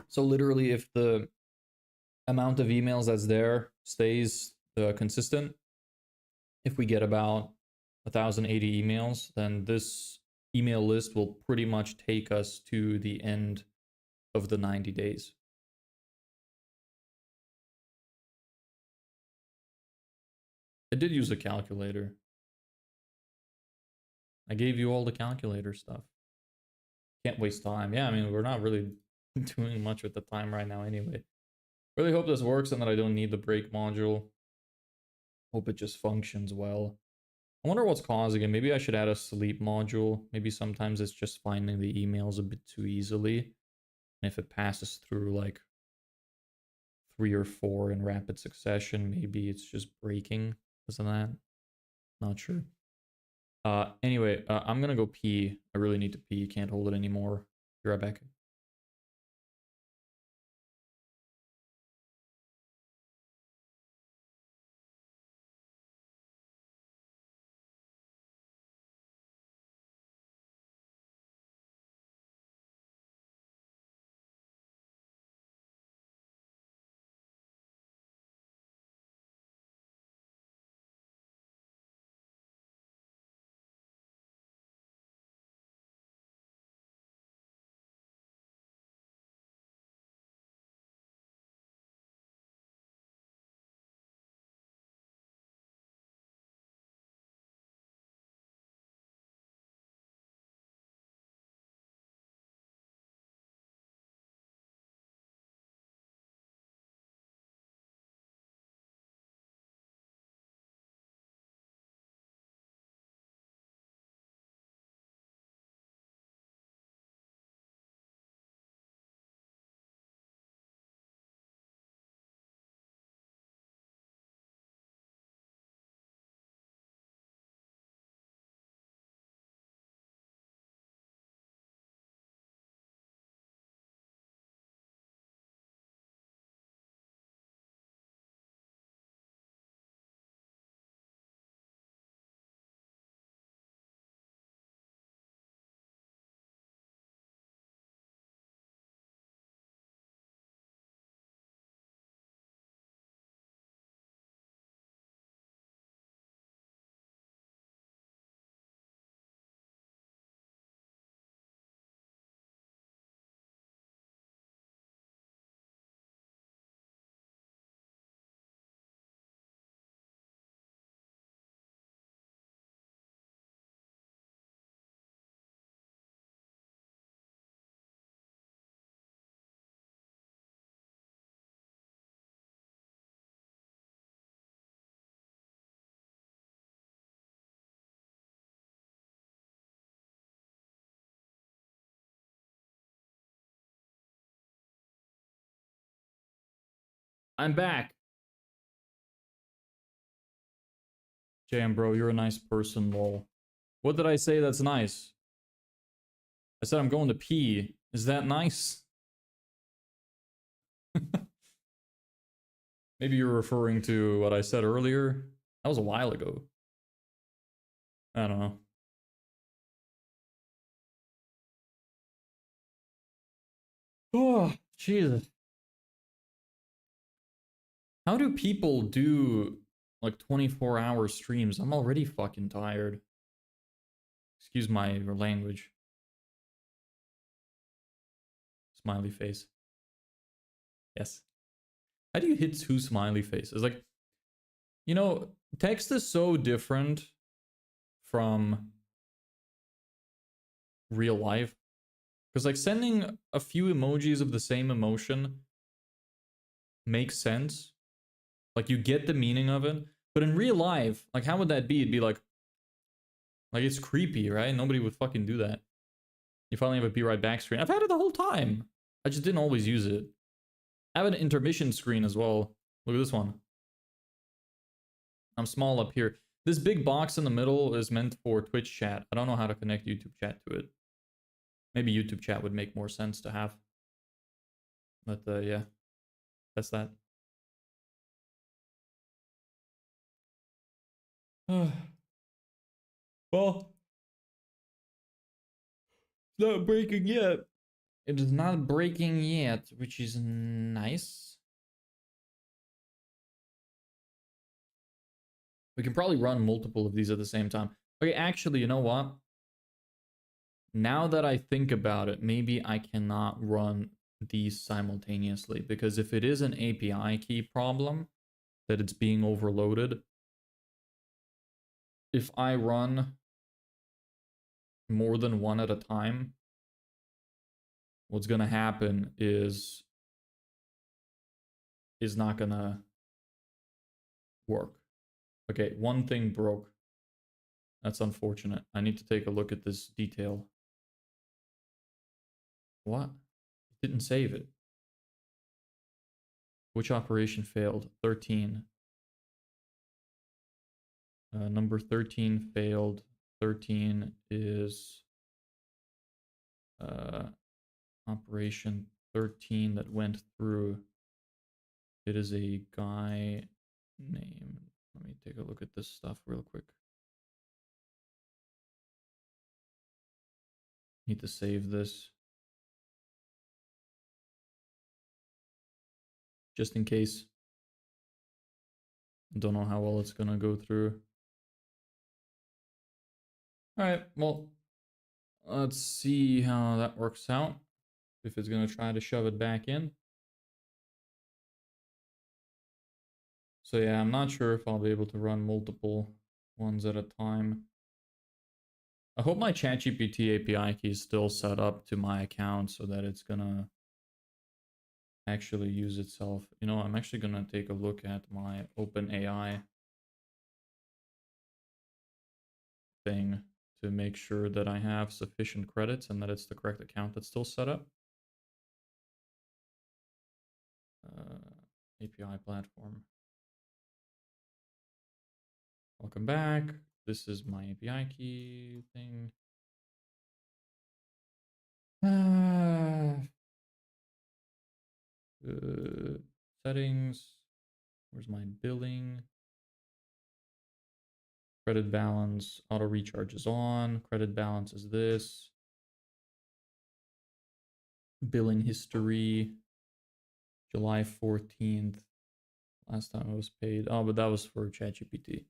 So literally, if the amount of emails that's there stays consistent, if we get about 1,080 emails, then this email list will pretty much take us to the end of the 90 days. I did use a calculator. I gave you all the calculator stuff. Can't waste time. Yeah, I mean, we're not really doing much with the time right now anyway. Really hope this works and that I don't need the break module. Hope it just functions well. I wonder what's causing it. Maybe I should add a sleep module. Maybe sometimes it's just finding the emails a bit too easily. And if it passes through like 3 or 4 in rapid succession, maybe it's just breaking. Isn't that? Not sure. Anyway, I'm gonna go pee. I really need to pee. Can't hold it anymore. Be right back. I'm back. Jam, bro, you're a nice person, lol. What did I say that's nice? I said I'm going to pee. Is that nice? Maybe you're referring to what I said earlier. That was a while ago. I don't know. Oh, Jesus. How do people do like 24-hour streams? I'm already fucking tired. Excuse my language. Smiley face. Yes. How do you hit two smiley faces? Like, you know, text is so different from real life. Because, like, sending a few emojis of the same emotion makes sense. Like, you get the meaning of it. But in real life, like, how would that be? It'd be like it's creepy, right? Nobody would fucking do that. You finally have a be right back screen. I've had it the whole time. I just didn't always use it. I have an intermission screen as well. Look at this one. I'm small up here. This big box in the middle is meant for Twitch chat. I don't know how to connect YouTube chat to it. Maybe YouTube chat would make more sense to have. But yeah, that's that. Well, it's not breaking yet. It is not breaking yet, which is nice. We can probably run multiple of these at the same time. Okay, actually, you know what? Now that I think about it, maybe I cannot run these simultaneously, because if it is an API key problem, that it's being overloaded, if I run more than one at a time, what's gonna happen is not gonna work. Okay, one thing broke. That's unfortunate. I need to take a look at this detail. What? It didn't save it. Which operation failed? 13. Number 13 failed. 13 is operation 13 that went through. It is a guy named, let me take a look at this stuff real quick. Need to save this. Just in case. Don't know how well it's gonna go through. Alright, well, let's see how that works out. If it's gonna try to shove it back in. So yeah, I'm not sure if I'll be able to run multiple ones at a time. I hope my ChatGPT API key is still set up to my account so that it's gonna actually use itself. You know, I'm actually gonna take a look at my OpenAI thing to make sure that I have sufficient credits and that it's the correct account that's still set up. API platform. Welcome back. This is my API key thing. Settings. Where's my billing? Credit balance. Auto recharge is on. Credit balance is this. Billing history. July 14th. Last time I was paid. Oh, but that was for ChatGPT.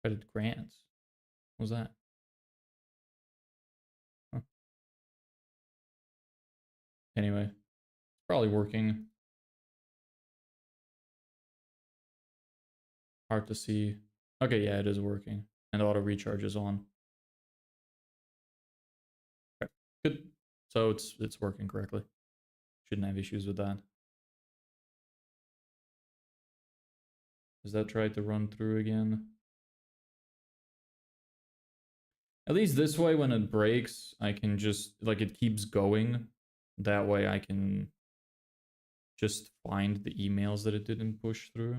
Credit grants. What was that? Huh. Anyway, it's probably working. Hard to see. Okay, yeah, it is working. And auto recharge is on. Okay, good. So it's working correctly. Shouldn't have issues with that. Does that try to run through again? At least this way, when it breaks, I can just, like, it keeps going. That way I can just find the emails that it didn't push through.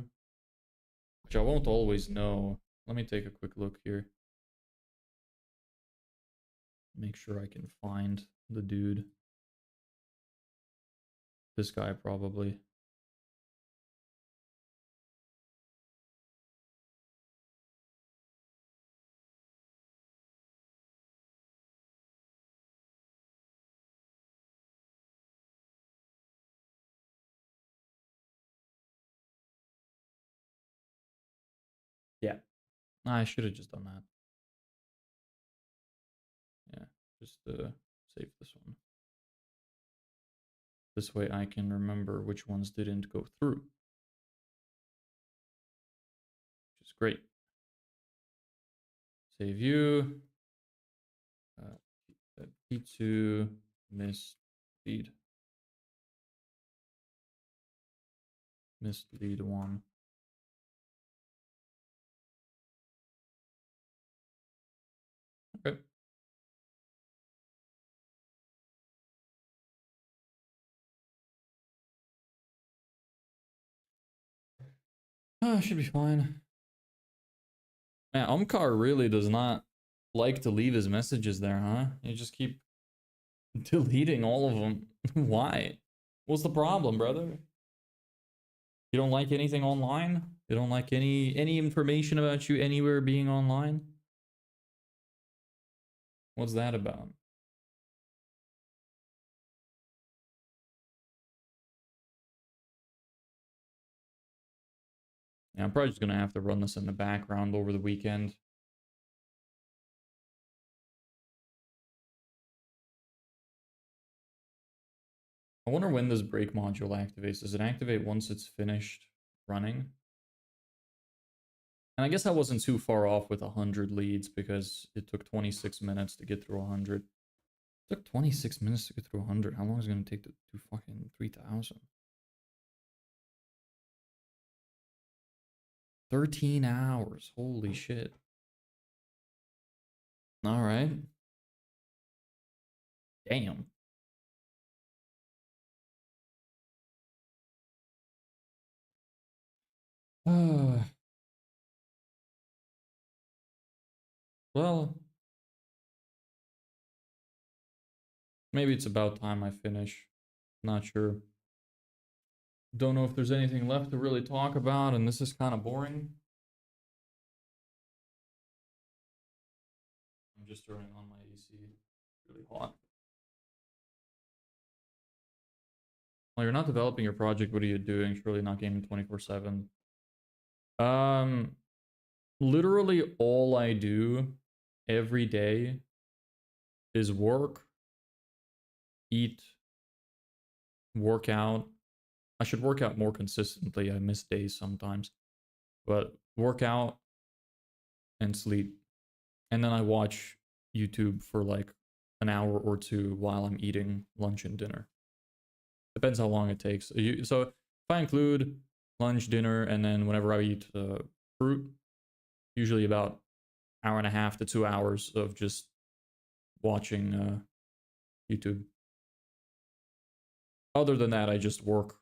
which I won't always know. Let me take a quick look here. Make sure I can find the dude. This guy probably. Yeah. I should have just done that. Yeah. Just save this one. This way I can remember which ones didn't go through. Which is great. Save you. P2 missed lead. Missed lead 1. Okay. Should be fine. Man, Umkar really does not like to leave his messages there, huh? You just keep deleting all of them. Why? What's the problem, brother? You don't like anything online? You don't like any information about you anywhere being online? What's that about? Yeah, I'm probably just gonna have to run this in the background over the weekend. I wonder when this break module activates. Does it activate once it's finished running? And I guess I wasn't too far off with 100 leads because it took 26 minutes to get through 100. It took 26 minutes to get through 100. How long is it going to take to do fucking 3,000? 13 hours. Holy shit. All right. Damn. Well, maybe it's about time I finish. Not sure. Don't know if there's anything left to really talk about, and this is kind of boring. I'm just turning on my AC. It's really hot. Well, you're not developing your project. What are you doing? Surely not gaming 24/7. Um, literally all I do every day is work, eat, work out. I should work out more consistently. I miss days sometimes, but work out and sleep. And then I watch YouTube for like an hour or two while I'm eating lunch and dinner. Depends how long it takes. So if I include lunch, dinner, and then whenever I eat fruit, usually about hour and a half to 2 hours of just watching YouTube. Other than that, I just work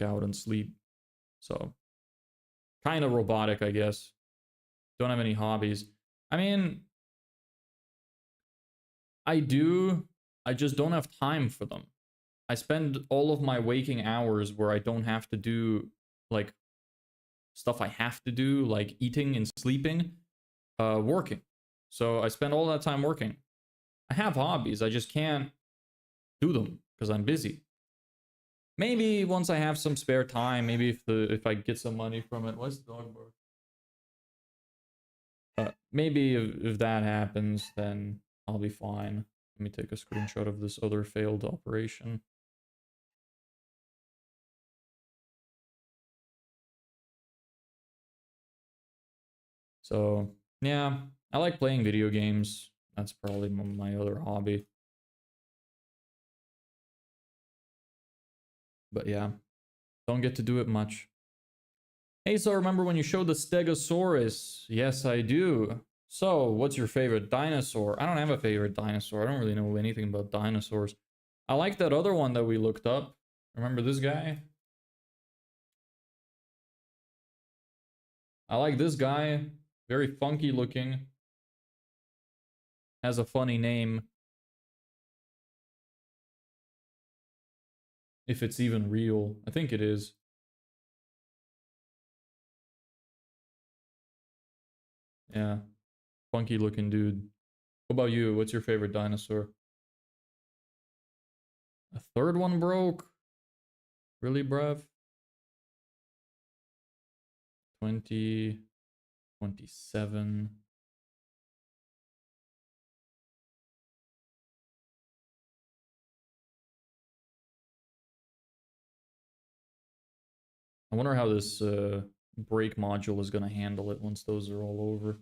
out, and sleep. So kind of robotic, I guess. Don't have any hobbies. I mean, I do. I just don't have time for them. I spend all of my waking hours where I don't have to do like stuff I have to do, like eating and sleeping, working. So I spend all that time working. I have hobbies, I just can't do them because I'm busy. Maybe once I have some spare time, maybe if I get some money from it. What's the dog bark? Maybe if that happens, then I'll be fine. Let me take a screenshot of this other failed operation. So yeah, I like playing video games. That's probably my other hobby. But yeah, don't get to do it much. Hey, so remember when you showed the Stegosaurus? Yes, I do. So, what's your favorite dinosaur? I don't have a favorite dinosaur. I don't really know anything about dinosaurs. I like that other one that we looked up. Remember this guy? I like this guy. Very funky looking. Has a funny name. If it's even real. I think it is. Yeah. Funky looking dude. What about you? What's your favorite dinosaur? A third one broke? Really, bruv? 20, 27. I wonder how this brake module is going to handle it once those are all over.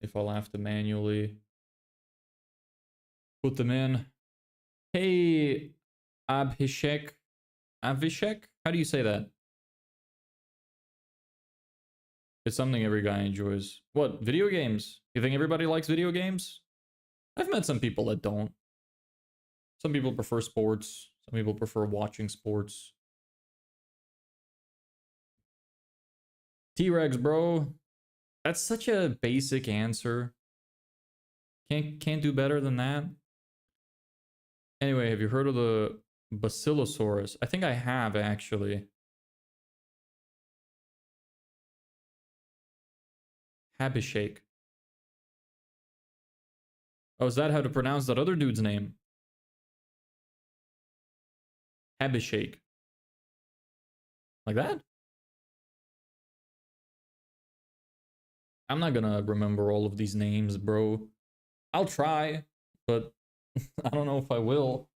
If I'll have to manually put them in. Hey, Abhishek. Avishek? How do you say that? It's something every guy enjoys. What, video games? You think everybody likes video games? I've met some people that don't. Some people prefer sports. Some people prefer watching sports. T-Rex, bro. That's such a basic answer. Can't do better than that. Anyway, have you heard of the Basilosaurus? I think I have, actually. Abhishek. Oh, is that how to pronounce that other dude's name? Abhishek. Like that? I'm not gonna remember all of these names, bro. I'll try, but I don't know if I will.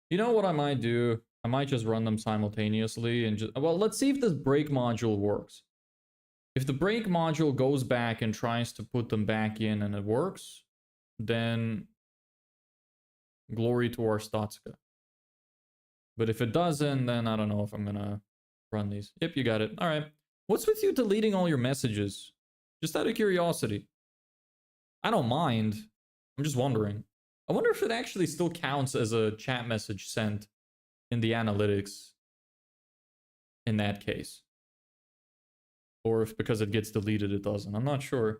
You know what I might do? I might just run them simultaneously and just... Well, let's see if this brake module works. If the brake module goes back and tries to put them back in and it works, then glory to our Statska. But if it doesn't, then I don't know if I'm gonna run these. Yep, you got it. All right. What's with you deleting all your messages? Just out of curiosity. I don't mind. I'm just wondering. I wonder if it actually still counts as a chat message sent in the analytics in that case. Or if because it gets deleted it doesn't. I'm not sure.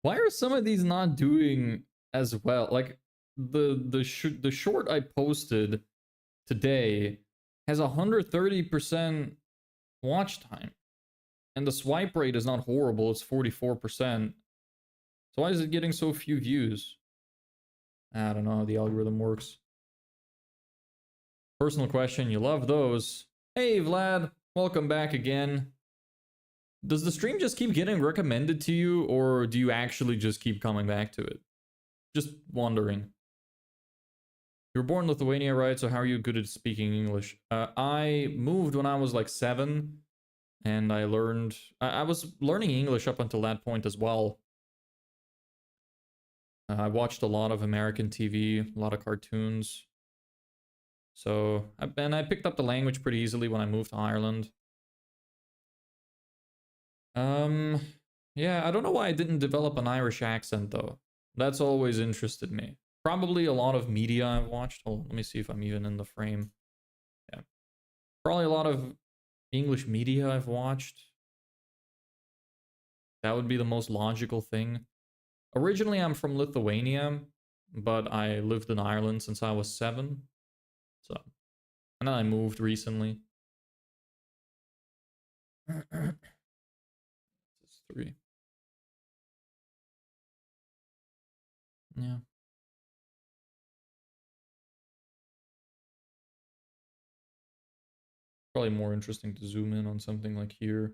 Why are some of these not doing as well? Like the short I posted today has 130% watch time. And the swipe rate is not horrible, it's 44%. So why is it getting so few views? I don't know how the algorithm works. Personal question, you love those. Hey Vlad, welcome back again. Does the stream just keep getting recommended to you, or do you actually just keep coming back to it? Just wondering. You were born in Lithuania, right? So how are you good at speaking English? I moved when I was like 7, and I learned... I was learning English up until that point as well. I watched a lot of American TV, a lot of cartoons. So, and I picked up the language pretty easily when I moved to Ireland. Yeah, I don't know why I didn't develop an Irish accent though. That's always interested me. Probably a lot of media I've watched. Hold on, let me see if I'm even in the frame. Yeah. Probably a lot of English media I've watched. That would be the most logical thing. Originally, I'm from Lithuania, but I lived in Ireland since I was 7. So, and then I moved recently. It's 3. Yeah. Probably more interesting to zoom in on something like here.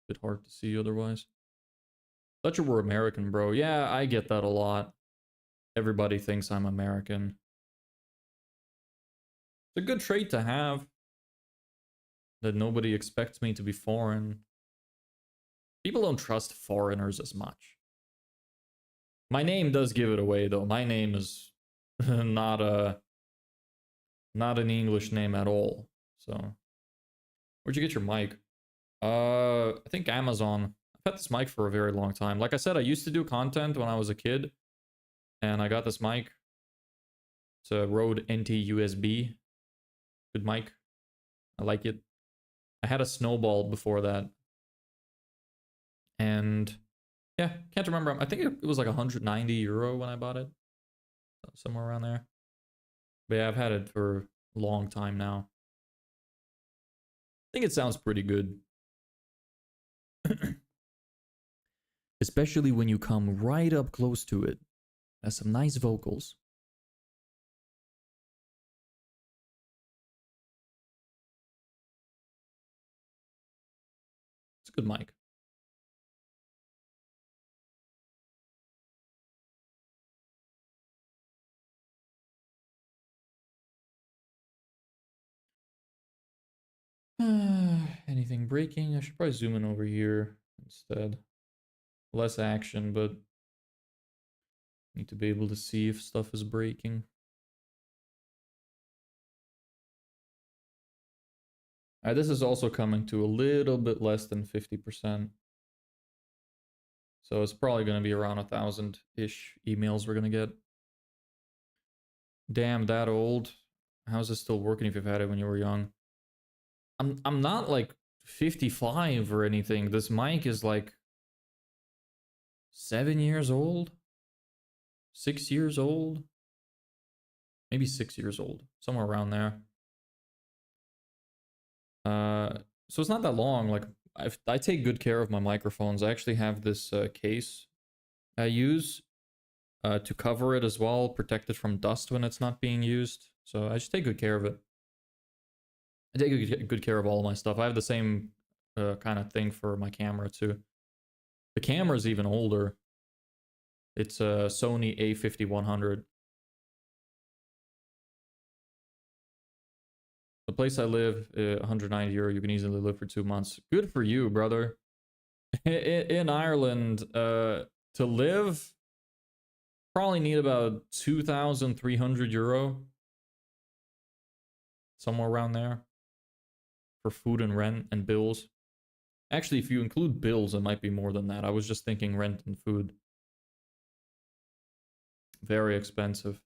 Bit hard to see otherwise. Thought you were American, bro. Yeah, I get that a lot. Everybody thinks I'm American. It's a good trait to have. That nobody expects me to be foreign. People don't trust foreigners as much. My name does give it away, though. My name is not an English name at all. So, where'd you get your mic? I think Amazon. had this mic for a very long time. Like I said, I used to do content when I was a kid, and I got this mic. It's a Rode NT USB. Good mic. I like it. I had a Snowball before that. And yeah, can't remember. I think it was like 190 euro when I bought it. Somewhere around there. But yeah, I've had it for a long time now. I think it sounds pretty good. Especially when you come right up close to it. Has some nice vocals. It's a good mic. Anything breaking? I should probably zoom in over here instead. Less action, but need to be able to see if stuff is breaking. Alright, this is also coming to a little bit less than 50%. So it's probably going to be around 1,000-ish emails we're going to get. Damn, that old. How's this still working if you've had it when you were young? I'm not like 55 or anything. This mic is like 7 years old, 6 years old, maybe 6 years old, somewhere around there. So it's not that long. Like I take good care of my microphones. I actually have this case I use to cover it as well, protect it from dust when it's not being used. So I just take good care of it. I take good care of all of my stuff. I have the same kind of thing for my camera too. The camera's even older. It's a Sony A5100. The place I live, 190 euro. You can easily live for 2 months. Good for you, brother. In Ireland, to live, probably need about 2,300 euro. Somewhere around there. For food and rent and bills. Actually, if you include bills, it might be more than that. I was just thinking rent and food. Very expensive.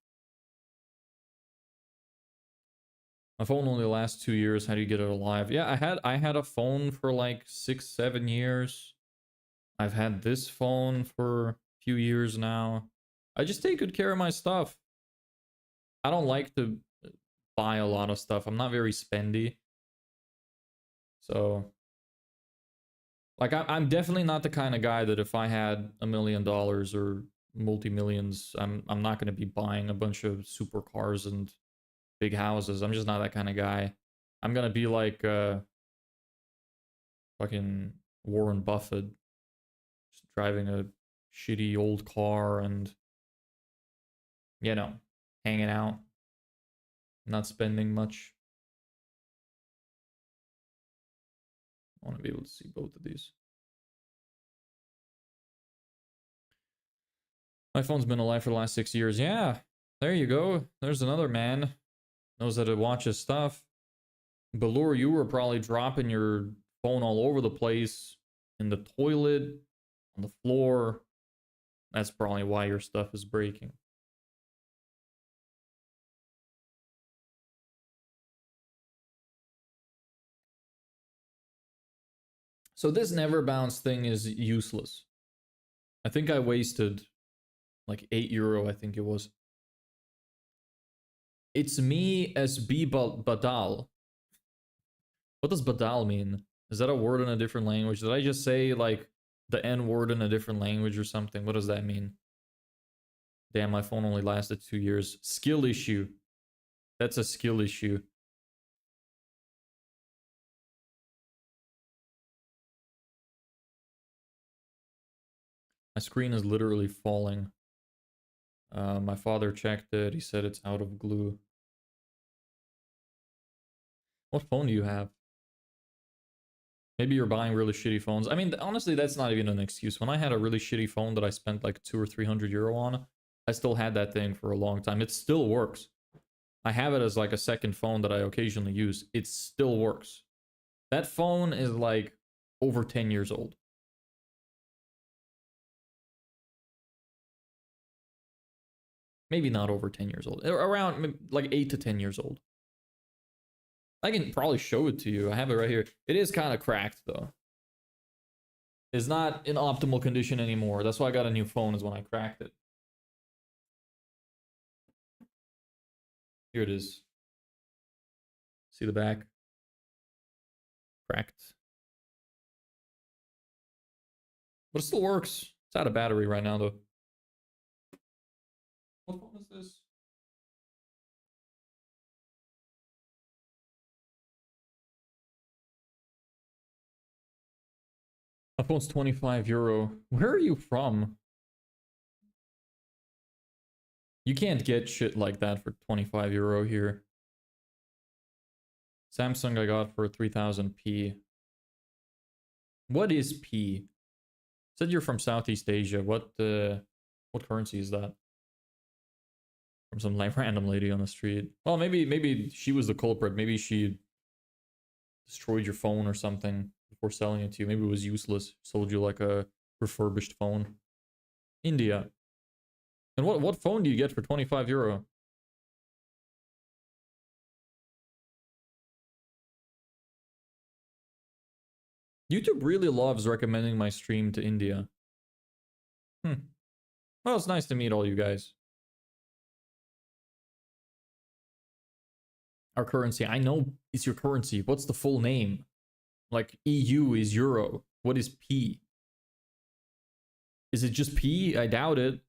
My phone only lasts 2 years. How do you get it alive? Yeah, I had a phone for like 6-7 years. I've had this phone for a few years now. I just take good care of my stuff. I don't like to buy a lot of stuff. I'm not very spendy. So, like, I'm definitely not the kind of guy that if I had $1 million or multi-millions, I'm not going to be buying a bunch of supercars and big houses. I'm just not that kind of guy. I'm going to be like fucking Warren Buffett, just driving a shitty old car and, you know, hanging out, not spending much. I want to be able to see both of these. My phone's been alive for the last 6 years. Yeah, there you go. There's another man. Knows how to watch his stuff. Balor, you were probably dropping your phone all over the place. In the toilet, on the floor. That's probably why your stuff is breaking. So this never bounce thing is useless. I think I wasted like 8 euro, I think it was. It's me as Badal. What does Badal mean? Is that a word in a different language? Did I just say like the N word in a different language or something? What does that mean? Damn, my phone only lasted 2 years. Skill issue. That's a skill issue. My screen is literally falling. My father checked it. He said it's out of glue. What phone do you have? Maybe you're buying really shitty phones. I mean, honestly, that's not even an excuse. When I had a really shitty phone that I spent like 200 or 300 euro on, I still had that thing for a long time. It still works. I have it as like a second phone that I occasionally use. It still works. That phone is like over 10 years old. Maybe not over 10 years old. Around like 8 to 10 years old. I can probably show it to you. I have it right here. It is kind of cracked though. It's not in optimal condition anymore. That's why I got a new phone, is when I cracked it. Here it is. See the back? Cracked. But it still works. It's out of battery right now though. What phone is this? My phone's 25 euro. Where are you from? You can't get shit like that for 25 euro here. Samsung I got for 3000p. What is P? Said you're from Southeast Asia. What currency is that? From some like random lady on the street. Well, maybe she was the culprit. Maybe she destroyed your phone or something before selling it to you. Maybe it was useless. Sold you like a refurbished phone. India. And what phone do you get for 25 euro? YouTube really loves recommending my stream to India. Well, it's nice to meet all you guys. Our currency. I know it's your currency. What's the full name? Like EU is euro. What is P? Is it just P? I doubt it.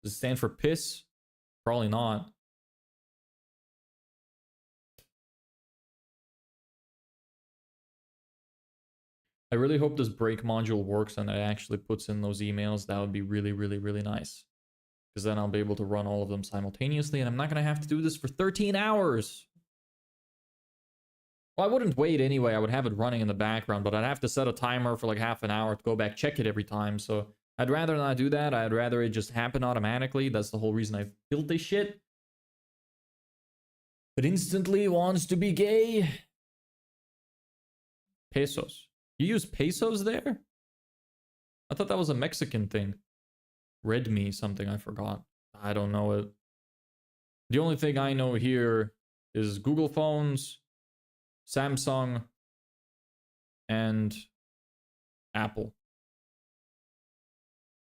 Does it stand for piss? Probably not. I really hope this break module works and it actually puts in those emails. That would be really, really, really nice. Because then I'll be able to run all of them simultaneously and I'm not going to have to do this for 13 hours. Well, I wouldn't wait anyway. I would have it running in the background, but I'd have to set a timer for like half an hour to go back, check it every time. So I'd rather not do that. I'd rather it just happen automatically. That's the whole reason I built this shit. But instantly wants to be gay. Pesos. You use pesos there? I thought that was a Mexican thing. Redmi something, I forgot. I don't know it. The only thing I know here is Google phones, Samsung, and Apple.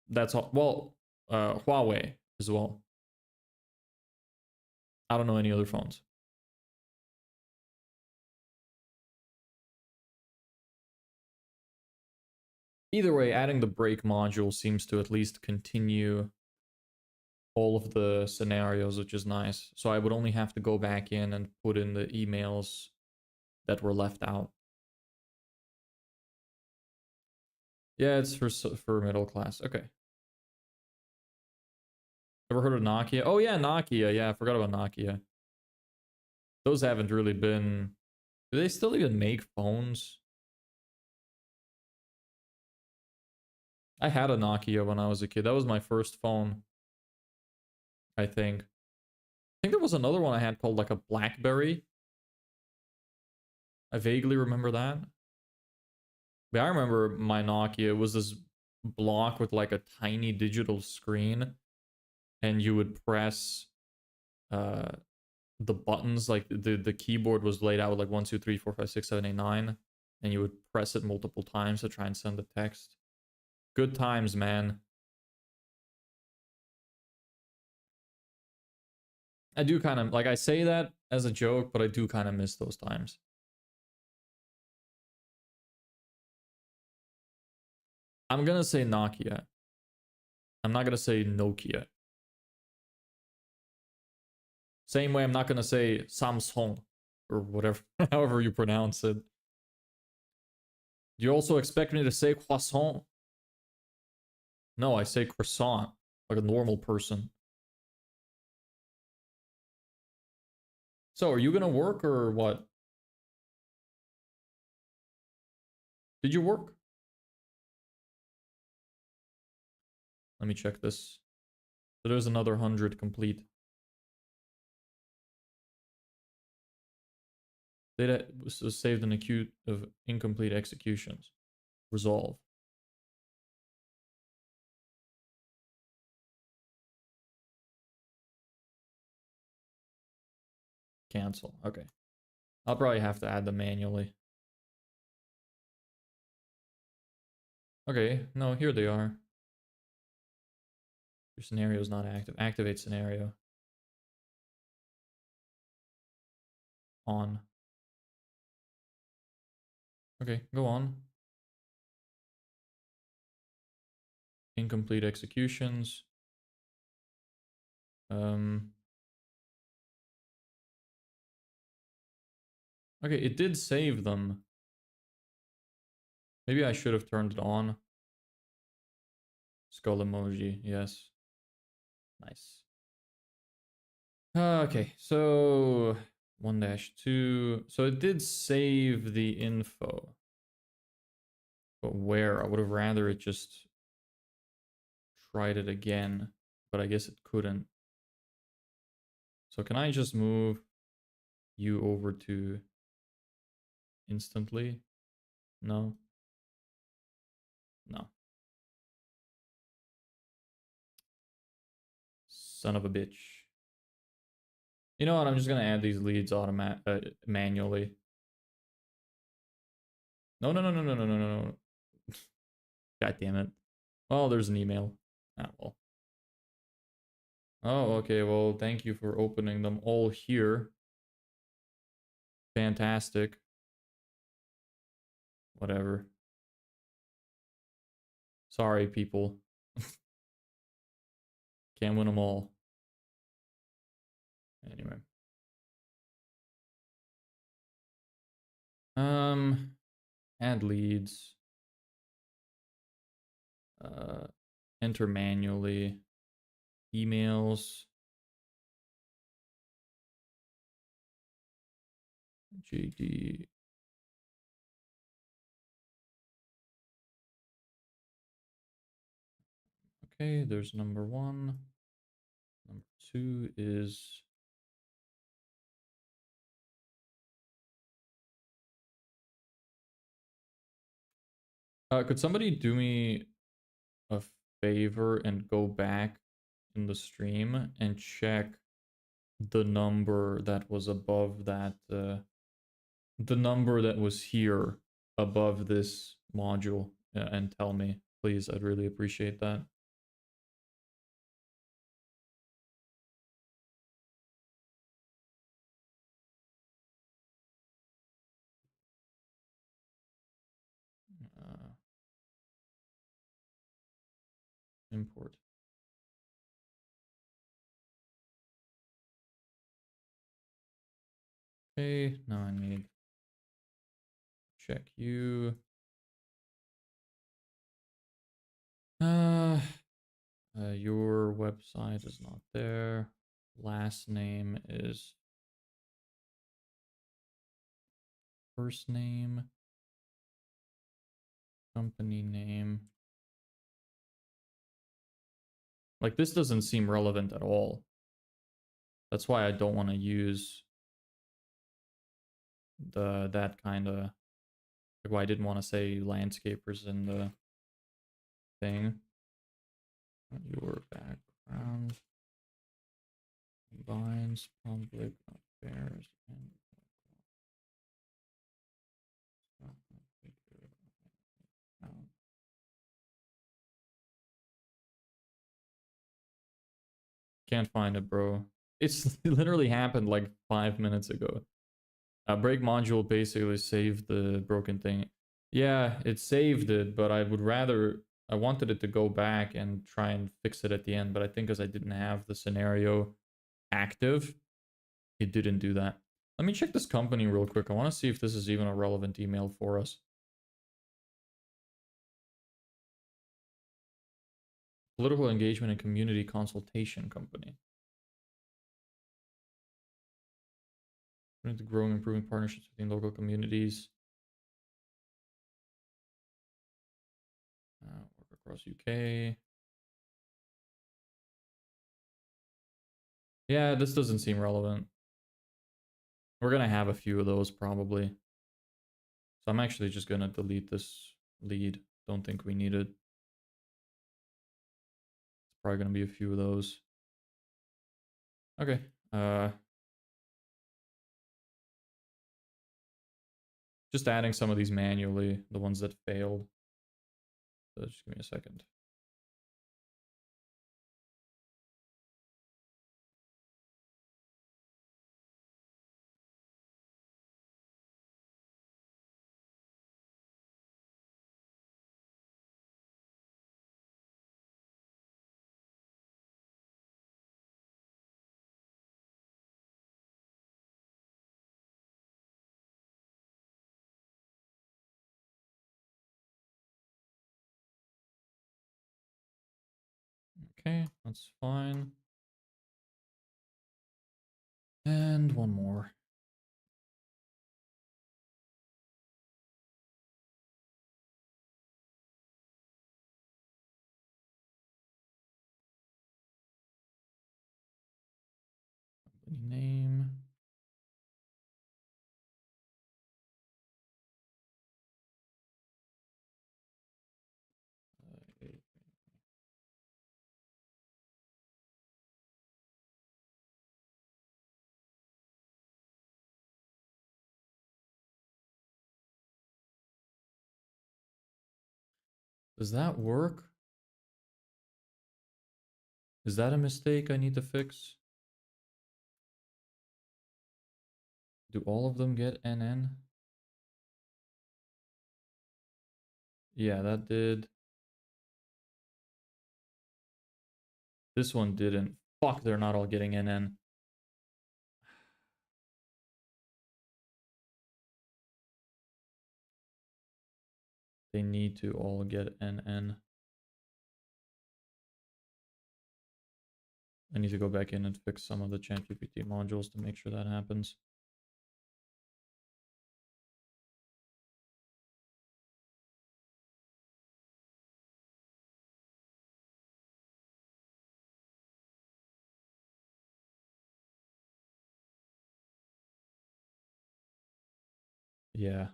That's all. Well, Huawei as well. I don't know any other phones. Either way, adding the break module seems to at least continue all of the scenarios, which is nice. So I would only have to go back in and put in the emails that were left out. Yeah, it's for middle class. Okay. Ever heard of Nokia? Oh yeah, Nokia. Yeah, I forgot about Nokia. Those haven't really been... Do they still even make phones? I had a Nokia when I was a kid. That was my first phone, I think. I think there was another one I had called like a BlackBerry. I vaguely remember that. But I remember my Nokia was this block with like a tiny digital screen. And you would press the buttons, like the keyboard was laid out with like 1, 2, 3, 4, 5, 6, 7, 8, 9. And you would press it multiple times to try and send the text. Good times, man. I do kind of, like, I say that as a joke, but I do kind of miss those times. I'm gonna say Nokia. I'm not gonna say Nokia. Same way I'm not gonna say Samsung or whatever, however you pronounce it. Do you also expect me to say croissant? No, I say croissant, like a normal person. So, are you gonna work or what? Did you work? Let me check this. So there's another 100 complete. Data was saved in a queue of incomplete executions. Resolve. Cancel. Okay. I'll probably have to add them manually. Okay, no, here they are. Your scenario is not active. Activate scenario. On. Okay, go on. Incomplete executions. Okay, it did save them. Maybe I should have turned it on. Skull emoji, yes. Nice. Okay, so 1-2. So it did save the info. But where? I would have rather it just tried it again. But I guess it couldn't. So can I just move you over to instantly? No? No. Son of a bitch. You know what? I'm just gonna add these leads manually. No, no, no, no, no, no, no, no, no. God damn it. Oh, there's an email. Ah, well. Oh, okay. Well, thank you for opening them all here. Fantastic. Whatever. Sorry, people. Can't win them all. Anyway. Add leads. Enter manually. Emails. JD. Okay, there's number 1. Number 2 is could somebody do me a favor and go back in the stream and check the number that was above that the number that was here above this module and tell me, please. I'd really appreciate that. Uh, import. Okay, now I need check you. Your website is not there. Last name is first name. Company name. Like, this doesn't seem relevant at all. That's why I don't want to use that kind of, like, why I didn't want to say landscapers in the thing. Your background combines public affairs and can't find it, bro. It's literally happened like 5 minutes ago. Break module basically saved the broken thing. Yeah, it saved it, but I would rather, I wanted it to go back and try and fix it at the end, but I think because I didn't have the scenario active, it didn't do that. Let me check this company real quick. I want to see if this is even a relevant email for us. Political engagement and community consultation company. To grow and improving partnerships between local communities. Work across UK. Yeah, this doesn't seem relevant. We're gonna have a few of those probably. So I'm actually just gonna delete this lead. Don't think we need it. It's probably gonna be a few of those. Okay. Just adding some of these manually, the ones that failed. So just give me a second. Okay, that's fine. And one more. Name. Does that work? Is that a mistake I need to fix? Do all of them get NN? Yeah, that did. This one didn't. Fuck, they're not all getting NN. They need to all get NN. I need to go back in and fix some of the ChatGPT modules to make sure that happens. Yeah.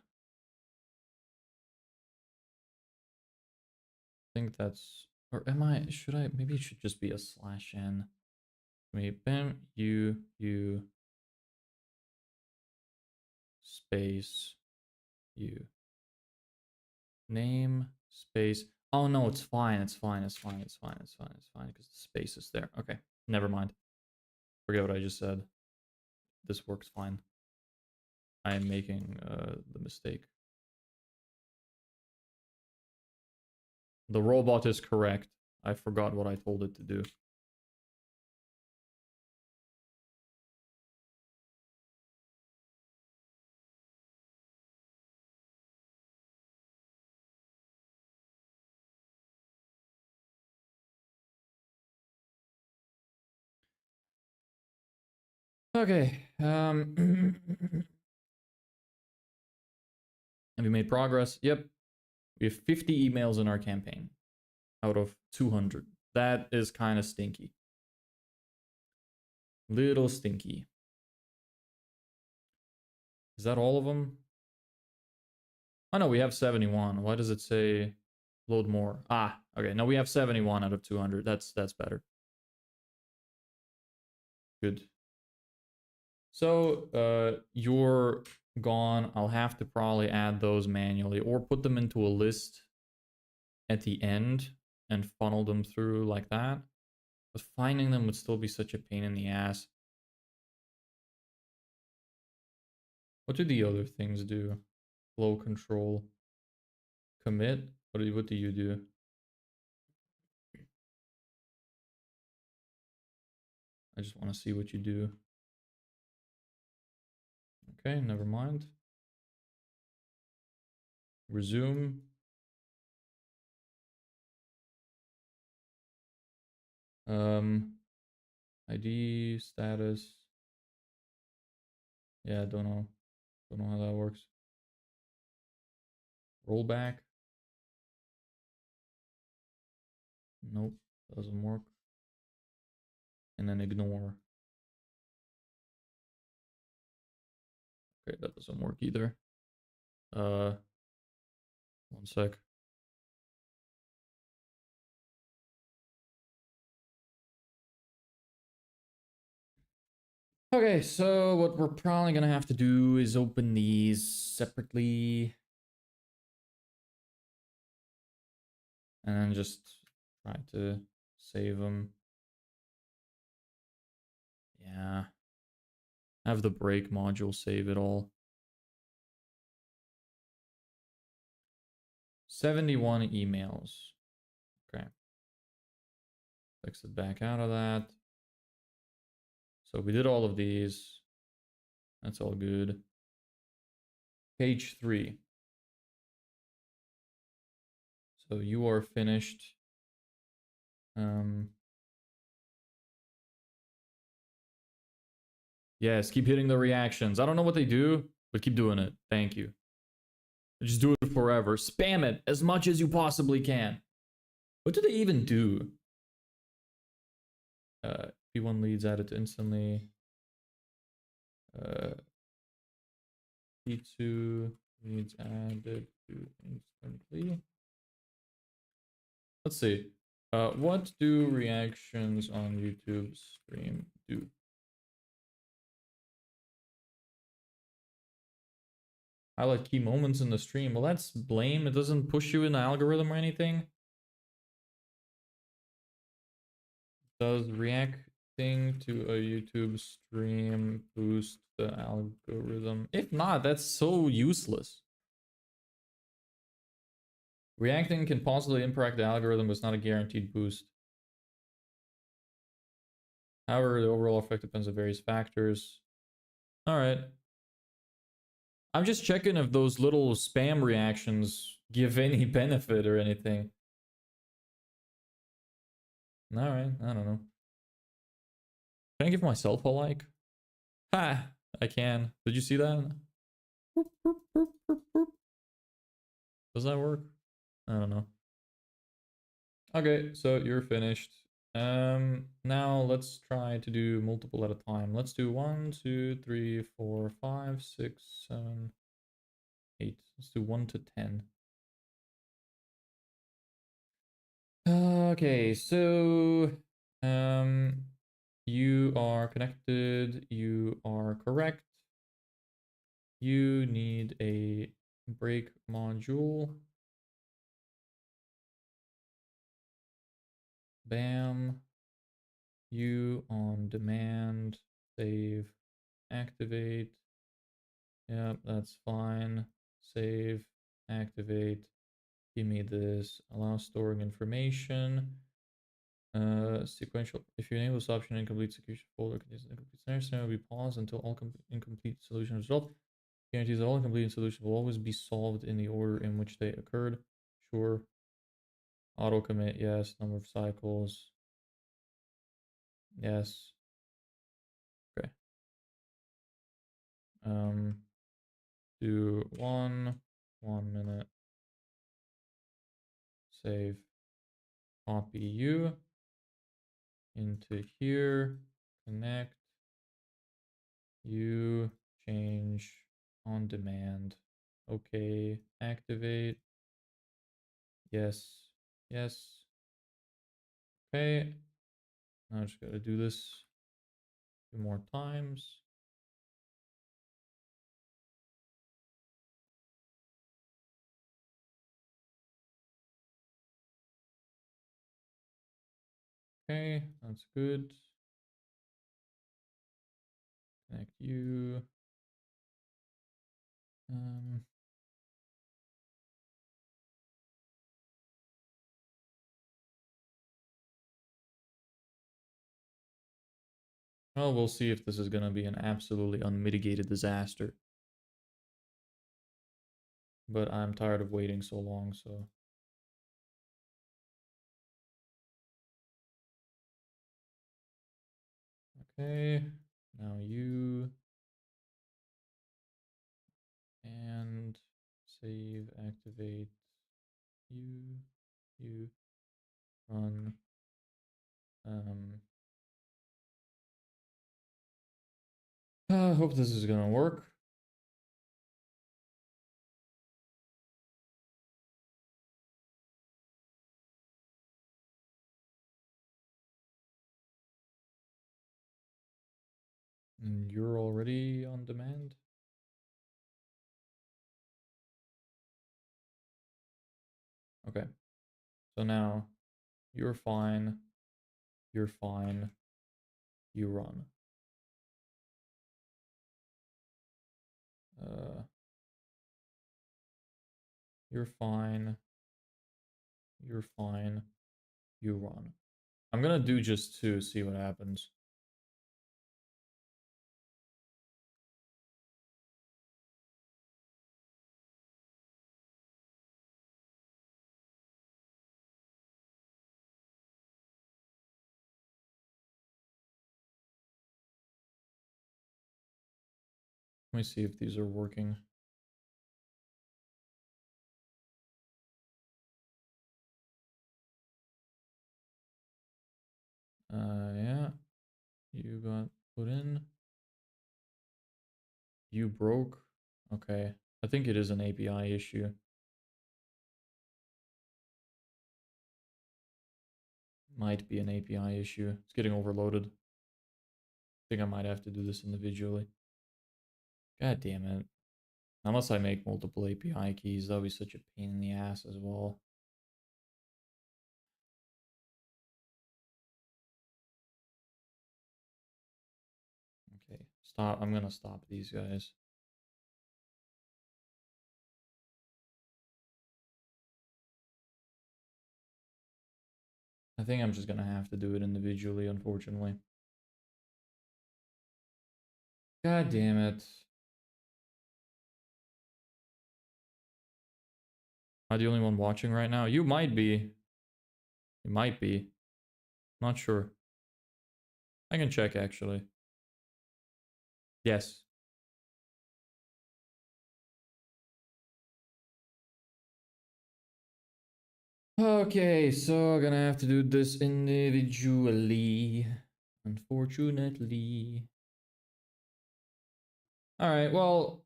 I think that's, or am I, should I, maybe it should just be a /n. Maybe bam, you, space, you. Name, space. Oh no, it's fine, it's fine, it's fine, it's fine, it's fine, it's fine, because the space is there. Okay, never mind. Forget what I just said. This works fine. I am making the mistake. The robot is correct. I forgot what I told it to do. Okay. Have you made progress? Yep. We have 50 emails in our campaign out of 200. That is kind of stinky. Little stinky. Is that all of them? Oh no, we have 71. Why does it say load more? Ah, okay. No, we have 71 out of 200. That's better. Good. So you're gone. I'll have to probably add those manually or put them into a list at the end and funnel them through like that. But finding them would still be such a pain in the ass. What do the other things do? Flow control. Commit? What do you do? I just want to see what you do. Okay, never mind. Resume. ID, status. Yeah, don't know. Don't know how that works. Rollback. Nope, doesn't work. And then ignore. Okay, that doesn't work either. One sec. Okay, so what we're probably gonna have to do is open these separately. And then just try to save them. Yeah. Have the break module save it all. 71 emails. Okay. Exit back out of that. So we did all of these. That's all good. Page 3. So you are finished. Yes, keep hitting the reactions. I don't know what they do, but keep doing it. Thank you. Just do it forever. Spam it as much as you possibly can. What do they even do? P1 leads added instantly. P2 leads added to instantly. Let's see. What do reactions on YouTube stream do? Highlight key moments in the stream. Well, that's lame. It doesn't push you in the algorithm or anything. Does reacting to a YouTube stream boost the algorithm? If not, that's so useless. Reacting can possibly impact the algorithm, but it's not a guaranteed boost. However, the overall effect depends on various factors. All right. I'm just checking if those little spam reactions give any benefit or anything. All right, I don't know. Can I give myself a like? Ha! I can. Did you see that? Does that work? I don't know. Okay, so you're finished. Now let's try to do multiple at a time. Let's do 1, 2, 3, 4, 5, 6, 7, 8. Let's do 1 to 10. Okay, so you are connected, you are correct. You need a break module. Bam. You on demand, save, activate. Yep, that's fine. Save, activate. Give me this. Allow storing information. Sequential. If you enable this option, incomplete execution folder contains incomplete scenario will be paused until all incomplete solution result. Guarantees that all incomplete solutions will always be solved in the order in which they occurred. Sure. Auto commit, yes. Number of cycles. Yes. Okay. Do 1 minute. Save. Copy you into here. Connect. You change on demand. Okay. Activate. Yes. Yes. Okay. Now I just gotta do this 2 more times. Okay, that's good. Connect you. Well, we'll see if this is gonna be an absolutely unmitigated disaster. But I'm tired of waiting so long, so. Okay, now you. And save, activate, you, run. I hope this is gonna work. And you're already on demand? Okay. So now you're fine. You're fine. You run. Uh, you're fine. You're fine. You run. I'm gonna do just two, see what happens. Let me see if these are working. Yeah. You got put in. You broke. Okay. I think it is an API issue. Might be an API issue. It's getting overloaded. I think I might have to do this individually. God damn it. Unless I make multiple API keys, that'll be such a pain in the ass as well. Okay, stop. I'm gonna stop these guys. I think I'm just gonna have to do it individually, unfortunately. God damn it. Am I the only one watching right now? You might be. You might be. Not sure. I can check actually. Yes. Okay, so I'm gonna have to do this individually. Unfortunately. Alright, well,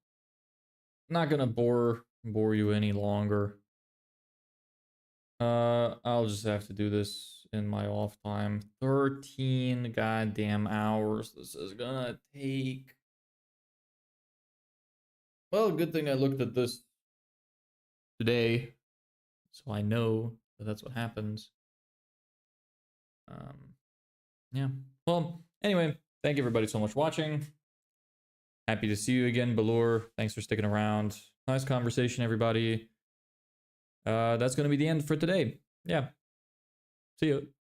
not gonna bore you any longer. I'll just have to do this in my off time. 13 goddamn hours this is gonna take. Well, good thing I looked at this today, so I know that that's what happens. Yeah. Well, anyway, thank you everybody so much for watching. Happy to see you again, Balor. Thanks for sticking around. Nice conversation, everybody. That's gonna be the end for today. Yeah. See you.